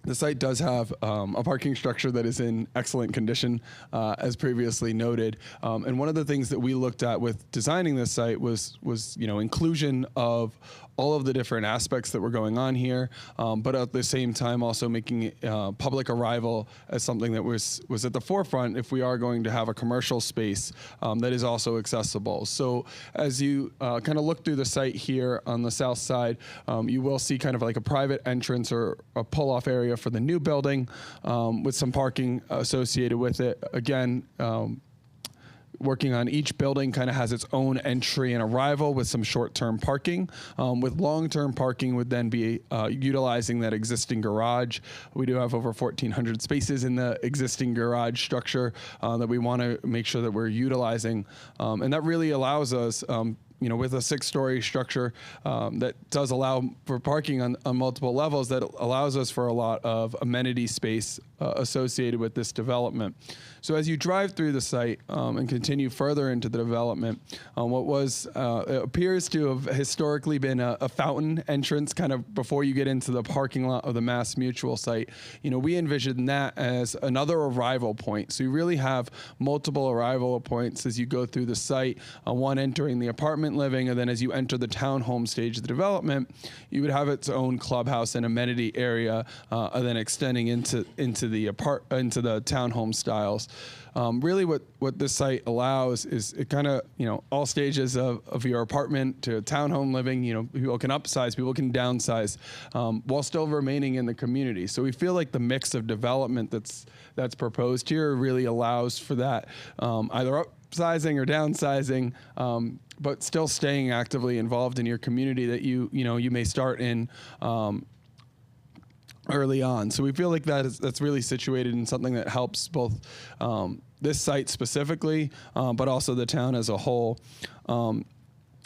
the site does have a parking structure that is in excellent condition, as previously noted. And one of the things that we looked at with designing this site was inclusion of all of the different aspects that were going on here, but at the same time also making public arrival as something that was at the forefront if we are going to have a commercial space that is also accessible. So as you kind of look through the site here on the south side, you will see kind of like a private entrance or a pull-off area for the new building with some parking associated with it. Again, working on each building kind of has its own entry and arrival with some short-term parking. With long-term parking would then be utilizing that existing garage. We do have over 1,400 spaces in the existing garage structure that we want to make sure that we're utilizing. And that really allows us with a 6-story structure that does allow for parking on multiple levels, that allows us for a lot of amenity space associated with this development. So as you drive through the site and continue further into the development, what was it appears to have historically been a fountain entrance kind of before you get into the parking lot of the Mass Mutual site. We envision that as another arrival point. So you really have multiple arrival points as you go through the site, one entering the apartment living, and then as you enter the townhome stage of the development, you would have its own clubhouse and amenity area, and then extending into the townhome styles. Really what this site allows is it kind of, all stages of your apartment to townhome living, people can upsize, people can downsize, while still remaining in the community. So we feel like the mix of development that's proposed here really allows for that, either upsizing or downsizing, but still staying actively involved in your community that you may start in early on. So we feel like that's really situated in something that helps both this site specifically, but also the town as a whole.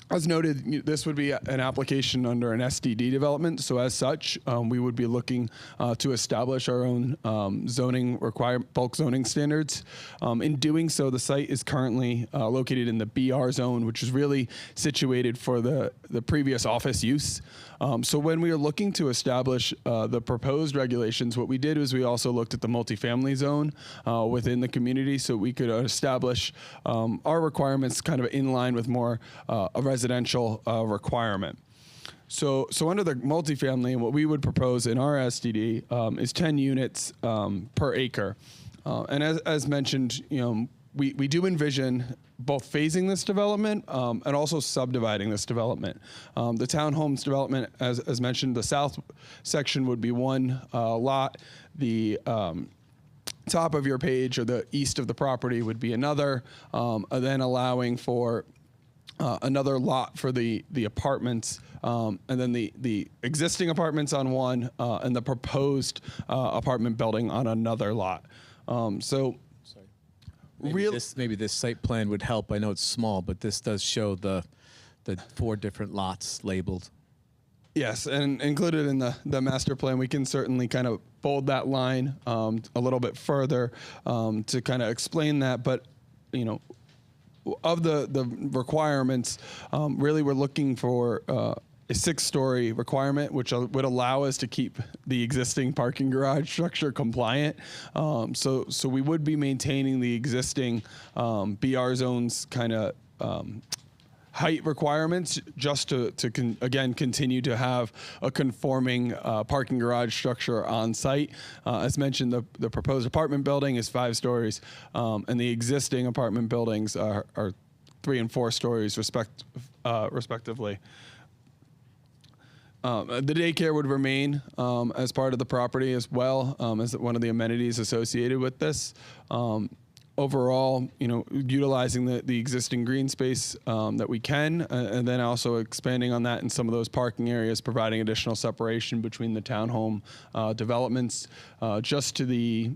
As noted, this would be an application under an SDD development. So as such, we would be looking to establish our own bulk zoning standards. In doing so, the site is currently located in the BR zone, which is really situated for the previous office use. So when we were looking to establish the proposed regulations, what we did was we also looked at the multifamily zone within the community so we could establish our requirements kind of in line with more a residential requirement. So under the multifamily, what we would propose in our SDD is 10 units per acre. And as mentioned, we do envision both phasing this development and also subdividing this development. The townhomes development, as mentioned, the south section would be one lot. The top of your page or the east of the property would be another, and then allowing for another lot for the apartments, and then the existing apartments on one, and the proposed apartment building on another lot. Maybe this site plan would help. I know it's small, but this does show the 4 different lots labeled. Yes, and included in the master plan, we can certainly kind of bold that line a little bit further to kind of explain that. But, of the requirements, really we're looking for a 6-story requirement, which would allow us to keep the existing parking garage structure compliant. So we would be maintaining the existing BR zones kind of height requirements just to again continue to have a conforming parking garage structure on site. As mentioned, the proposed apartment building is 5 stories, and the existing apartment buildings are 3 and 4 stories respectively. The daycare would remain as part of the property as well, as one of the amenities associated with this. Overall, utilizing the existing green space that we can, and then also expanding on that in some of those parking areas, providing additional separation between the townhome developments. Just to the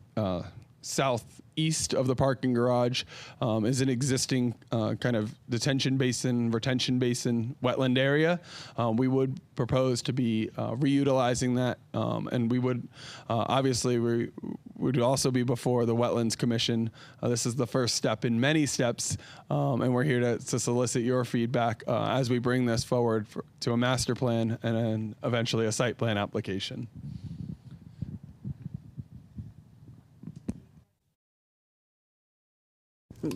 southeast of the parking garage is an existing kind of detention basin, retention basin, wetland area. We would propose to be reutilizing that, and we would obviously we would also be before the Wetlands Commission. This is the first step in many steps, and we're here to solicit your feedback as we bring this forward to a master plan and then eventually a site plan application.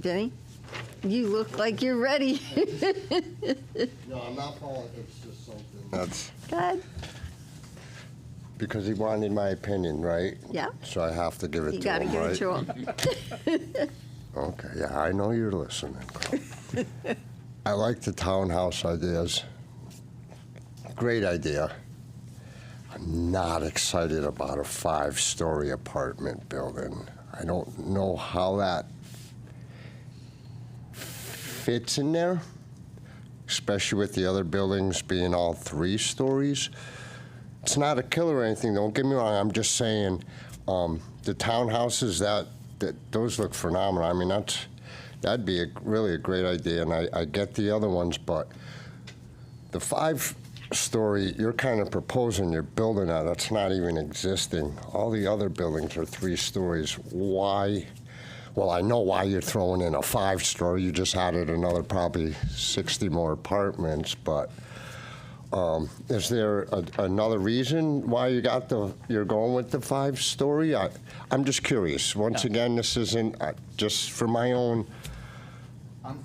Denny, you look like you're ready. No, I'm not following, it's just something that's, Good. because he wanted my opinion, right? Yeah. So I have to give it You to gotta him, give right? it to him. Okay, yeah, I know you're listening. I like the townhouse ideas. Great idea. I'm not excited about a 5-story apartment building. I don't know how that fits in there, especially with the other buildings being all 3 stories. It's not a killer or anything, don't get me wrong, I'm just saying, the townhouses, those look phenomenal. I mean, that'd be really a great idea, and I get the other ones, but the 5 story, you're kind of proposing you're building out, that's not even existing. All the other buildings are 3 stories. Why? Well, I know why you're throwing in a 5-story. You just added another probably 60 more apartments, but is there another reason why you're going with the 5-story? I'm just curious. Once again, this isn't just for my own.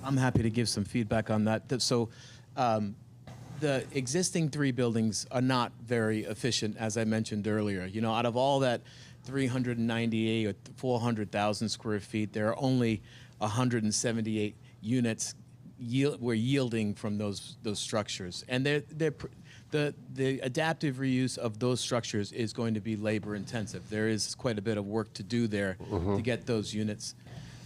I'm happy to give some feedback on that. So, the existing 3 buildings are not very efficient, as I mentioned earlier. You know, out of all that 398 or 400,000 square feet, there are only 178 units we're yielding from those structures, and the adaptive reuse of those structures is going to be labor intensive. There is quite a bit of work to do there to get those units.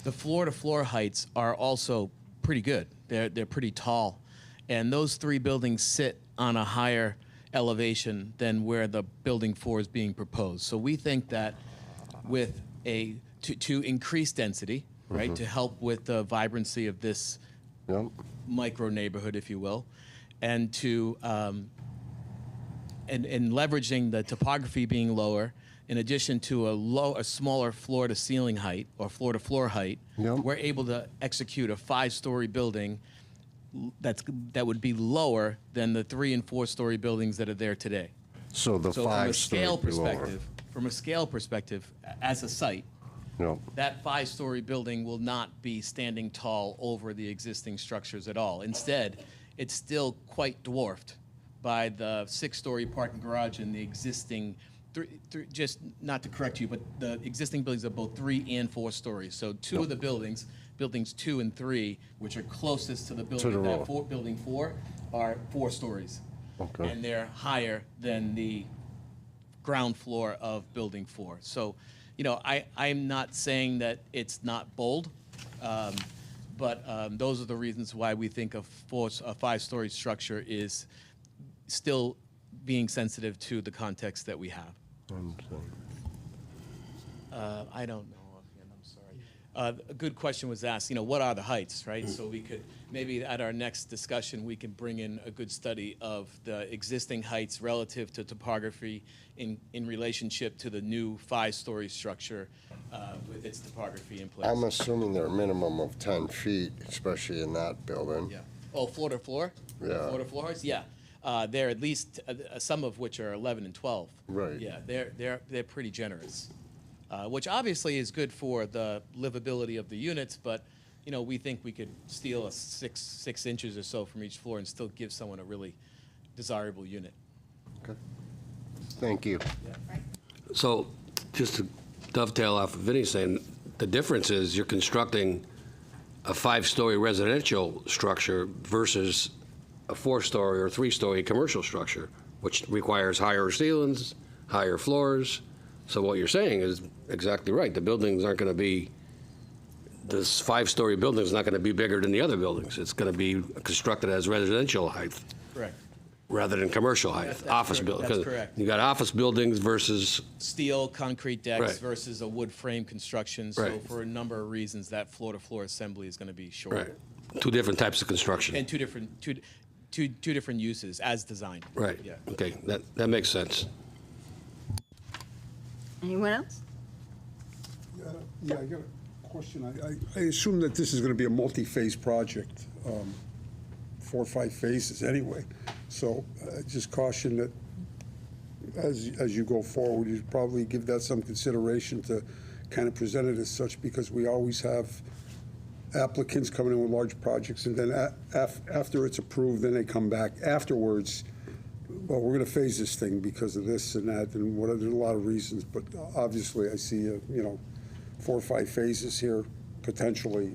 The floor-to-floor heights are also pretty good. They're pretty tall, and those 3 buildings sit on a higher elevation than where the building 4 is being proposed. So we think that with to increase density, right, to help with the vibrancy of this micro neighborhood, if you will, and to and leveraging the topography being lower, in addition to a smaller floor-to-ceiling height or floor-to-floor height, we're able to execute a 5-story building that would be lower than the 3- and 4-story buildings that are there today. So the 5-story from a scale perspective, as a site, that 5-story building will not be standing tall over the existing structures at all. Instead, it's still quite dwarfed by the 6-story parking garage and the existing, just not to correct you, but the existing buildings are both 3 and 4 stories. So 2 of the buildings 2 and 3, which are closest to the building, building 4, are 4 stories. Okay. And they're higher than the ground floor of building 4. So, you know, I'm not saying that it's not bold, but those are the reasons why we think a 5-story structure is still being sensitive to the context that we have. I don't know. A good question was asked, you know, what are the heights, right? So we could, maybe at our next discussion, we can bring in a good study of the existing heights relative to topography in relationship to the new 5-story structure with its topography in place. I'm assuming they're a minimum of 10 feet, especially in that building. Yeah. Oh, floor to floor? Yeah. Floor to floor heights? Yeah. They're at least, some of which are 11 and 12. Right. Yeah, they're pretty generous. Which obviously is good for the livability of the units, but you know, we think we could steal a 6 inches or so from each floor and still give someone a really desirable unit. Okay. Thank you. So, just to dovetail off of Vinny saying, the difference is you're constructing a 5-story residential structure versus a 4-story or 3-story commercial structure, which requires higher ceilings, higher floors. So what you're saying is exactly right. The buildings aren't going to be, this 5-story building is not going to be bigger than the other buildings. It's going to be constructed as residential height. Correct. Rather than commercial height, That's office correct. buildings. That's correct. You got office buildings versus Steel, concrete decks Right. versus a wood frame construction. So Right. for a number of reasons, that floor-to-floor assembly is going to be short. right, 2 different types of construction. And two different uses as designed. Right. Yeah. Okay, that makes sense. Anyone else? Yeah, I got a question. I assume that this is going to be a multi-phase project, 4 or 5 phases anyway. So just caution that as you go forward, you should probably give that some consideration to kind of present it as such, because we always have applicants coming in with large projects, and then after it's approved, then they come back afterwards. Well, we're going to phase this thing because of this and that, and there's a lot of reasons. But obviously, I see 4 or 5 phases here potentially.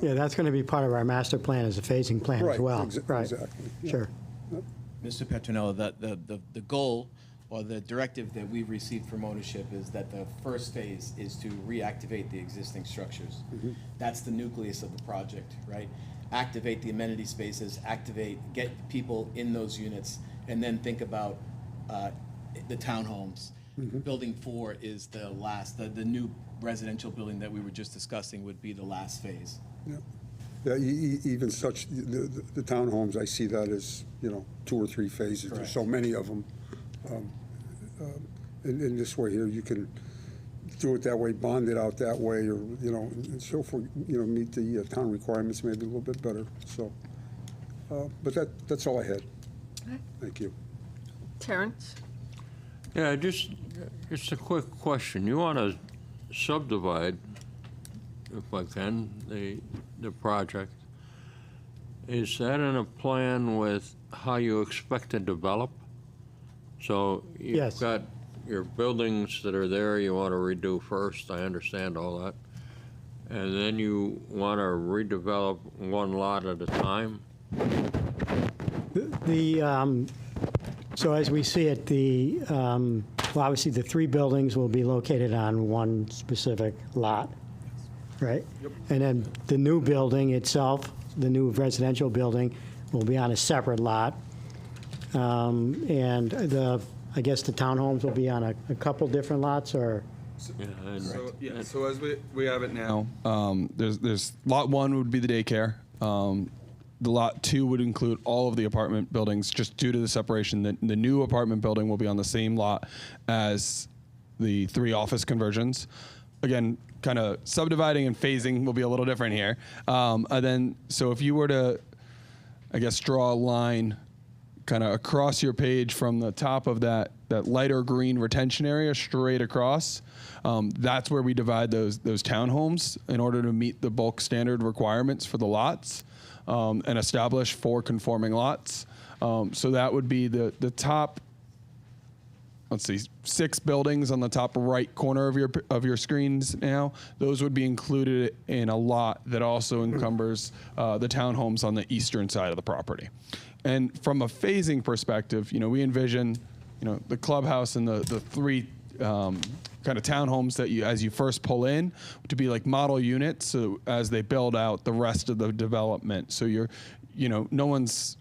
Yeah, that's going to be part of our master plan as a phasing plan Right, as well. Right. exactly. Yeah. Sure. Mr. Petronello, the goal or the directive that we've received from ownership is that the first phase is to reactivate the existing structures. Mhm. That's the nucleus of the project, right? Activate the amenity spaces, get people in those units, and then think about the townhomes. Mhm. Building 4 is the last, the new residential building that we were just discussing would be the last phase. Yeah, even such, the townhomes, I see that as 2 or 3 phases. There's so many of them. In this way here, you can do it that way, bond it out that way, or, and so forth, meet the town requirements maybe a little bit better. So, but that's all I had. Thank you. Terrence? Yeah, just a quick question. You want to subdivide, if I can, the project. Is that in a plan with how you expect to develop? So you've Yes. got your buildings that are there you want to redo first, I understand all that. And then you want to redevelop one lot at a time? So as we see it, well, obviously, the 3 buildings will be located on one specific lot, right? Yep. And then the new building itself, the new residential building, will be on a separate lot. And I guess the townhomes will be on a couple different lots, or? So as we have it now, there's lot 1 would be the daycare. The lot 2 would include all of the apartment buildings, just due to the separation. The new apartment building will be on the same lot as the 3 office conversions. Again, kind of subdividing and phasing will be a little different here. So if you were to, I guess, draw a line kind of across your page from the top of that lighter green retention area straight across, that's where we divide those townhomes in order to meet the bulk standard requirements for the lots, and establish 4 conforming lots. So that would be the top, let's see, 6 buildings on the top right corner of your screens now. Those would be included in a lot that also encumbers the townhomes on the eastern side of the property. And from a phasing perspective, we envision, the clubhouse and the 3 kind of townhomes that as you first pull in, to be like model units. So as they build out the rest of the development, so no one's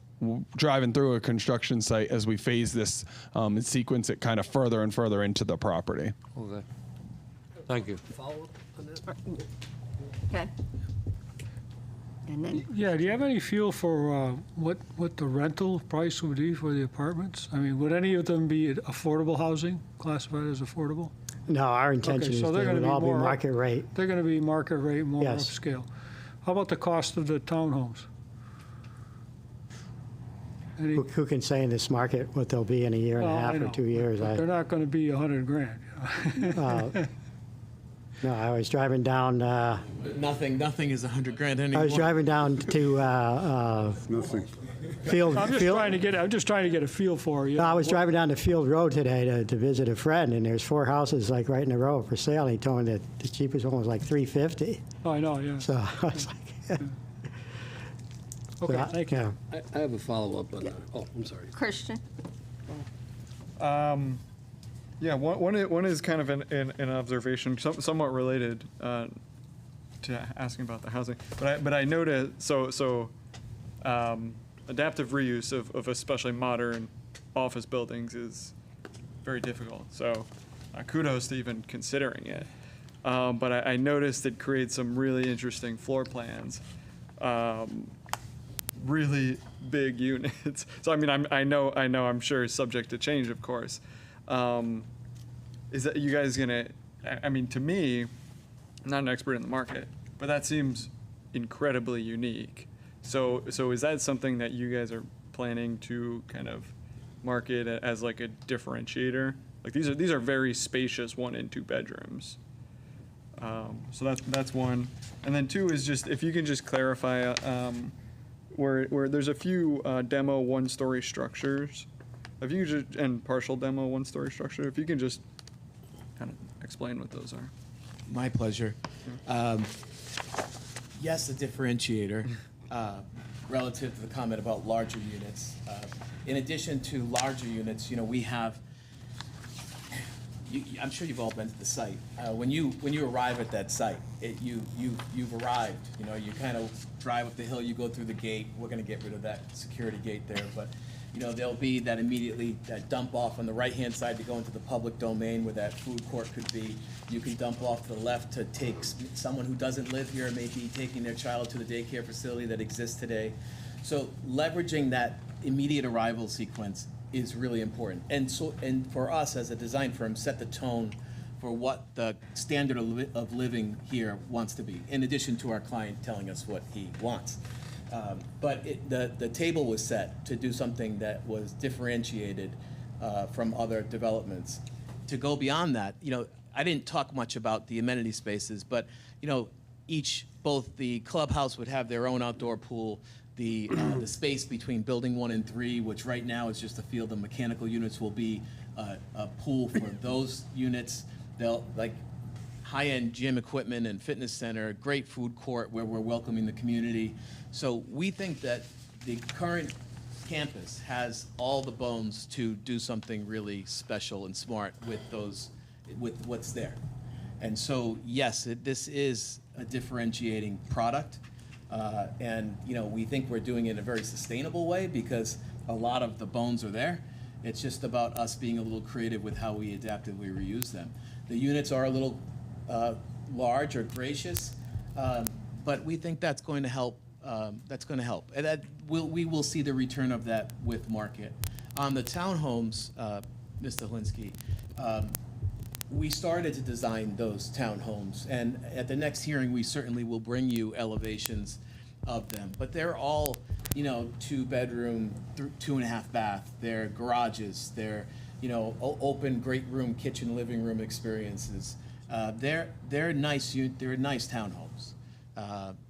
driving through a construction site as we phase this and sequence it kind of further and further into the property. Okay. Thank you. Follow up on that? Okay. And then, Yeah, do you have any feel for what the rental price would be for the apartments? I mean, would any of them be affordable housing, classified as affordable? No, our intention Okay, is so they they're gonna would be all be more- market rate. They're going to be market rate, more Yes. upscale. How about the cost of the townhomes? Any- Who can say in this market what they'll be in a year and a Well, I half or know, 2 years? but they're not going to be $100,000. No, I was driving down. Nothing is $100,000 anymore. I was driving down to Nothing. Field. I'm just trying to get a feel for you. I was driving down to Field Road today to visit a friend, and there's 4 houses like right in a row for sale. And he told me that the cheapest one was like $350. Oh, I know, yeah. So I was like, Okay, thank you. yeah. I have a follow-up on that. Oh, I'm sorry. Christian? Yeah, one is kind of an observation, somewhat related to asking about the housing. But I noticed, so adaptive reuse of especially modern office buildings is very difficult. So kudos to even considering it. But I noticed it creates some really interesting floor plans. Really big units. So I mean, I know, I'm sure it's subject to change, of course. Is that you guys gonna? I mean, to me, I'm not an expert in the market, but that seems incredibly unique. So is that something that you guys are planning to kind of market as like a differentiator? Like these are very spacious 1 and 2 bedrooms. So that's one, and then 2 is just if you can just clarify. Where there's a few demo 1-story structures, if you could and partial demo 1-story structure, if you can just kind of explain what those are. My pleasure. Yes, a differentiator relative to the comment about larger units. In addition to larger units, we have. I'm sure you've all been to the site. When you arrive at that site, you've arrived. You kind of drive up the hill, you go through the gate. We're going to get rid of that security gate there, but there'll be that dump off on the right-hand side to go into the public domain where that food court could be. You can dump off to the left to take someone who doesn't live here, maybe taking their child to the daycare facility that exists today. So leveraging that immediate arrival sequence is really important. And for us as a design firm, set the tone for what the standard of living here wants to be, in addition to our client telling us what he wants. But the table was set to do something that was differentiated from other developments. To go beyond that, I didn't talk much about the amenity spaces, but both the clubhouse would have their own outdoor pool, the space between building 1 and 3, which right now is just a field of mechanical units, will be a pool for those units. They'll like high-end gym equipment and fitness center, great food court where we're welcoming the community. So we think that the current campus has all the bones to do something really special and smart with what's there. And so, yes, this is a differentiating product. And we think we're doing it in a very sustainable way because a lot of the bones are there. It's just about us being a little creative with how we adaptively reuse them. The units are a little large or gracious, but we think that's going to help. And we will see the return of that with market. On the townhomes, Mr. Hlinsky, we started to design those townhomes, and at the next hearing, we certainly will bring you elevations of them. But they're all, 2-bedroom, 2.5 bath. They're garages. They're, open great room, kitchen, living room experiences. They're nice. They're nice townhomes.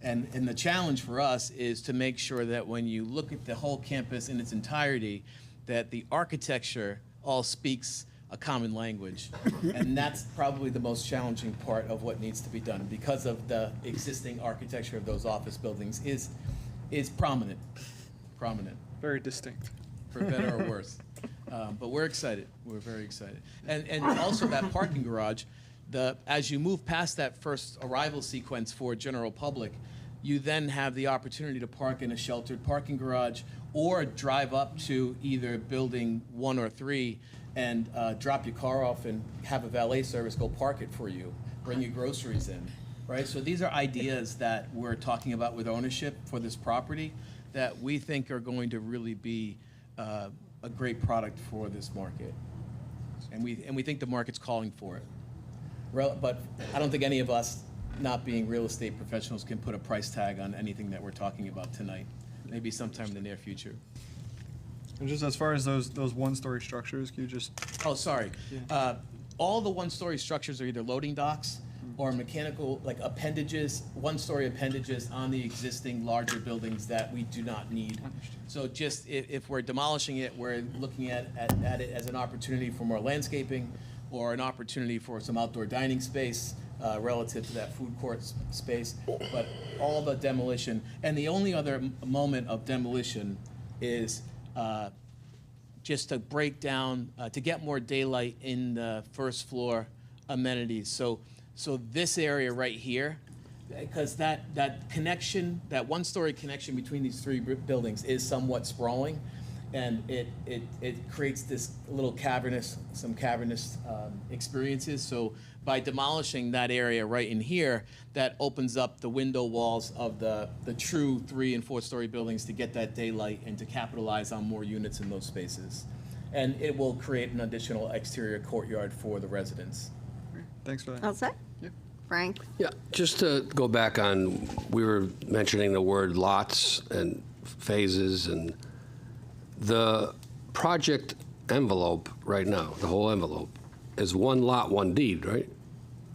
And the challenge for us is to make sure that when you look at the whole campus in its entirety, that the architecture all speaks a common language. And that's probably the most challenging part of what needs to be done, because of the existing architecture of those office buildings is prominent. Very distinct. For better or worse. But we're excited. We're very excited. And also that parking garage, as you move past that first arrival sequence for general public, you then have the opportunity to park in a sheltered parking garage or drive up to either building 1 or 3 and drop your car off and have a valet service go park it for you, bring your groceries in, right? So these are ideas that we're talking about with ownership for this property that we think are going to really be a great product for this market. And we think the market's calling for it. But I don't think any of us, not being real estate professionals, can put a price tag on anything that we're talking about tonight. Maybe sometime in the near future. And just as far as those one-story structures, can you just? Oh, sorry. Yeah. All the one-story structures are either loading docks or mechanical, like appendages, one-story appendages on the existing larger buildings that we do not need. So just if we're demolishing it, we're looking at it as an opportunity for more landscaping or an opportunity for some outdoor dining space relative to that food court space. But all the demolition, and the only other moment of demolition is just to break down, to get more daylight in the first floor amenities. So this area right here, because that connection, that one-story connection between these 3 buildings is somewhat sprawling, and it creates this little cavernous experiences. So by demolishing that area right in here, that opens up the window walls of the true 3- and 4-story buildings to get that daylight and to capitalize on more units in those spaces. And it will create an additional exterior courtyard for the residents. Thanks for that. All set? Yeah. Frank? Yeah, just to go back on, we were mentioning the word lots and phases, and the project envelope right now, the whole envelope, is 1 lot, 1 deed, right?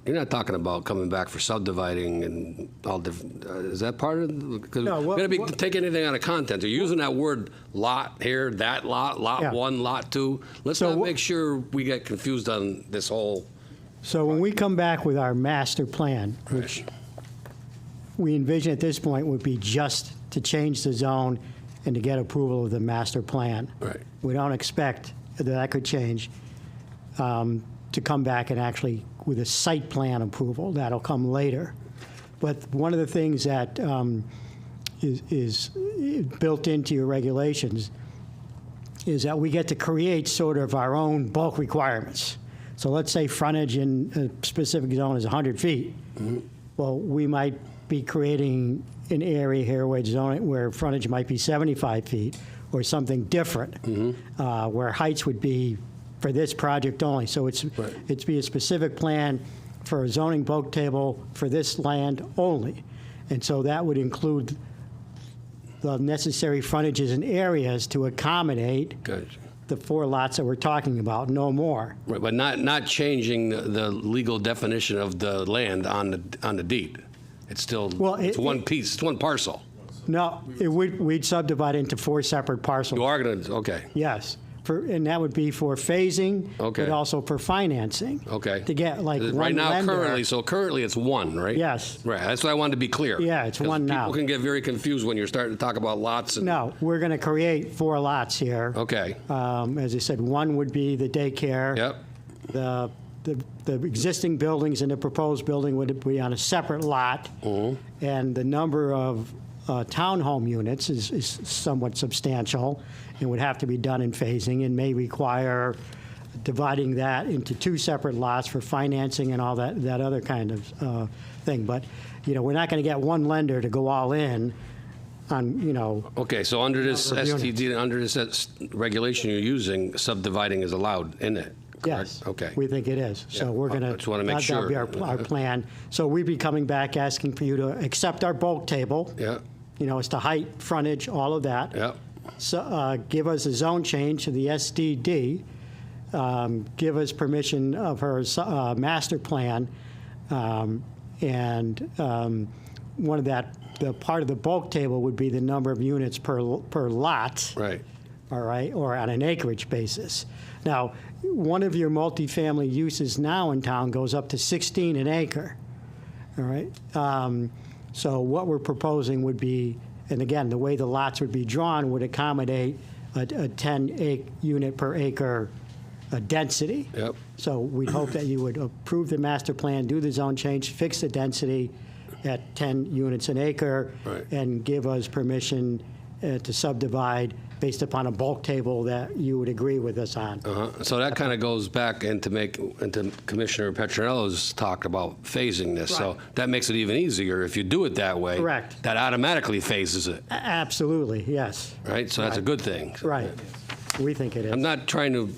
You're not talking about coming back for subdividing and all different, is that part of it? Because No, we're going to be taking anything out of content. You're using that word lot here, that lot, lot Yeah. 1, lot 2. Let's So not make sure we get confused on this whole. So when we come back with our master plan, which we envision at this point would be just to change the zone and to get approval of the master plan. Right. We don't expect that could change, to come back and actually with a site plan approval. That'll come later. But one of the things that is built into your regulations is that we get to create sort of our own bulk requirements. So let's say frontage in a specific zone is 100 feet. Mm-hmm. Well, we might be creating an area here where frontage might be 75 feet, or something different, where heights would be for this project only. So it's be a specific plan for a zoning bulk table for this land only. And so that would include the necessary frontages and areas to accommodate the 4 lots that we're talking about, no more. Right, but not changing the legal definition of the land on the deed. It's still, it's one piece, it's one parcel. No, we'd subdivide into 4 separate parcels. You are going to, okay. Yes, and that would be for phasing, but also for financing. Okay. To get like one right now, lender. currently it's 1, right? Yes. Right, that's what I wanted to be clear. Yeah, it's 1 now. People can get very confused when you're starting to talk about lots. And, No, we're going to create 4 lots here. Okay. As I said, 1 would be the daycare. Yep. The existing buildings and the proposed building would be on a separate lot. And the number of townhome units is somewhat substantial and would have to be done in phasing and may require dividing that into 2 separate lots for financing and all that other kind of thing. But, we're not going to get one lender to go all in on, Okay, so under this number of units. STD, under this regulation you're using, subdividing is allowed in it? Yes. Okay. We think it is. So Yeah. we're going to. I just wanna make That'll be sure. our plan. So we'd be coming back asking for you to accept our bulk table. Yeah. It's the height, frontage, all of that. Yeah. So give us a zone change to the SDD. Give us permission of her master plan. And one of the part of the bulk table would be the number of units per lot. Right. All right, or on an acreage basis. Now, one of your multifamily uses now in town goes up to 16 an acre. All right. So what we're proposing would be, and again, the way the lots would be drawn would accommodate a 10 unit per acre density. Yep. So we hope that you would approve the master plan, do the zone change, fix the density at 10 units an acre, and give us permission to subdivide based upon a bulk table that you would agree with us on. So that kind of goes back into Commissioner Petronello's talk about phasing this. Right. So that makes it even easier if you do it that way. Correct. That automatically phases it, Absolutely, yes. right? So that's a good thing. Right. We think it is. I'm not trying to,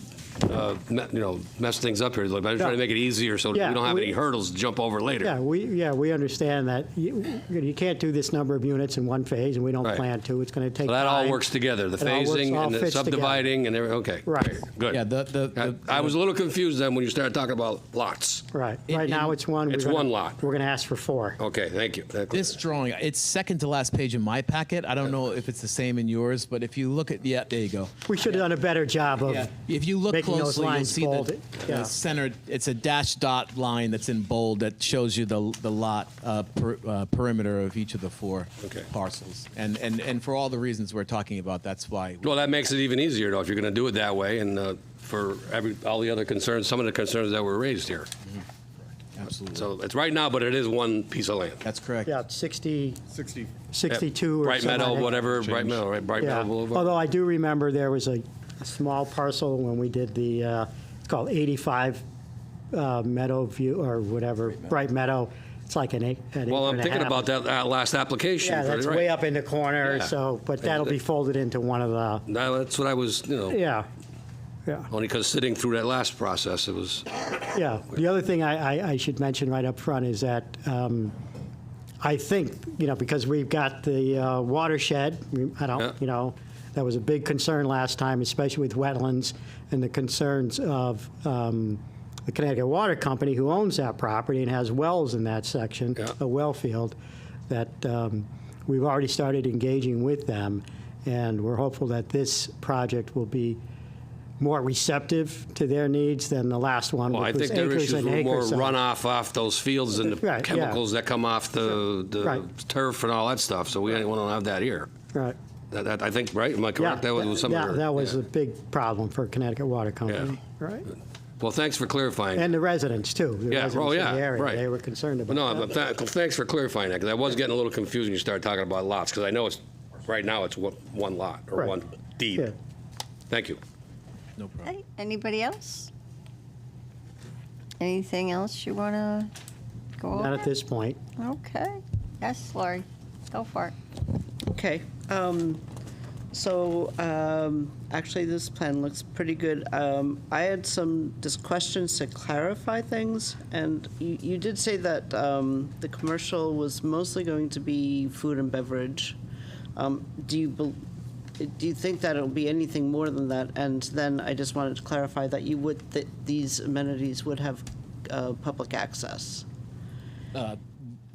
mess things up here, but I'm trying to make it easier so that Yeah, we don't have we- any hurdles to jump over later. Yeah, we understand that you can't do this number of units in one phase, and we don't Right. plan to. It's going to take So that all time. works together, the It all works- phasing all and the fits together. subdividing and everything. Okay. Right. Good. Yeah, I was a little confused then when you started talking about lots. Right. Right now, it's 1. It's We're gonna- 1 lot. We're going to ask for 4. Okay, thank you. This drawing, it's second to last page in my packet. I don't know if it's the same in yours, but if you look at, there you go. We should have done a better job of If you look making those closely, you'll lines see bolded. the center. It's a dashed dot line that's in bold that shows you the lot perimeter of each of the 4 parcels. And for all the reasons we're talking about, that's why. Well, that makes it even easier, though, if you're going to do it that way, and for all the other concerns, some of the concerns that were raised here. Absolutely. So it's right now, but it is 1 piece of land. That's correct. Yeah, 62 or Bright something, I Meadow, think. whatever, Bright Meadow, right? Bright Yeah. Meadow Boulevard. Although I do remember there was a small parcel when we did the, it's called 85 Meadow View or whatever, Bright Meadow. It's like an acre Well, I'm and a thinking half. about that last application. Yeah, that's right? way up in the corner, Yeah. so, but that'll be folded into one of the, No, that's what I was, yeah. only because sitting through that last process, it was, Yeah. The other thing I should mention right up front is that I think, because we've got the watershed, I don't, that was a big concern last time, especially with wetlands and the concerns of the Connecticut Water Company, who owns that property and has wells in that section, a well field, that we've already started engaging with them, and we're hopeful that this project will be more receptive to their needs than the last one, well, I which was think their acres issues and were more acres. runoff off those fields and the Right, yeah. chemicals that come off the Right. turf and all that stuff, so we don't want to have that here. Right. That, I think, right? Am I correct? Yeah, That was some of their- that was a big problem for Connecticut Water Company, right? Well, thanks for clarifying. And the residents, too. The Yeah, residents in the area, right. They were concerned about No, that. but thanks for clarifying that, because I was getting a little confused when you started talking about lots, because I know right now it's 1 lot, or Right. 1 deed. Yeah. Thank you. No problem. Okay, anybody else? Anything else you want to go over? Not at this point. Okay. Yes, Lori, go for it. Okay. So, actually, this plan looks pretty good. I had some just questions to clarify things, and you did say that the commercial was mostly going to be food and beverage. Do you think that it'll be anything more than that? And then I just wanted to clarify that that these amenities would have public access.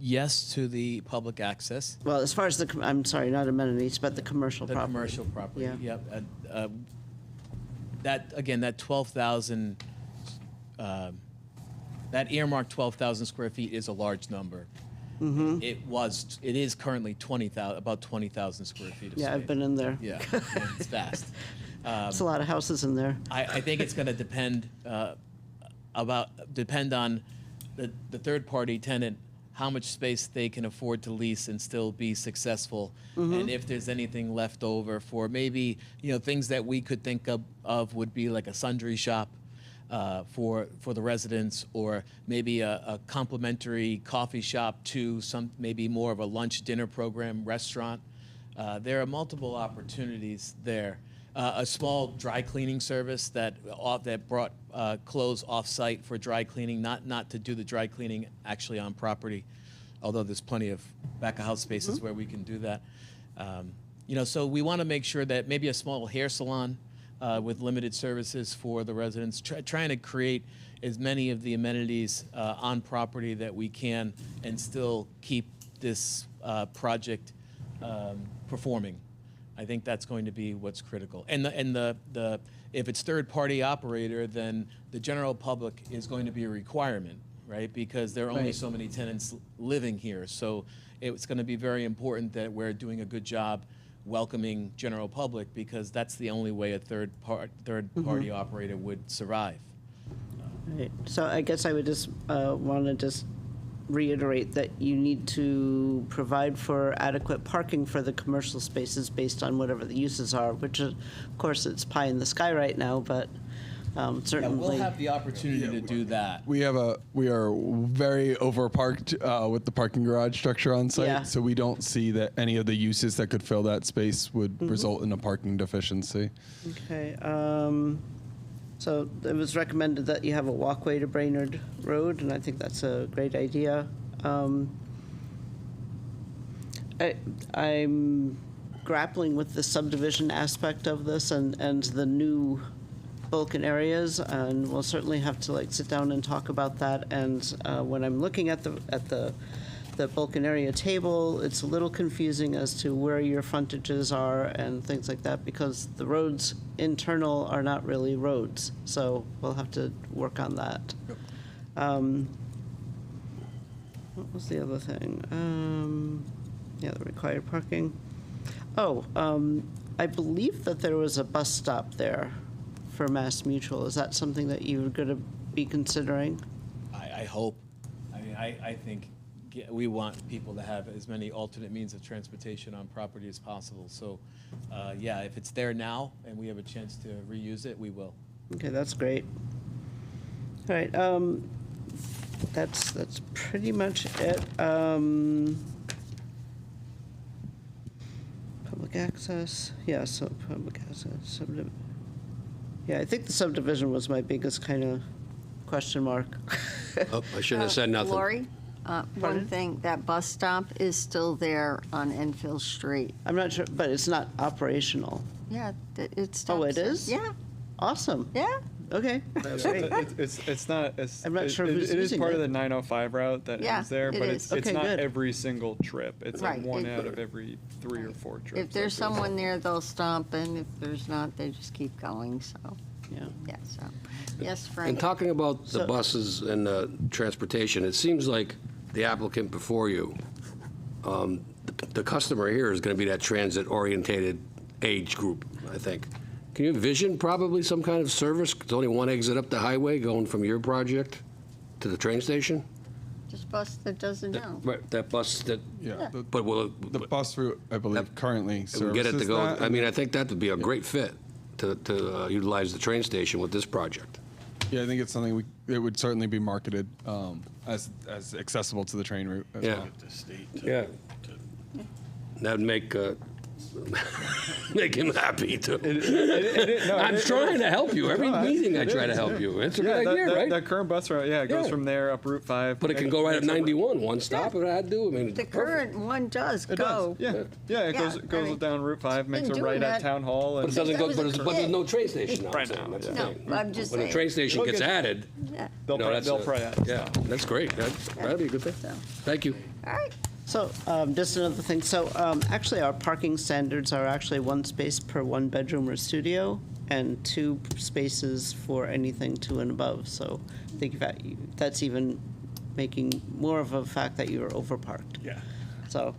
Yes to the public access. Well, as far as I'm sorry, not amenities, but the commercial The property. commercial property, Yeah. yep. That 12,000, that earmarked 12,000 square feet is a large number. Mm-hmm. It is currently about 20,000 square feet of space. Yeah, I've been in there. Yeah, it's vast. It's a lot of houses in there. I think it's going to depend on the third-party tenant, how much space they can afford to lease and still be successful, and if there's anything left over for maybe things that we could think of would be like a sundry shop for the residents, or maybe a complimentary coffee shop to maybe more of a lunch dinner program restaurant. There are multiple opportunities there. A small dry cleaning service that brought clothes off-site for dry cleaning, not to do the dry cleaning actually on property, although there's plenty of back-of-house spaces where we can do that. So we want to make sure that maybe a small hair salon with limited services for the residents, trying to create as many of the amenities on property that we can and still keep this project performing. I think that's going to be what's critical. And if it's third-party operator, then the general public is going to be a requirement, right? Because there are only so many tenants living here. So it's going to be very important that we're doing a good job welcoming general public, because that's the only way a third-party operator would survive. Right. So I guess I would just want to just reiterate that you need to provide for adequate parking for the commercial spaces based on whatever the uses are, which of course it's pie in the sky right now, but certainly. We'll have the opportunity to do that. We are very overparked with the parking garage structure on site, Yeah. so we don't see that any of the uses that could fill that space would result in a parking deficiency. Okay. So it was recommended that you have a walkway to Brainerd Road, and I think that's a great idea. I'm grappling with the subdivision aspect of this and the new Vulcan areas, and we'll certainly have to sit down and talk about that. And when I'm looking at the Vulcan area table, it's a little confusing as to where your frontages are and things like that, because the roads internal are not really roads. So we'll have to work on that. What was the other thing? Yeah, the required parking. I believe that there was a bus stop there for Mass Mutual. Is that something that you're going to be considering? I hope. I mean, I think we want people to have as many alternate means of transportation on property as possible. So, yeah, if it's there now and we have a chance to reuse it, we will. Okay, that's great. All right, that's pretty much it. Public access, yeah, so public access, yeah, I think the subdivision was my biggest kind of question mark. Oh, I shouldn't have said nothing. Lori, one thing, that bus stop is still there on Enfield Street. I'm not sure, but it's not operational. Yeah, it stops. Oh, it is? Yeah. Awesome. Yeah. Okay. Great. It's not. I'm not sure who's it is using part it. of the 905 route that Yeah, is there, it but is. it's Okay, not good. every single trip. It's Right. like one out of every 3 or 4 trips. If there's I feel. someone there, they'll stop, and if there's not, they just keep going, so. Yeah. Yeah, so, yes, And Frank? talking about the So- buses and the transportation, it seems like the applicant before you, the customer here is going to be that transit-orientated age group, I think. Can you envision probably some kind of service? There's only one exit up the highway going from your project to the train station? Just bus that doesn't know. Right, that bus that, Yeah. but will The bus route, I believe, currently it services get it to go? that, I and mean, I think that would be a great fit to utilize the train station with this project. yeah, I think it's something it would certainly be marketed as accessible to the train route as Yeah. well. Yeah. That'd make make him happy too. no, I'm trying to help you. Every meeting I try to help you. It's a good idea, right? The current bus route, it goes Yeah. from there up Route 5. But it can go right up 91, one stop, and I'd do. I mean, The perfect. current one does It go. does, yeah. It goes I goes mean, down Route 5, makes been a right doing at that. Town Hall. But And it doesn't go. That was a But there's no kid. train station now. Right I'm saying. now, That's the yeah. thing. No, I'm just When the saying. train station Look gets at- added, Yeah. They'll probably add yeah, that's great. That'd be a good thing. Thank you. All right. So, just another thing. So, actually, our parking standards are actually 1 space per 1 bedroom or studio, and 2 spaces for anything 2 and above. So, I think that's even making more of a fact that you're overparked. Yeah. So,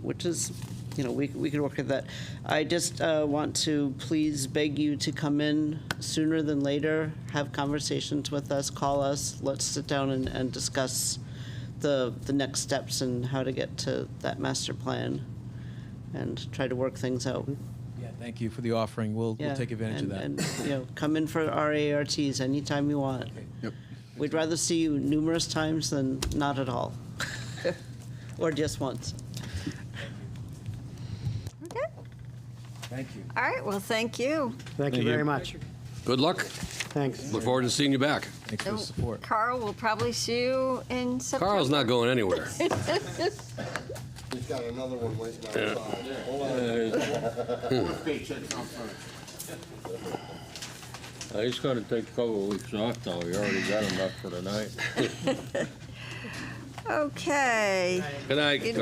which is, we could work with that. I just want to please beg you to come in sooner than later, have conversations with us, call us, let's sit down and discuss the next steps and how to get to that master plan and try to work things out. Yeah, thank you for the offering. We'll take advantage of that. And, come in for our ARTs anytime you want. Yep. We'd rather see you numerous times than not at all. Or just once. Okay. Thank you. All right. Well, thank you. Thank you very much. Good luck. Thanks. Look forward to seeing you back. Thanks for the support. Carl will probably see you in September. Carl's not going anywhere. He's got another one waiting outside. He's gonna take a couple of weeks off though. He already got enough for tonight. Okay. Good night. Good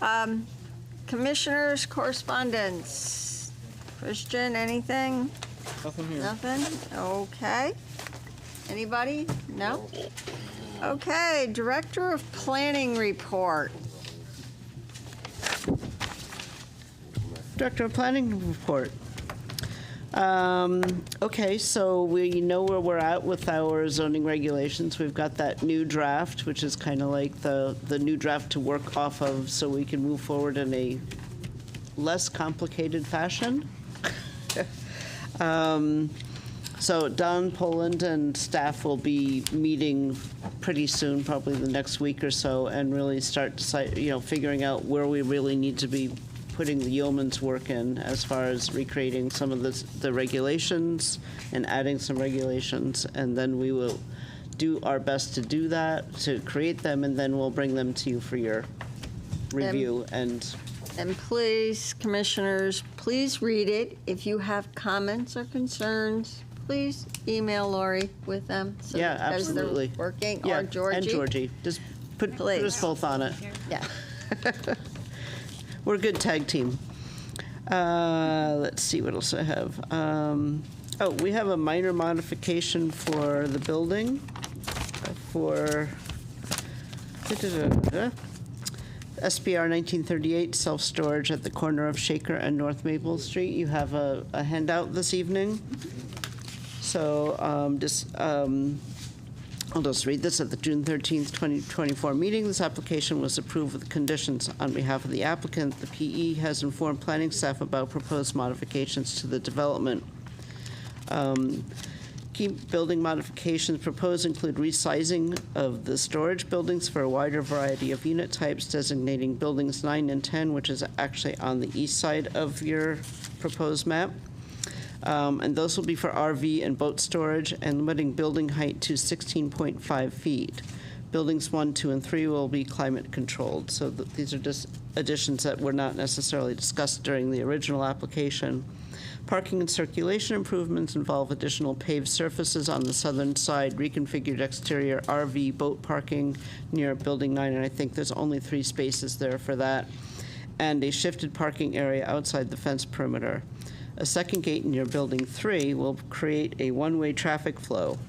Carl. night. Commissioners' correspondence. Christian, anything? Nothing here. Nothing? Okay. Anybody? No? Okay, Director of Planning report. Director of Planning report. Okay, so we know where we're at with our zoning regulations. We've got that new draft, which is kind of like the new draft to work off of so we can move forward in a less complicated fashion. So Don Poland and staff will be meeting pretty soon, probably the next week or so, and really start figuring out where we really need to be putting the yeoman's work in as far as recreating some of the regulations and adding some regulations, and then we will do our best to do that, to create them, and then we'll bring them to you for your review. And please, commissioners, please read it. If you have comments or concerns, please email Lori with them. So yeah, that as they're absolutely. working, Yeah, or Georgie. and Georgie. Just put us both on it. Yeah. We're a good tag team. Let's see what else I have. We have a minor modification for the building for SPR 1938 self-storage at the corner of Shaker and North Maple Street. You have a handout this evening. So I'll just read this. At the June 13th, 2024 meeting, this application was approved with conditions. On behalf of the applicant, the PE has informed planning staff about proposed modifications to the development. Key building modifications proposed include resizing of the storage buildings for a wider variety of unit types, designating buildings 9 and 10, which is actually on the east side of your proposed map. And those will be for RV and boat storage, and limiting building height to 16.5 feet. Buildings 1, 2, and 3 will be climate controlled. So these are just additions that were not necessarily discussed during the original application. Parking and circulation improvements involve additional paved surfaces on the southern side, reconfigured exterior RV boat parking near Building 9, and I think there's only 3 spaces there for that, and a shifted parking area outside the fence perimeter. A second gate near Building 3 will create a one-way traffic flow.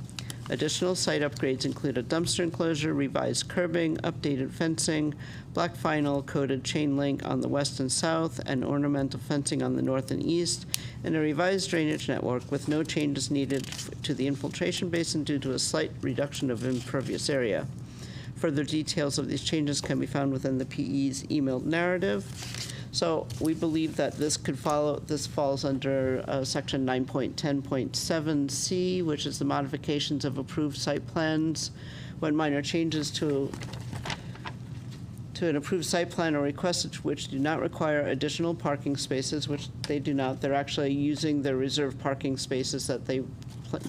Additional site upgrades include a dumpster enclosure, revised curbing, updated fencing, black vinyl coated chain link on the west and south, and ornamental fencing on the north and east, and a revised drainage network with no changes needed to the infiltration basin due to a slight reduction of impervious area. Further details of these changes can be found within the PE's emailed narrative. So we believe that this falls under section 9.10.7C, which is the modifications of approved site plans when minor changes to to an approved site plan or requested which do not require additional parking spaces, which they do not. They're actually using their reserved parking spaces that they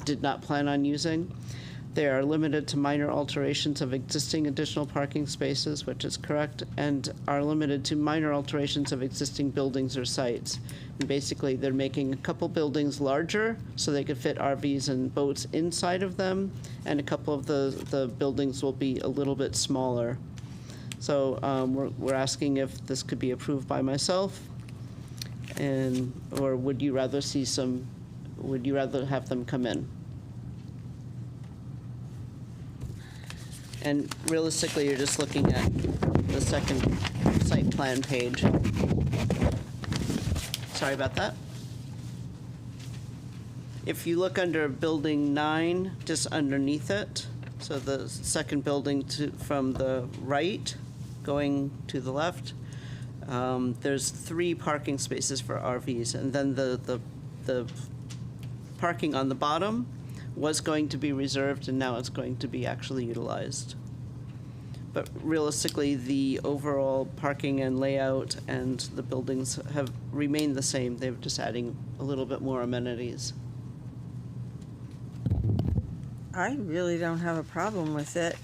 did not plan on using. They are limited to minor alterations of existing additional parking spaces, which is correct, and are limited to minor alterations of existing buildings or sites. And basically, they're making a couple buildings larger so they could fit RVs and boats inside of them, and a couple of the buildings will be a little bit smaller. So we're asking if this could be approved by myself, or would you rather have them come in? And realistically, you're just looking at the second site plan page. Sorry about that. If you look under Building 9, just underneath it, so the second building from the right, going to the left, there's 3 parking spaces for RVs, and then the parking on the bottom was going to be reserved, and now it's going to be actually utilized. But realistically, the overall parking and layout and the buildings have remained the same. They're just adding a little bit more amenities. I really don't have a problem with it.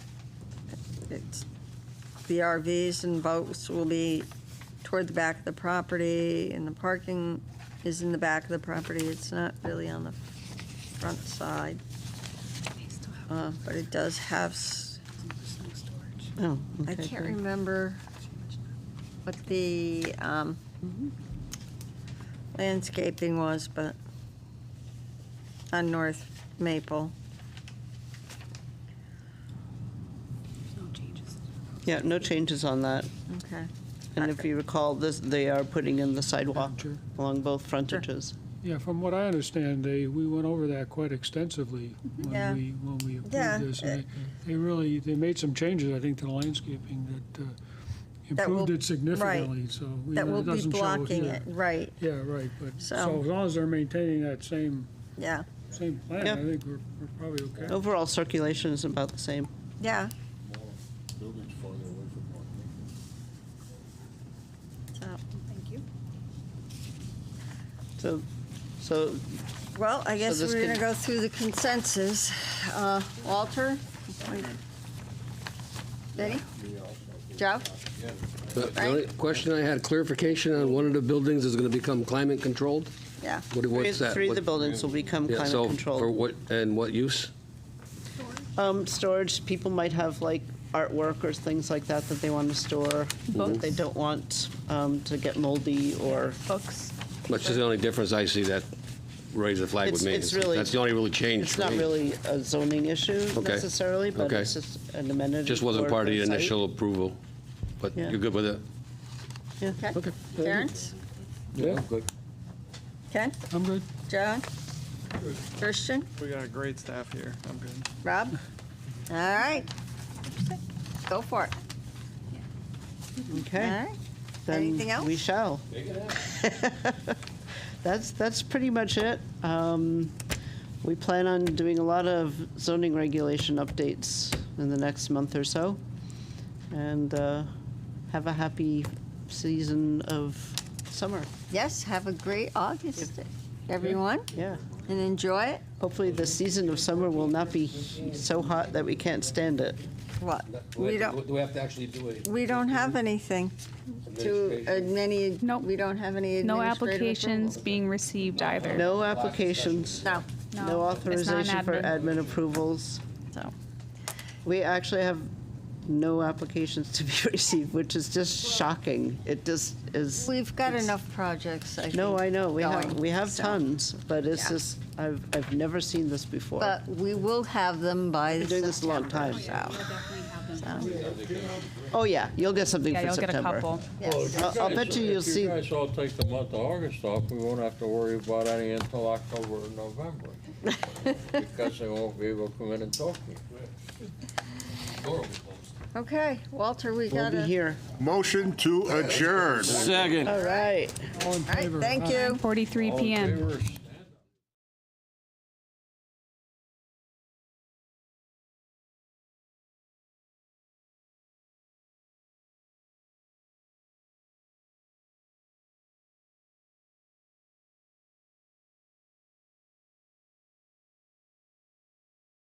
The RVs and boats will be toward the back of the property, and the parking is in the back of the property. It's not really on the front side. But it does have, Oh, I okay, can't good. remember what the landscaping was, but on North Maple. Yeah, no changes on that. Okay. And if you recall, they are putting in the sidewalk along both frontages. Yeah, from what I understand, we went over that quite extensively Yeah. when we Yeah. approved this. And they made some changes, I think, to the landscaping that That will- improved it significantly, right. so. That will it be doesn't show blocking here. it, right. Yeah, right, but, So- so as long as they're maintaining that same Yeah, plan, Yeah. I think we're probably okay. Overall circulation is about the same. yeah. Buildings farther away from parking. Thank you. So, Well, I guess this we're going to could- go through the consensus. Walter? Benny? Joe? The only question I had, clarification on one of the buildings is going to become climate controlled? Yeah. What's that? three of the buildings will become Yeah, climate so controlled. for what, and what use? Storage, people might have like artwork or things like that that they want to store. But they don't want to get moldy or. Books. Which is the only difference I see that raise the flag with me. It's really. That's the only really change It's for not me. really a zoning issue Okay. necessarily, but Okay. it's just an amenity. Just wasn't for part of the site. initial approval, but Yeah. you're good with it? Yeah. Okay. Terrence? Yeah, good. Ken? I'm good. John? Christian? We got a great staff here. I'm good. Rob? All right. Go for it. Okay. All right. Then Anything else? we shall. That's pretty much it. We plan on doing a lot of zoning regulation updates in the next month or so, and have a happy season of summer. Yes, have a great August, everyone. Yeah. And enjoy it. Hopefully the season of summer will not be so hot that we can't stand it. What? We don't, Do we have to actually do it? we don't have anything to, we don't have any No administrative applications approvals. being received either. No applications. No. No it's not an authorization for admin approvals. So, We actually have no applications to be received, which is just shocking. It just is. we've got enough projects, I think. No, I know, we going, have so. tons, but it's Yeah. just, I've never seen this before. But we will have them by Been doing this a long time. September, so. Oh, yeah, you'll get something Yeah, for you'll get a September. couple. Yes. I'll bet you'll see. If you guys all take the month of August off, we won't have to worry about any until October or November. Because they won't be able to come in and talk to you. Okay, Walter, we We'll got be to. here. Motion to adjourn. Second. All right. All in All right, favor? thank Aye. you. 43 All in p.m. favor,